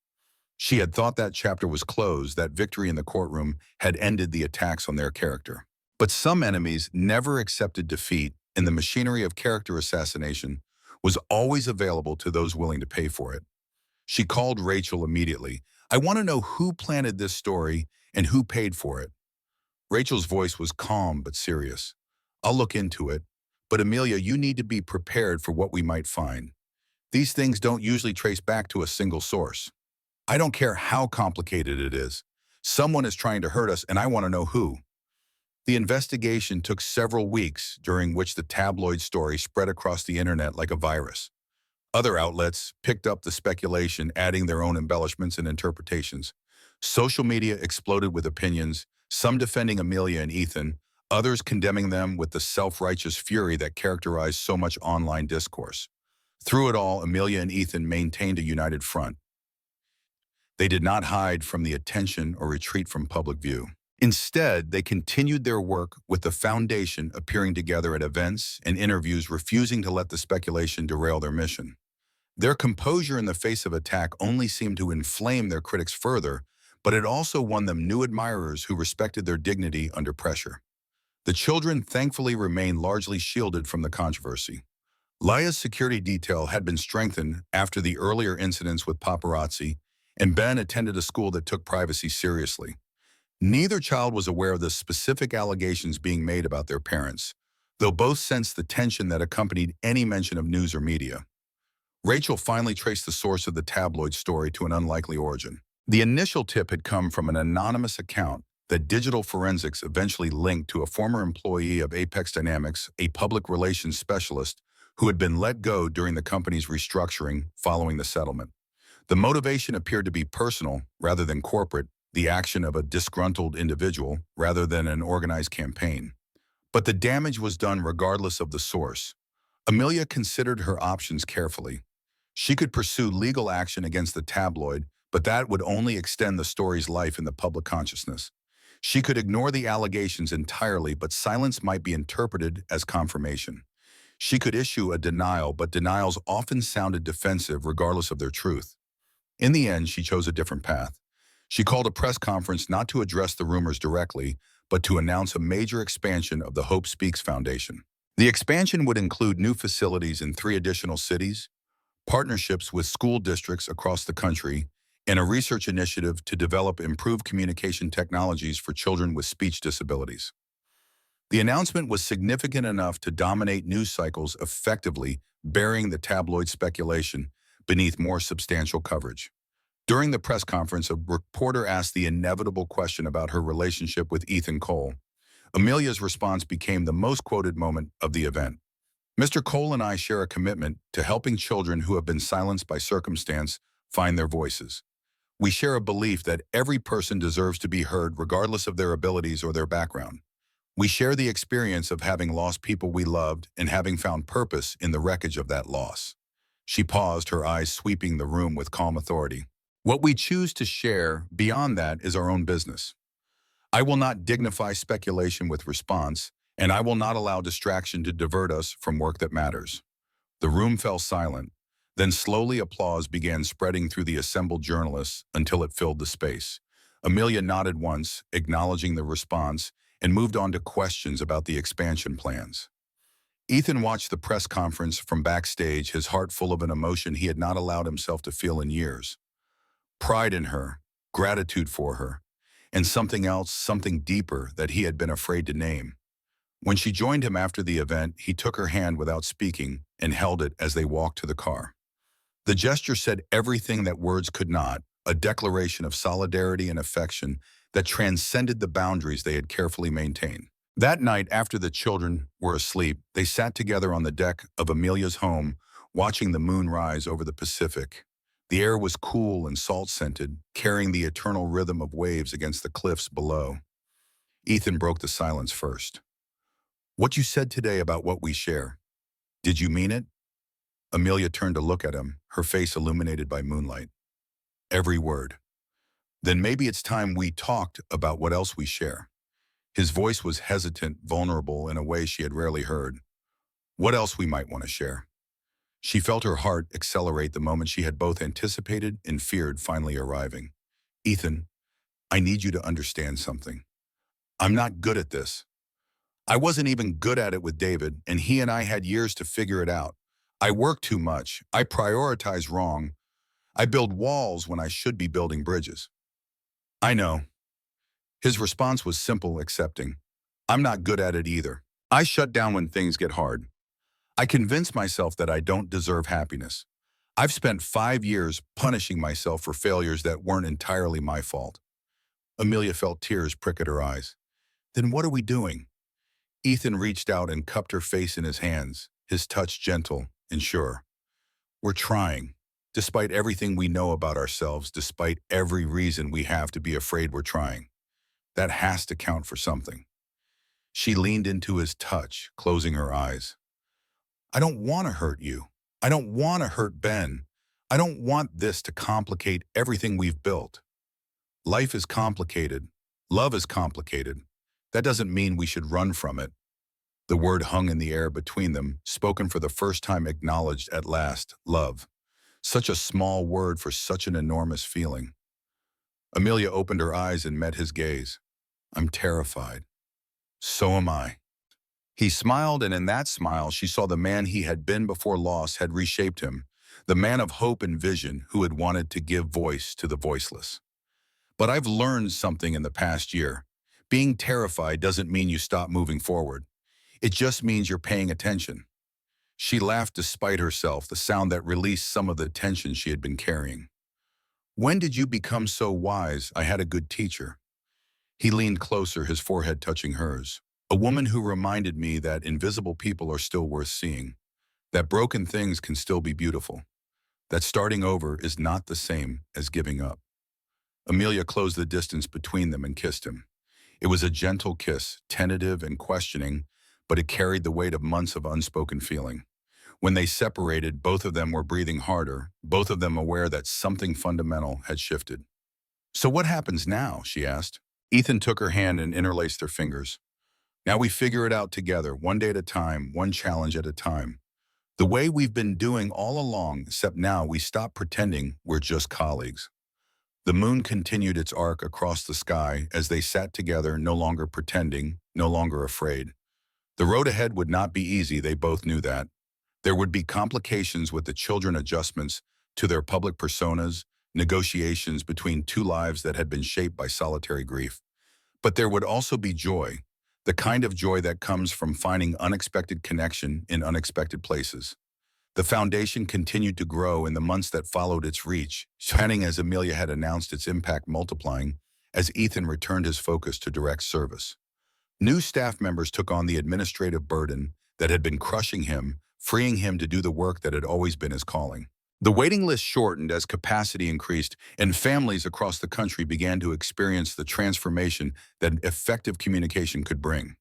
She had thought that chapter was closed, that victory in the courtroom had ended the attacks on their character. But some enemies never accepted defeat, and the machinery of character assassination was always available to those willing to pay for it. She called Rachel immediately. I want to know who planted this story and who paid for it. Rachel's voice was calm but serious. I'll look into it, but Amelia, you need to be prepared for what we might find. These things don't usually trace back to a single source. I don't care how complicated it is. Someone is trying to hurt us, and I want to know who. The investigation took several weeks, during which the tabloid story spread across the internet like a virus. Other outlets picked up the speculation, adding their own embellishments and interpretations. Social media exploded with opinions, some defending Amelia and Ethan, others condemning them with the self-righteous fury that characterized so much online discourse. Through it all, Amelia and Ethan maintained a united front. They did not hide from the attention or retreat from public view. Instead, they continued their work, with the foundation appearing together at events and interviews, refusing to let the speculation derail their mission. Their composure in the face of attack only seemed to inflame their critics further, but it also won them new admirers who respected their dignity under pressure. The children thankfully remained largely shielded from the controversy. Laya's security detail had been strengthened after the earlier incidents with paparazzi, and Ben attended a school that took privacy seriously. Neither child was aware of the specific allegations being made about their parents, though both sensed the tension that accompanied any mention of news or media. Rachel finally traced the source of the tabloid story to an unlikely origin. The initial tip had come from an anonymous account that digital forensics eventually linked to a former employee of Apex Dynamics, a public relations specialist who had been let go during the company's restructuring following the settlement. The motivation appeared to be personal rather than corporate, the action of a disgruntled individual rather than an organized campaign. But the damage was done regardless of the source. Amelia considered her options carefully. She could pursue legal action against the tabloid, but that would only extend the story's life in the public consciousness. She could ignore the allegations entirely, but silence might be interpreted as confirmation. She could issue a denial, but denials often sounded defensive regardless of their truth. In the end, she chose a different path. She called a press conference not to address the rumors directly, but to announce a major expansion of the Hope Speaks Foundation. The expansion would include new facilities in 3 additional cities, partnerships with school districts across the country, and a research initiative to develop improved communication technologies for children with speech disabilities. The announcement was significant enough to dominate news cycles, effectively burying the tabloid speculation beneath more substantial coverage. During the press conference, a reporter asked the inevitable question about her relationship with Ethan Cole. Amelia's response became the most quoted moment of the event. "Mr. Cole and I share a commitment to helping children who have been silenced by circumstance find their voices. We share a belief that every person deserves to be heard regardless of their abilities or their background. We share the experience of having lost people we loved and having found purpose in the wreckage of that loss." She paused, her eyes sweeping the room with calm authority. "What we choose to share beyond that is our own business. I will not dignify speculation with response, and I will not allow distraction to divert us from work that matters." The room fell silent. Then slowly applause began spreading through the assembled journalists until it filled the space. Amelia nodded once, acknowledging the response, and moved on to questions about the expansion plans. Ethan watched the press conference from backstage, his heart full of an emotion he had not allowed himself to feel in years. Pride in her, gratitude for her, and something else, something deeper that he had been afraid to name. When she joined him after the event, he took her hand without speaking and held it as they walked to the car. The gesture said everything that words could not, a declaration of solidarity and affection that transcended the boundaries they had carefully maintained. That night, after the children were asleep, they sat together on the deck of Amelia's home, watching the moon rise over the Pacific. The air was cool and salt-scented, carrying the eternal rhythm of waves against the cliffs below. Ethan broke the silence first. "What you said today about what we share, did you mean it?" Amelia turned to look at him, her face illuminated by moonlight. "Every word." "Then maybe it's time we talked about what else we share." His voice was hesitant, vulnerable in a way she had rarely heard. "What else we might want to share?" She felt her heart accelerate the moment she had both anticipated and feared finally arriving. "Ethan, I need you to understand something. I'm not good at this. I wasn't even good at it with David, and he and I had years to figure it out. I work too much. I prioritize wrong. I build walls when I should be building bridges." "I know." His response was simple, accepting. "I'm not good at it either. I shut down when things get hard. I convince myself that I don't deserve happiness. I've spent 5 years punishing myself for failures that weren't entirely my fault." Amelia felt tears prick at her eyes. "Then what are we doing?" Ethan reached out and cupped her face in his hands, his touch gentle and sure. "We're trying. Despite everything we know about ourselves, despite every reason we have to be afraid we're trying. That has to count for something." She leaned into his touch, closing her eyes. "I don't want to hurt you. I don't want to hurt Ben. I don't want this to complicate everything we've built. Life is complicated. Love is complicated. That doesn't mean we should run from it." The word hung in the air between them, spoken for the first time, acknowledged at last. Love. Such a small word for such an enormous feeling. Amelia opened her eyes and met his gaze. "I'm terrified." "So am I." He smiled, and in that smile she saw the man he had been before loss had reshaped him, the man of hope and vision who had wanted to give voice to the voiceless. "But I've learned something in the past year. Being terrified doesn't mean you stop moving forward. It just means you're paying attention." She laughed despite herself, the sound that released some of the tension she had been carrying. "When did you become so wise? I had a good teacher." He leaned closer, his forehead touching hers. "A woman who reminded me that invisible people are still worth seeing, that broken things can still be beautiful, that starting over is not the same as giving up." Amelia closed the distance between them and kissed him. It was a gentle kiss, tentative and questioning, but it carried the weight of months of unspoken feeling. When they separated, both of them were breathing harder, both of them aware that something fundamental had shifted. "So what happens now?" she asked. Ethan took her hand and interlaced their fingers. "Now we figure it out together, one day at a time, one challenge at a time. The way we've been doing all along, except now we stop pretending we're just colleagues." The moon continued its arc across the sky as they sat together, no longer pretending, no longer afraid. The road ahead would not be easy, they both knew that. There would be complications with the children, adjustments to their public personas, negotiations between two lives that had been shaped by solitary grief. But there would also be joy, the kind of joy that comes from finding unexpected connection in unexpected places. The foundation continued to grow in the months that followed its reach, shining as Amelia had announced, its impact multiplying as Ethan returned his focus to direct service. New staff members took on the administrative burden that had been crushing him, freeing him to do the work that had always been his calling. The waiting list shortened as capacity increased, and families across the country began to experience the transformation that effective communication could bring.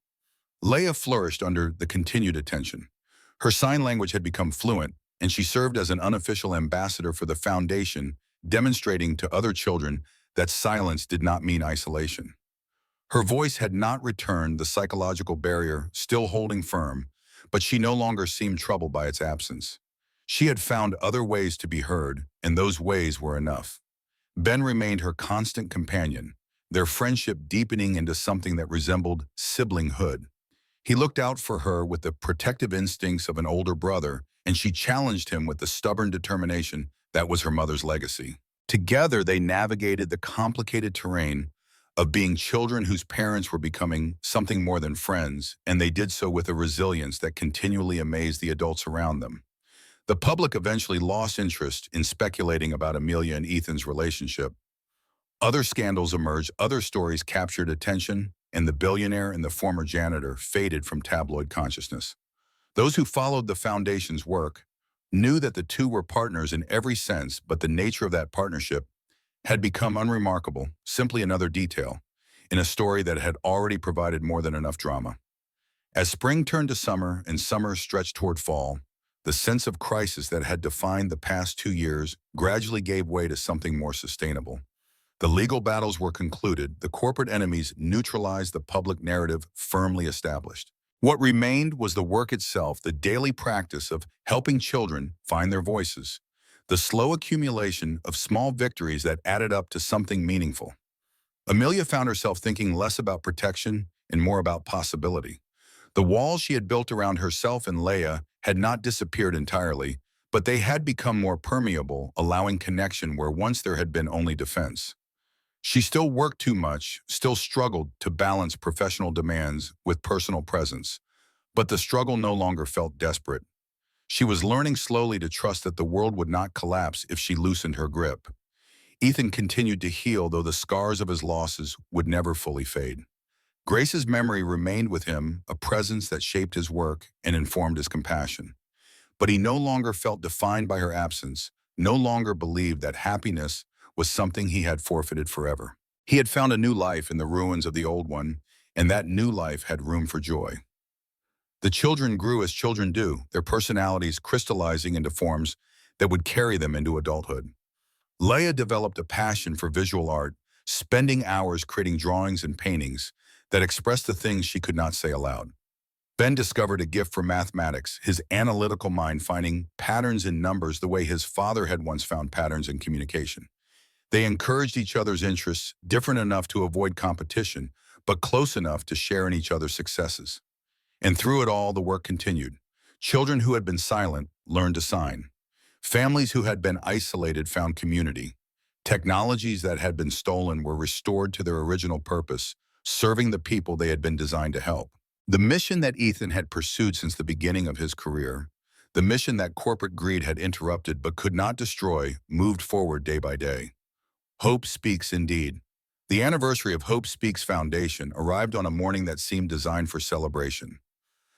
Leia flourished under the continued attention. Her sign language had become fluent, and she served as an unofficial ambassador for the foundation, demonstrating to other children that silence did not mean isolation. Her voice had not returned, the psychological barrier still holding firm, but she no longer seemed troubled by its absence. She had found other ways to be heard, and those ways were enough. Ben remained her constant companion, their friendship deepening into something that resembled siblinghood. He looked out for her with the protective instincts of an older brother, and she challenged him with the stubborn determination that was her mother's legacy. Together, they navigated the complicated terrain of being children whose parents were becoming something more than friends, and they did so with a resilience that continually amazed the adults around them. The public eventually lost interest in speculating about Amelia and Ethan's relationship. Other scandals emerged, other stories captured attention, and the billionaire and the former janitor faded from tabloid consciousness. Those who followed the foundation's work knew that the two were partners in every sense, but the nature of that partnership had become unremarkable, simply another detail, in a story that had already provided more than enough drama. As spring turned to summer and summer stretched toward fall, the sense of crisis that had defined the past 2 years gradually gave way to something more sustainable. The legal battles were concluded, the corporate enemies neutralized, the public narrative firmly established. What remained was the work itself, the daily practice of helping children find their voices, the slow accumulation of small victories that added up to something meaningful. Amelia found herself thinking less about protection and more about possibility. The walls she had built around herself and Leia had not disappeared entirely, but they had become more permeable, allowing connection where once there had been only defense. She still worked too much, still struggled to balance professional demands with personal presence, but the struggle no longer felt desperate. She was learning slowly to trust that the world would not collapse if she loosened her grip. Ethan continued to heal, though the scars of his losses would never fully fade. Grace's memory remained with him, a presence that shaped his work and informed his compassion. But he no longer felt defined by her absence, no longer believed that happiness was something he had forfeited forever. He had found a new life in the ruins of the old one, and that new life had room for joy. The children grew as children do, their personalities crystallizing into forms that would carry them into adulthood. Leia developed a passion for visual art, spending hours creating drawings and paintings that expressed the things she could not say aloud. Ben discovered a gift for mathematics, his analytical mind finding patterns in numbers the way his father had once found patterns in communication. They encouraged each other's interests, different enough to avoid competition, but close enough to share in each other's successes. And through it all, the work continued. Children who had been silent learned to sign. Families who had been isolated found community. Technologies that had been stolen were restored to their original purpose, serving the people they had been designed to help. The mission that Ethan had pursued since the beginning of his career, the mission that corporate greed had interrupted but could not destroy, moved forward day by day. Hope Speaks indeed. The anniversary of Hope Speaks Foundation arrived on a morning that seemed designed for celebration.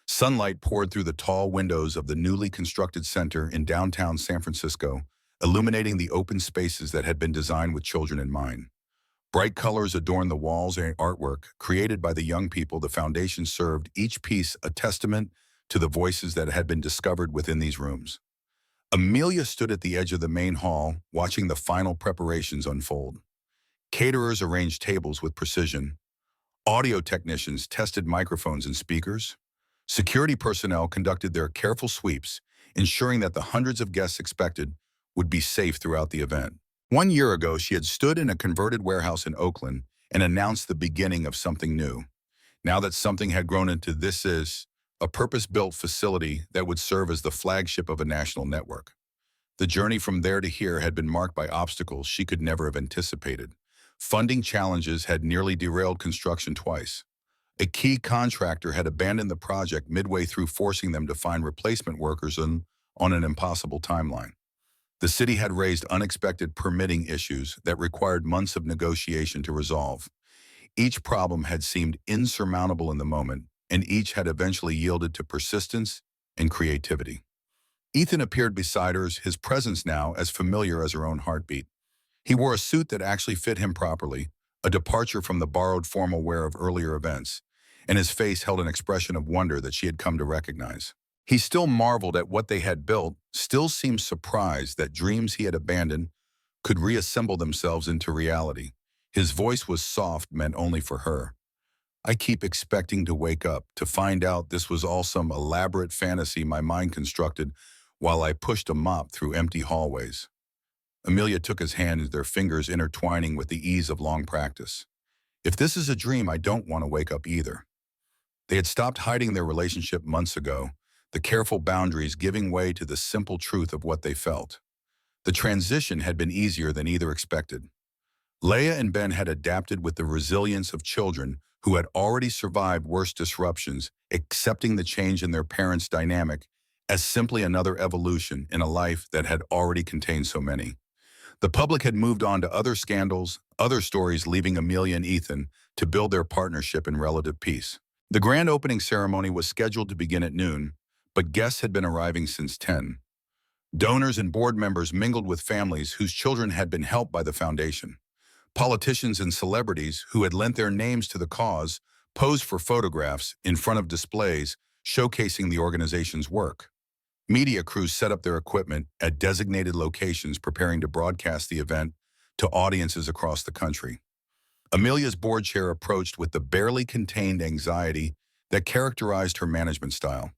Sunlight poured through the tall windows of the newly constructed center in downtown San Francisco, illuminating the open spaces that had been designed with children in mind. Bright colors adorned the walls and artwork created by the young people. The foundation served each piece a testament to the voices that had been discovered within these rooms. Amelia stood at the edge of the main hall, watching the final preparations unfold. Caterers arranged tables with precision. Audio technicians tested microphones and speakers. Security personnel conducted their careful sweeps, ensuring that the hundreds of guests expected would be safe throughout the event. 1 year ago, she had stood in a converted warehouse in Oakland and announced the beginning of something new. Now that something had grown into this is a purpose-built facility that would serve as the flagship of a national network. The journey from there to here had been marked by obstacles she could never have anticipated. Funding challenges had nearly derailed construction twice. A key contractor had abandoned the project midway through, forcing them to find replacement workers on an impossible timeline. The city had raised unexpected permitting issues that required months of negotiation to resolve. Each problem had seemed insurmountable in the moment, and each had eventually yielded to persistence and creativity. Ethan appeared beside her, his presence now as familiar as her own heartbeat. He wore a suit that actually fit him properly, a departure from the borrowed formal wear of earlier events, and his face held an expression of wonder that she had come to recognize. He still marveled at what they had built, still seemed surprised that dreams he had abandoned could reassemble themselves into reality. His voice was soft, meant only for her. I keep expecting to wake up, to find out this was all some elaborate fantasy my mind constructed while I pushed a mop through empty hallways. Amelia took his hand, their fingers intertwining with the ease of long practice. If this is a dream, I don't want to wake up either. They had stopped hiding their relationship months ago, the careful boundaries giving way to the simple truth of what they felt. The transition had been easier than either expected. Leia and Ben had adapted with the resilience of children who had already survived worse disruptions, accepting the change in their parents' dynamic as simply another evolution in a life that had already contained so many. The public had moved on to other scandals, other stories, leaving Amelia and Ethan to build their partnership in relative peace. The grand opening ceremony was scheduled to begin at noon, but guests had been arriving since 10. Donors and board members mingled with families whose children had been helped by the foundation. Politicians and celebrities who had lent their names to the cause posed for photographs in front of displays showcasing the organization's work. Media crews set up their equipment at designated locations, preparing to broadcast the event to audiences across the country. Amelia's board chair approached with the barely contained anxiety that characterized her management style.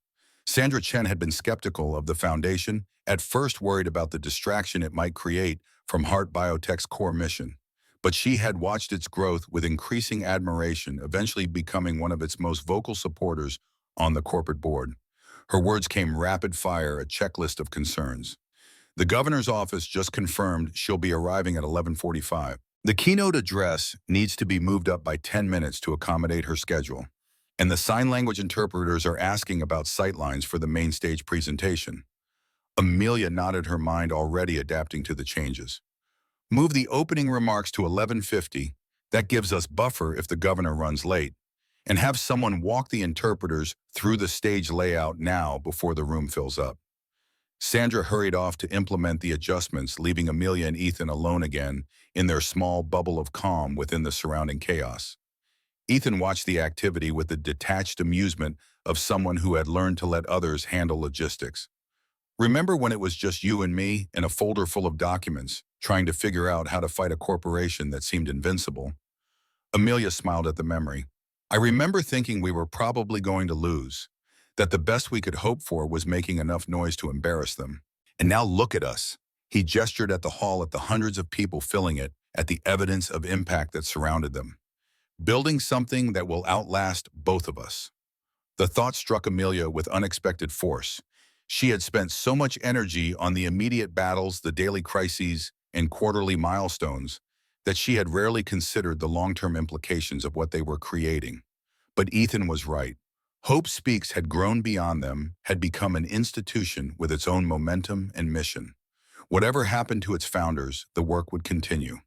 Sandra Chen had been skeptical of the foundation, at first worried about the distraction it might create from Heart Biotech's core mission. But she had watched its growth with increasing admiration, eventually becoming one of its most vocal supporters on the corporate board. Her words came rapid fire, a checklist of concerns. The governor's office just confirmed she'll be arriving at 11:45. The keynote address needs to be moved up by 10 minutes to accommodate her schedule, and the sign language interpreters are asking about sightlines for the main stage presentation. Amelia nodded, her mind already adapting to the changes. Move the opening remarks to 11:50. That gives us buffer if the governor runs late. And have someone walk the interpreters through the stage layout now before the room fills up. Sandra hurried off to implement the adjustments, leaving Amelia and Ethan alone again in their small bubble of calm within the surrounding chaos. Ethan watched the activity with the detached amusement of someone who had learned to let others handle logistics. Remember when it was just you and me in a folder full of documents, trying to figure out how to fight a corporation that seemed invincible? Amelia smiled at the memory. I remember thinking we were probably going to lose, that the best we could hope for was making enough noise to embarrass them. And now look at us. He gestured at the hall, at the hundreds of people filling it, at the evidence of impact that surrounded them. Building something that will outlast both of us. The thought struck Amelia with unexpected force. She had spent so much energy on the immediate battles, the daily crises, and quarterly milestones, that she had rarely considered the long-term implications of what they were creating. But Ethan was right. Hope Speaks had grown beyond them, had become an institution with its own momentum and mission. Whatever happened to its founders, the work would continue.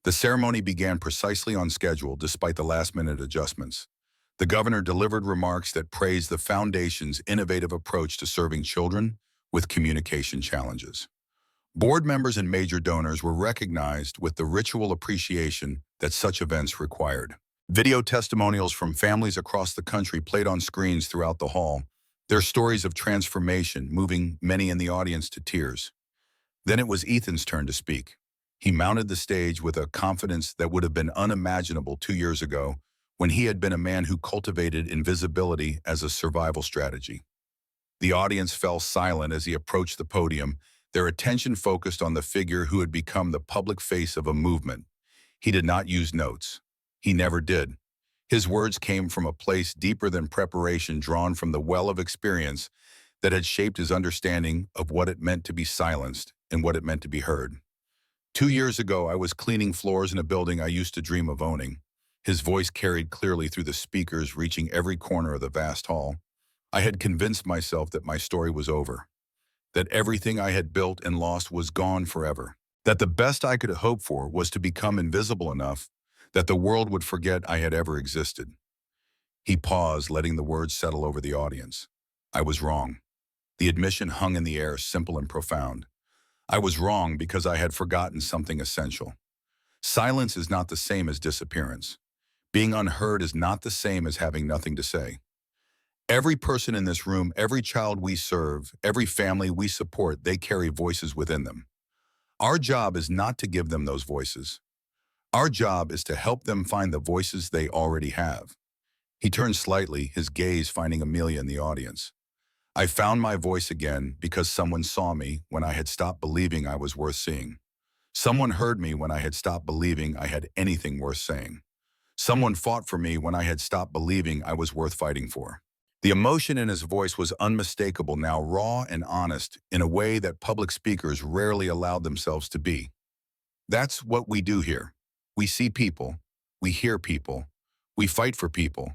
The ceremony began precisely on schedule despite the last-minute adjustments. The governor delivered remarks that praised the foundation's innovative approach to serving children with communication challenges. Board members and major donors were recognized with the ritual appreciation that such events required. Video testimonials from families across the country played on screens throughout the hall, their stories of transformation moving many in the audience to tears. Then it was Ethan's turn to speak. He mounted the stage with a confidence that would have been unimaginable 2 years ago, when he had been a man who cultivated invisibility as a survival strategy. The audience fell silent as he approached the podium, their attention focused on the figure who had become the public face of a movement. He did not use notes. He never did. His words came from a place deeper than preparation, drawn from the well of experience that had shaped his understanding of what it meant to be silenced and what it meant to be heard. 2 years ago, I was cleaning floors in a building I used to dream of owning. His voice carried clearly through the speakers, reaching every corner of the vast hall. I had convinced myself that my story was over, that everything I had built and lost was gone forever, that the best I could hope for was to become invisible enough that the world would forget I had ever existed. He paused, letting the words settle over the audience. I was wrong. The admission hung in the air, simple and profound. I was wrong because I had forgotten something essential. Silence is not the same as disappearance. Being unheard is not the same as having nothing to say. Every person in this room, every child we serve, every family we support, they carry voices within them. Our job is not to give them those voices. Our job is to help them find the voices they already have. He turned slightly, his gaze finding Amelia in the audience. I found my voice again because someone saw me when I had stopped believing I was worth seeing. Someone heard me when I had stopped believing I had anything worth saying. Someone fought for me when I had stopped believing I was worth fighting for. The emotion in his voice was unmistakable now, raw and honest, in a way that public speakers rarely allowed themselves to be. That's what we do here. We see people, we hear people, we fight for people,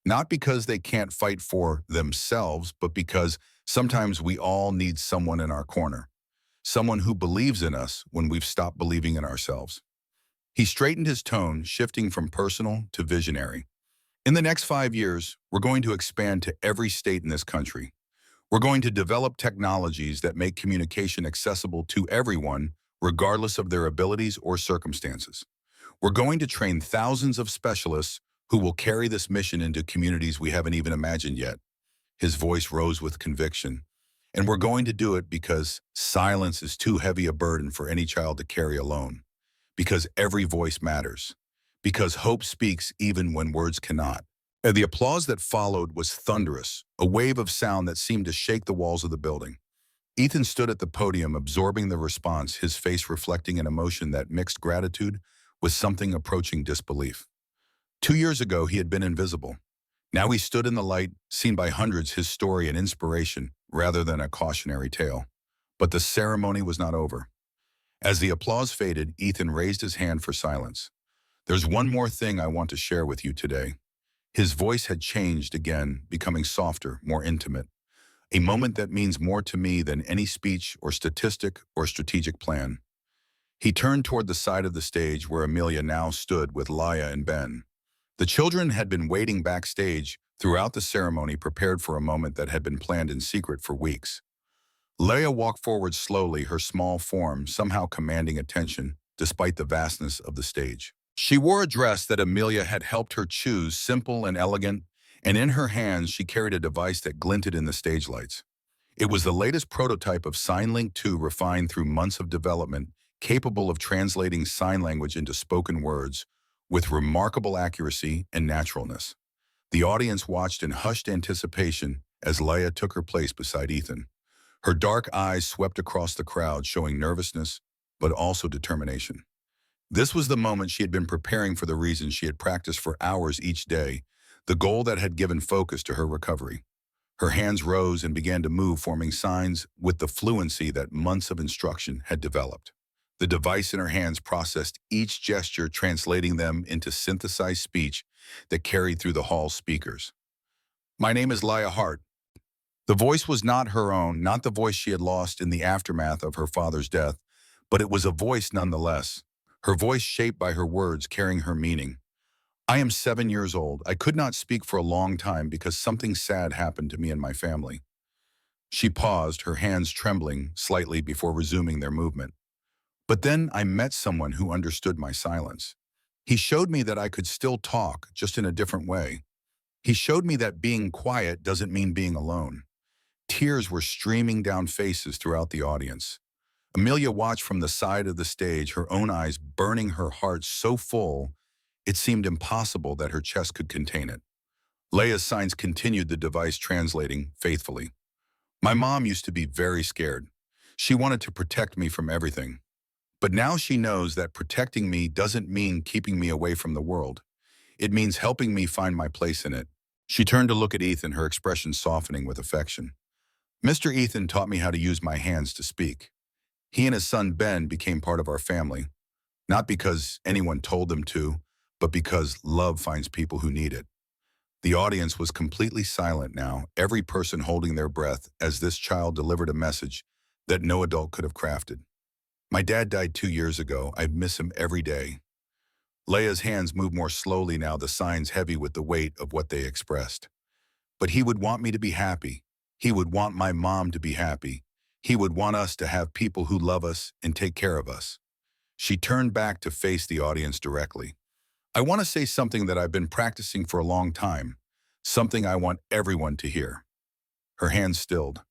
not because they can't fight for themselves, but because sometimes we all need someone in our corner, someone who believes in us when we've stopped believing in ourselves. He straightened his tone, shifting from personal to visionary. In the next 5 years, we're going to expand to every state in this country. We're going to develop technologies that make communication accessible to everyone, regardless of their abilities or circumstances. We're going to train thousands of specialists who will carry this mission into communities we haven't even imagined yet. His voice rose with conviction. And we're going to do it because silence is too heavy a burden for any child to carry alone. Because every voice matters. Because hope speaks even when words cannot. And the applause that followed was thunderous, a wave of sound that seemed to shake the walls of the building. Ethan stood at the podium, absorbing the response, his face reflecting an emotion that mixed gratitude with something approaching disbelief. 2 years ago, he had been invisible. Now he stood in the light, seen by hundreds, his story an inspiration rather than a cautionary tale. But the ceremony was not over. As the applause faded, Ethan raised his hand for silence. There's one more thing I want to share with you today. His voice had changed again, becoming softer, more intimate. A moment that means more to me than any speech or statistic or strategic plan. He turned toward the side of the stage where Amelia now stood with Laya and Ben. The children had been waiting backstage throughout the ceremony, prepared for a moment that had been planned in secret for weeks. Leia walked forward slowly, her small form somehow commanding attention despite the vastness of the stage. She wore a dress that Amelia had helped her choose, simple and elegant, and in her hands she carried a device that glinted in the stage lights. It was the latest prototype of SignLink 2, refined through months of development, capable of translating sign language into spoken words with remarkable accuracy and naturalness. The audience watched in hushed anticipation as Leia took her place beside Ethan. Her dark eyes swept across the crowd, showing nervousness, but also determination. This was the moment she had been preparing for, the reason she had practiced for hours each day, the goal that had given focus to her recovery. Her hands rose and began to move, forming signs with the fluency that months of instruction had developed. The device in her hands processed each gesture, translating them into synthesized speech that carried through the hall's speakers. My name is Laya Hart. The voice was not her own, not the voice she had lost in the aftermath of her father's death, but it was a voice nonetheless. Her voice shaped by her words, carrying her meaning. I am 7 years old. I could not speak for a long time because something sad happened to me and my family. She paused, her hands trembling slightly before resuming their movement. But then I met someone who understood my silence. He showed me that I could still talk, just in a different way. He showed me that being quiet doesn't mean being alone. Tears were streaming down faces throughout the audience. Amelia watched from the side of the stage, her own eyes burning, her heart so full it seemed impossible that her chest could contain it. Leia's signs continued, the device translating faithfully. My mom used to be very scared. She wanted to protect me from everything. But now she knows that protecting me doesn't mean keeping me away from the world. It means helping me find my place in it. She turned to look at Ethan, her expression softening with affection. Mr. Ethan taught me how to use my hands to speak. He and his son Ben became part of our family, not because anyone told them to, but because love finds people who need it. The audience was completely silent now, every person holding their breath as this child delivered a message that no adult could have crafted. My dad died 2 years ago. I miss him every day. Leia's hands moved more slowly now, the signs heavy with the weight of what they expressed. But he would want me to be happy. He would want my mom to be happy. He would want us to have people who love us and take care of us. She turned back to face the audience directly. I want to say something that I've been practicing for a long time, something I want everyone to hear. Her hands stilled.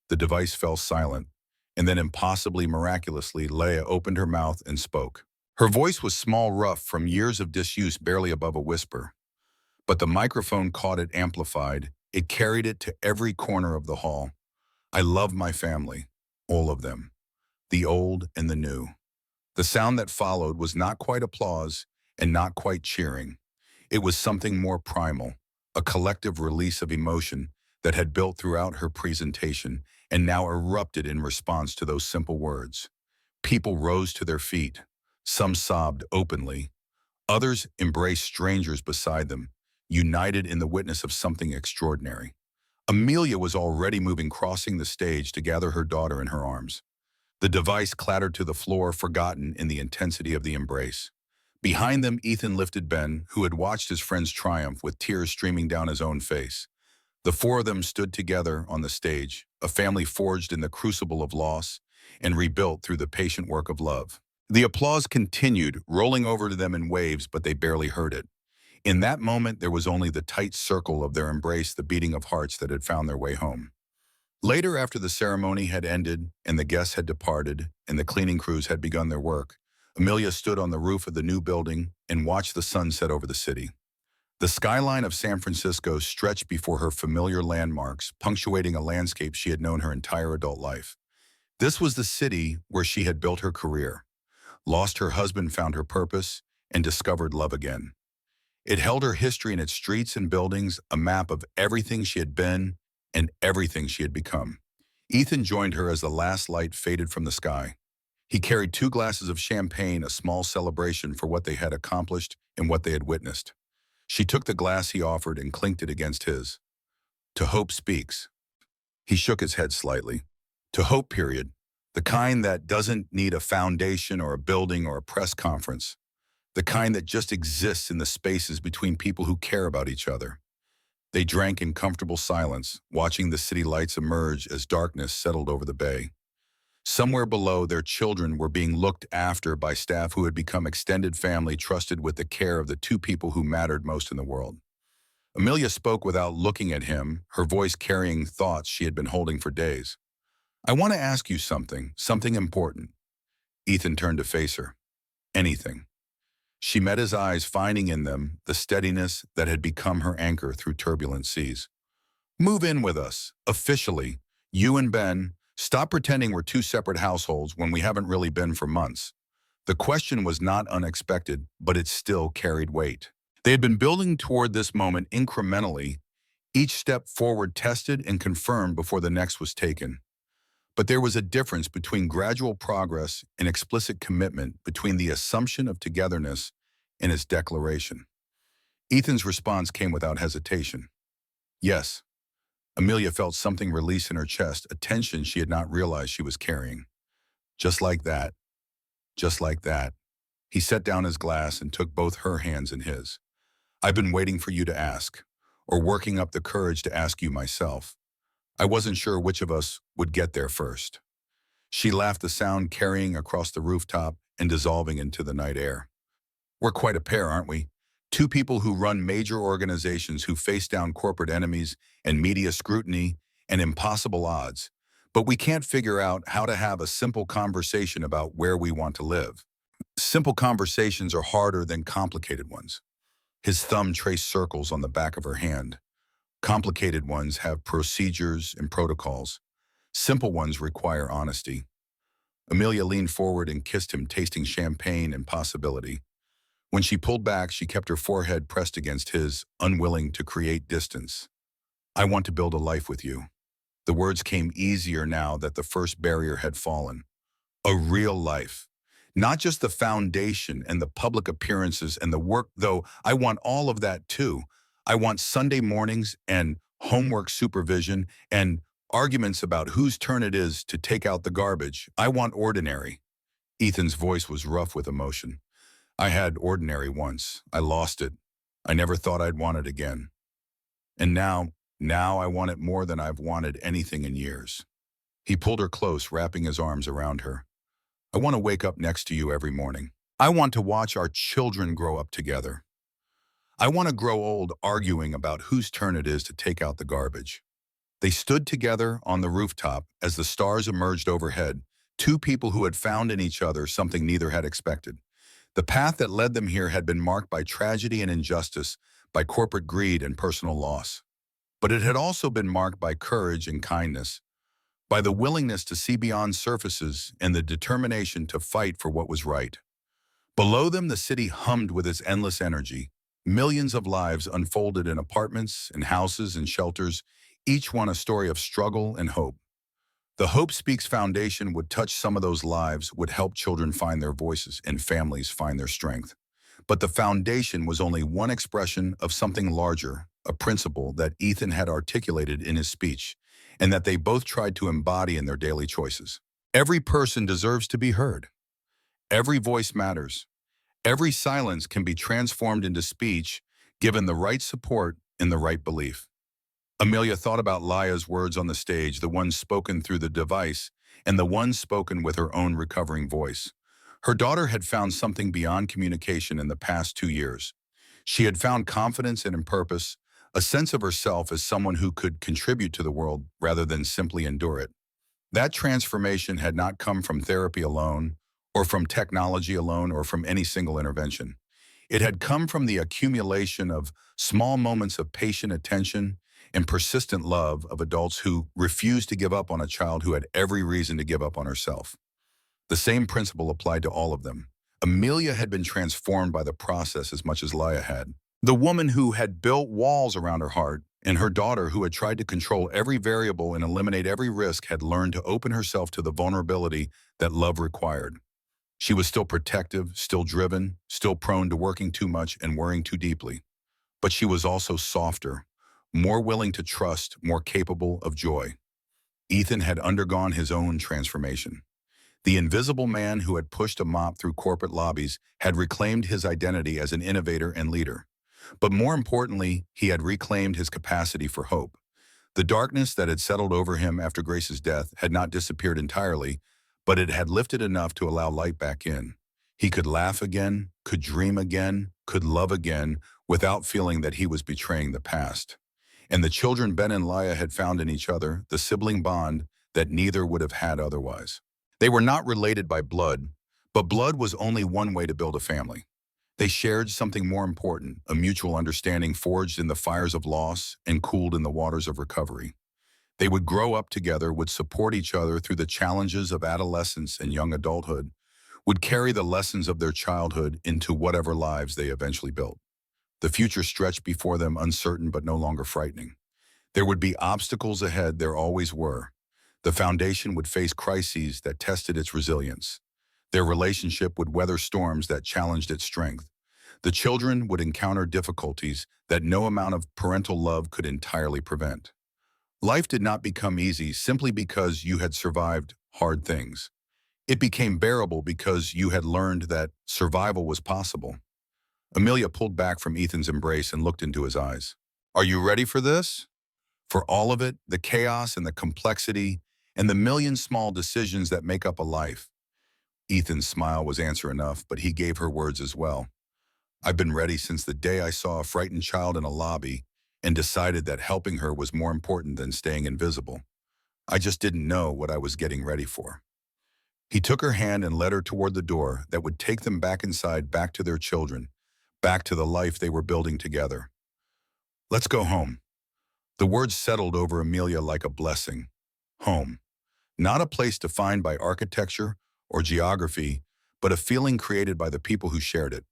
The device fell silent, and then impossibly miraculously, Leia opened her mouth and spoke. Her voice was small, rough, from years of disuse, barely above a whisper. But the microphone caught it, amplified. It carried it to every corner of the hall. I love my family, all of them, the old and the new. The sound that followed was not quite applause and not quite cheering. It was something more primal, a collective release of emotion that had built throughout her presentation and now erupted in response to those simple words. People rose to their feet. Some sobbed openly. Others embraced strangers beside them, united in the witness of something extraordinary. Amelia was already moving, crossing the stage to gather her daughter in her arms. The device clattered to the floor, forgotten in the intensity of the embrace. Behind them, Ethan lifted Ben, who had watched his friend's triumph with tears streaming down his own face. The four of them stood together on the stage, a family forged in the crucible of loss and rebuilt through the patient work of love. The applause continued, rolling over to them in waves, but they barely heard it. In that moment, there was only the tight circle of their embrace, the beating of hearts that had found their way home. Later, after the ceremony had ended and the guests had departed and the cleaning crews had begun their work, Amelia stood on the roof of the new building and watched the sun set over the city. The skyline of San Francisco stretched before her, familiar landmarks, punctuating a landscape she had known her entire adult life. This was the city where she had built her career, lost her husband, found her purpose, and discovered love again. It held her history in its streets and buildings, a map of everything she had been and everything she had become. Ethan joined her as the last light faded from the sky. He carried 2 glasses of champagne, a small celebration for what they had accomplished and what they had witnessed. She took the glass he offered and clinked it against his. To hope speaks. He shook his head slightly. To hope, period. The kind that doesn't need a foundation or a building or a press conference. The kind that just exists in the spaces between people who care about each other. They drank in comfortable silence, watching the city lights emerge as darkness settled over the bay. Somewhere below, their children were being looked after by staff who had become extended family, trusted with the care of the 2 people who mattered most in the world. Amelia spoke without looking at him, her voice carrying thoughts she had been holding for days. I want to ask you something important. Ethan turned to face her. Anything. She met his eyes, finding in them the steadiness that had become her anchor through turbulent seas. Move in with us, officially. You and Ben, stop pretending we're 2 separate households when we haven't really been for months. The question was not unexpected, but it still carried weight. They had been building toward this moment incrementally, each step forward tested and confirmed before the next was taken. But there was a difference between gradual progress and explicit commitment, between the assumption of togetherness and its declaration. Ethan's response came without hesitation. Yes. Amelia felt something release in her chest, a tension she had not realized she was carrying. Just like that. Just like that. He set down his glass and took both her hands in his. I've been waiting for you to ask, or working up the courage to ask you myself. I wasn't sure which of us would get there first. She laughed, the sound carrying across the rooftop and dissolving into the night air. We're quite a pair, aren't we? Two people who run major organizations, who face down corporate enemies and media scrutiny and impossible odds. But we can't figure out how to have a simple conversation about where we want to live. Simple conversations are harder than complicated ones. His thumb traced circles on the back of her hand. Complicated ones have procedures and protocols. Simple ones require honesty. Amelia leaned forward and kissed him, tasting champagne and possibility. When she pulled back, she kept her forehead pressed against his, unwilling to create distance. I want to build a life with you. The words came easier now that the first barrier had fallen. A real life. Not just the foundation and the public appearances and the work, though I want all of that too. I want Sunday mornings and homework supervision and arguments about whose turn it is to take out the garbage. I want ordinary. Ethan's voice was rough with emotion. I had ordinary once. I lost it. I never thought I'd want it again. And now I want it more than I've wanted anything in years. He pulled her close, wrapping his arms around her. I want to wake up next to you every morning. I want to watch our children grow up together. I want to grow old arguing about whose turn it is to take out the garbage. They stood together on the rooftop as the stars emerged overhead, two people who had found in each other something neither had expected. The path that led them here had been marked by tragedy and injustice, by corporate greed and personal loss. But it had also been marked by courage and kindness, by the willingness to see beyond surfaces and the determination to fight for what was right. Below them, the city hummed with its endless energy. Millions of lives unfolded in apartments and houses and shelters, each one a story of struggle and hope. The Hope Speaks Foundation would touch some of those lives, would help children find their voices and families find their strength. But the foundation was only one expression of something larger, a principle that Ethan had articulated in his speech, and that they both tried to embody in their daily choices. Every person deserves to be heard. Every voice matters. Every silence can be transformed into speech, given the right support and the right belief. Amelia thought about Laya's words on the stage, the ones spoken through the device, and the ones spoken with her own recovering voice. Her daughter had found something beyond communication in the past 2 years. She had found confidence and purpose, a sense of herself as someone who could contribute to the world rather than simply endure it. That transformation had not come from therapy alone, or from technology alone, or from any single intervention. It had come from the accumulation of small moments of patient attention and persistent love of adults who refused to give up on a child who had every reason to give up on herself. The same principle applied to all of them. Amelia had been transformed by the process as much as Laya had. The woman who had built walls around her heart, and her daughter who had tried to control every variable and eliminate every risk, had learned to open herself to the vulnerability that love required. She was still protective, still driven, still prone to working too much and worrying too deeply. But she was also softer, more willing to trust, more capable of joy. Ethan had undergone his own transformation. The invisible man who had pushed a mop through corporate lobbies had reclaimed his identity as an innovator and leader. But more importantly, he had reclaimed his capacity for hope. The darkness that had settled over him after Grace's death had not disappeared entirely, but it had lifted enough to allow light back in. He could laugh again, could dream again, could love again, without feeling that he was betraying the past. And the children Ben and Laya had found in each other the sibling bond that neither would have had otherwise. They were not related by blood, but blood was only one way to build a family. They shared something more important, a mutual understanding forged in the fires of loss and cooled in the waters of recovery. They would grow up together, would support each other through the challenges of adolescence and young adulthood, would carry the lessons of their childhood into whatever lives they eventually built. The future stretched before them, uncertain but no longer frightening. There would be obstacles ahead, there always were. The foundation would face crises that tested its resilience. Their relationship would weather storms that challenged its strength. The children would encounter difficulties that no amount of parental love could entirely prevent. Life did not become easy simply because you had survived hard things. It became bearable because you had learned that survival was possible. Amelia pulled back from Ethan's embrace and looked into his eyes. "Are you ready for this?" For all of it, the chaos and the complexity and the million small decisions that make up a life. Ethan's smile was answer enough, but he gave her words as well. I've been ready since the day I saw a frightened child in a lobby and decided that helping her was more important than staying invisible. I just didn't know what I was getting ready for. He took her hand and led her toward the door that would take them back inside, back to their children, back to the life they were building together. Let's go home. The words settled over Amelia like a blessing. Home. Not a place defined by architecture or geography, but a feeling created by the people who shared it.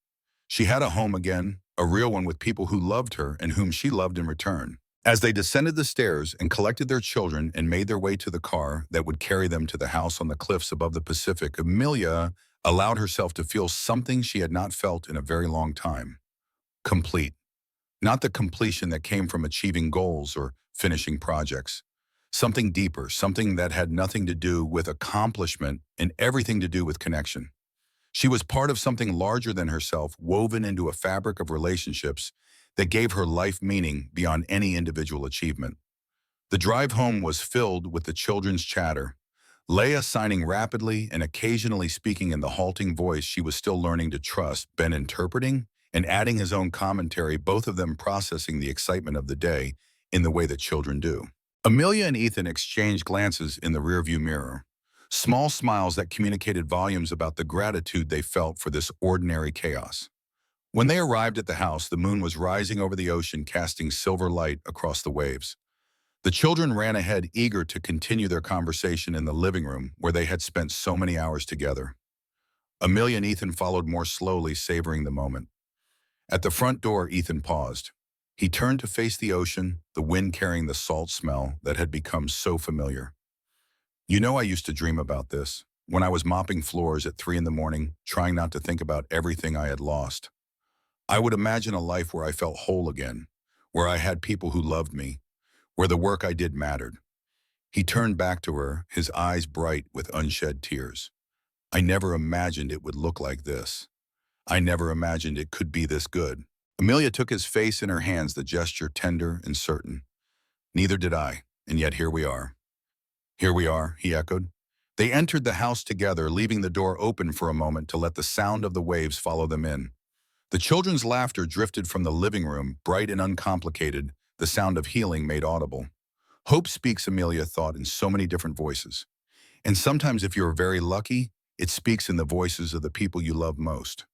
She had a home again, a real one with people who loved her and whom she loved in return. As they descended the stairs and collected their children and made their way to the car that would carry them to the house on the cliffs above the Pacific, Amelia allowed herself to feel something she had not felt in a very long time. Complete. Not the completion that came from achieving goals or finishing projects. Something deeper, something that had nothing to do with accomplishment and everything to do with connection. She was part of something larger than herself, woven into a fabric of relationships that gave her life meaning beyond any individual achievement. The drive home was filled with the children's chatter, Leia signing rapidly and occasionally speaking in the halting voice she was still learning to trust, Ben interpreting and adding his own commentary, both of them processing the excitement of the day in the way that children do. Amelia and Ethan exchanged glances in the rearview mirror, small smiles that communicated volumes about the gratitude they felt for this ordinary chaos. When they arrived at the house, the moon was rising over the ocean, casting silver light across the waves. The children ran ahead, eager to continue their conversation in the living room where they had spent so many hours together. Amelia and Ethan followed more slowly, savoring the moment. At the front door, Ethan paused. He turned to face the ocean, the wind carrying the salt smell that had become so familiar. You know, I used to dream about this, when I was mopping floors at 3 in the morning, trying not to think about everything I had lost. I would imagine a life where I felt whole again, where I had people who loved me, where the work I did mattered. He turned back to her, his eyes bright with unshed tears. I never imagined it would look like this. I never imagined it could be this good. Amelia took his face in her hands, the gesture tender and certain. Neither did I, and yet here we are. Here we are, he echoed. They entered the house together, leaving the door open for a moment to let the sound of the waves follow them in. The children's laughter drifted from the living room, bright and uncomplicated, the sound of healing made audible. Hope speaks, Amelia thought, in so many different voices. And sometimes, if you're very lucky, it speaks in the voices of the people you love most.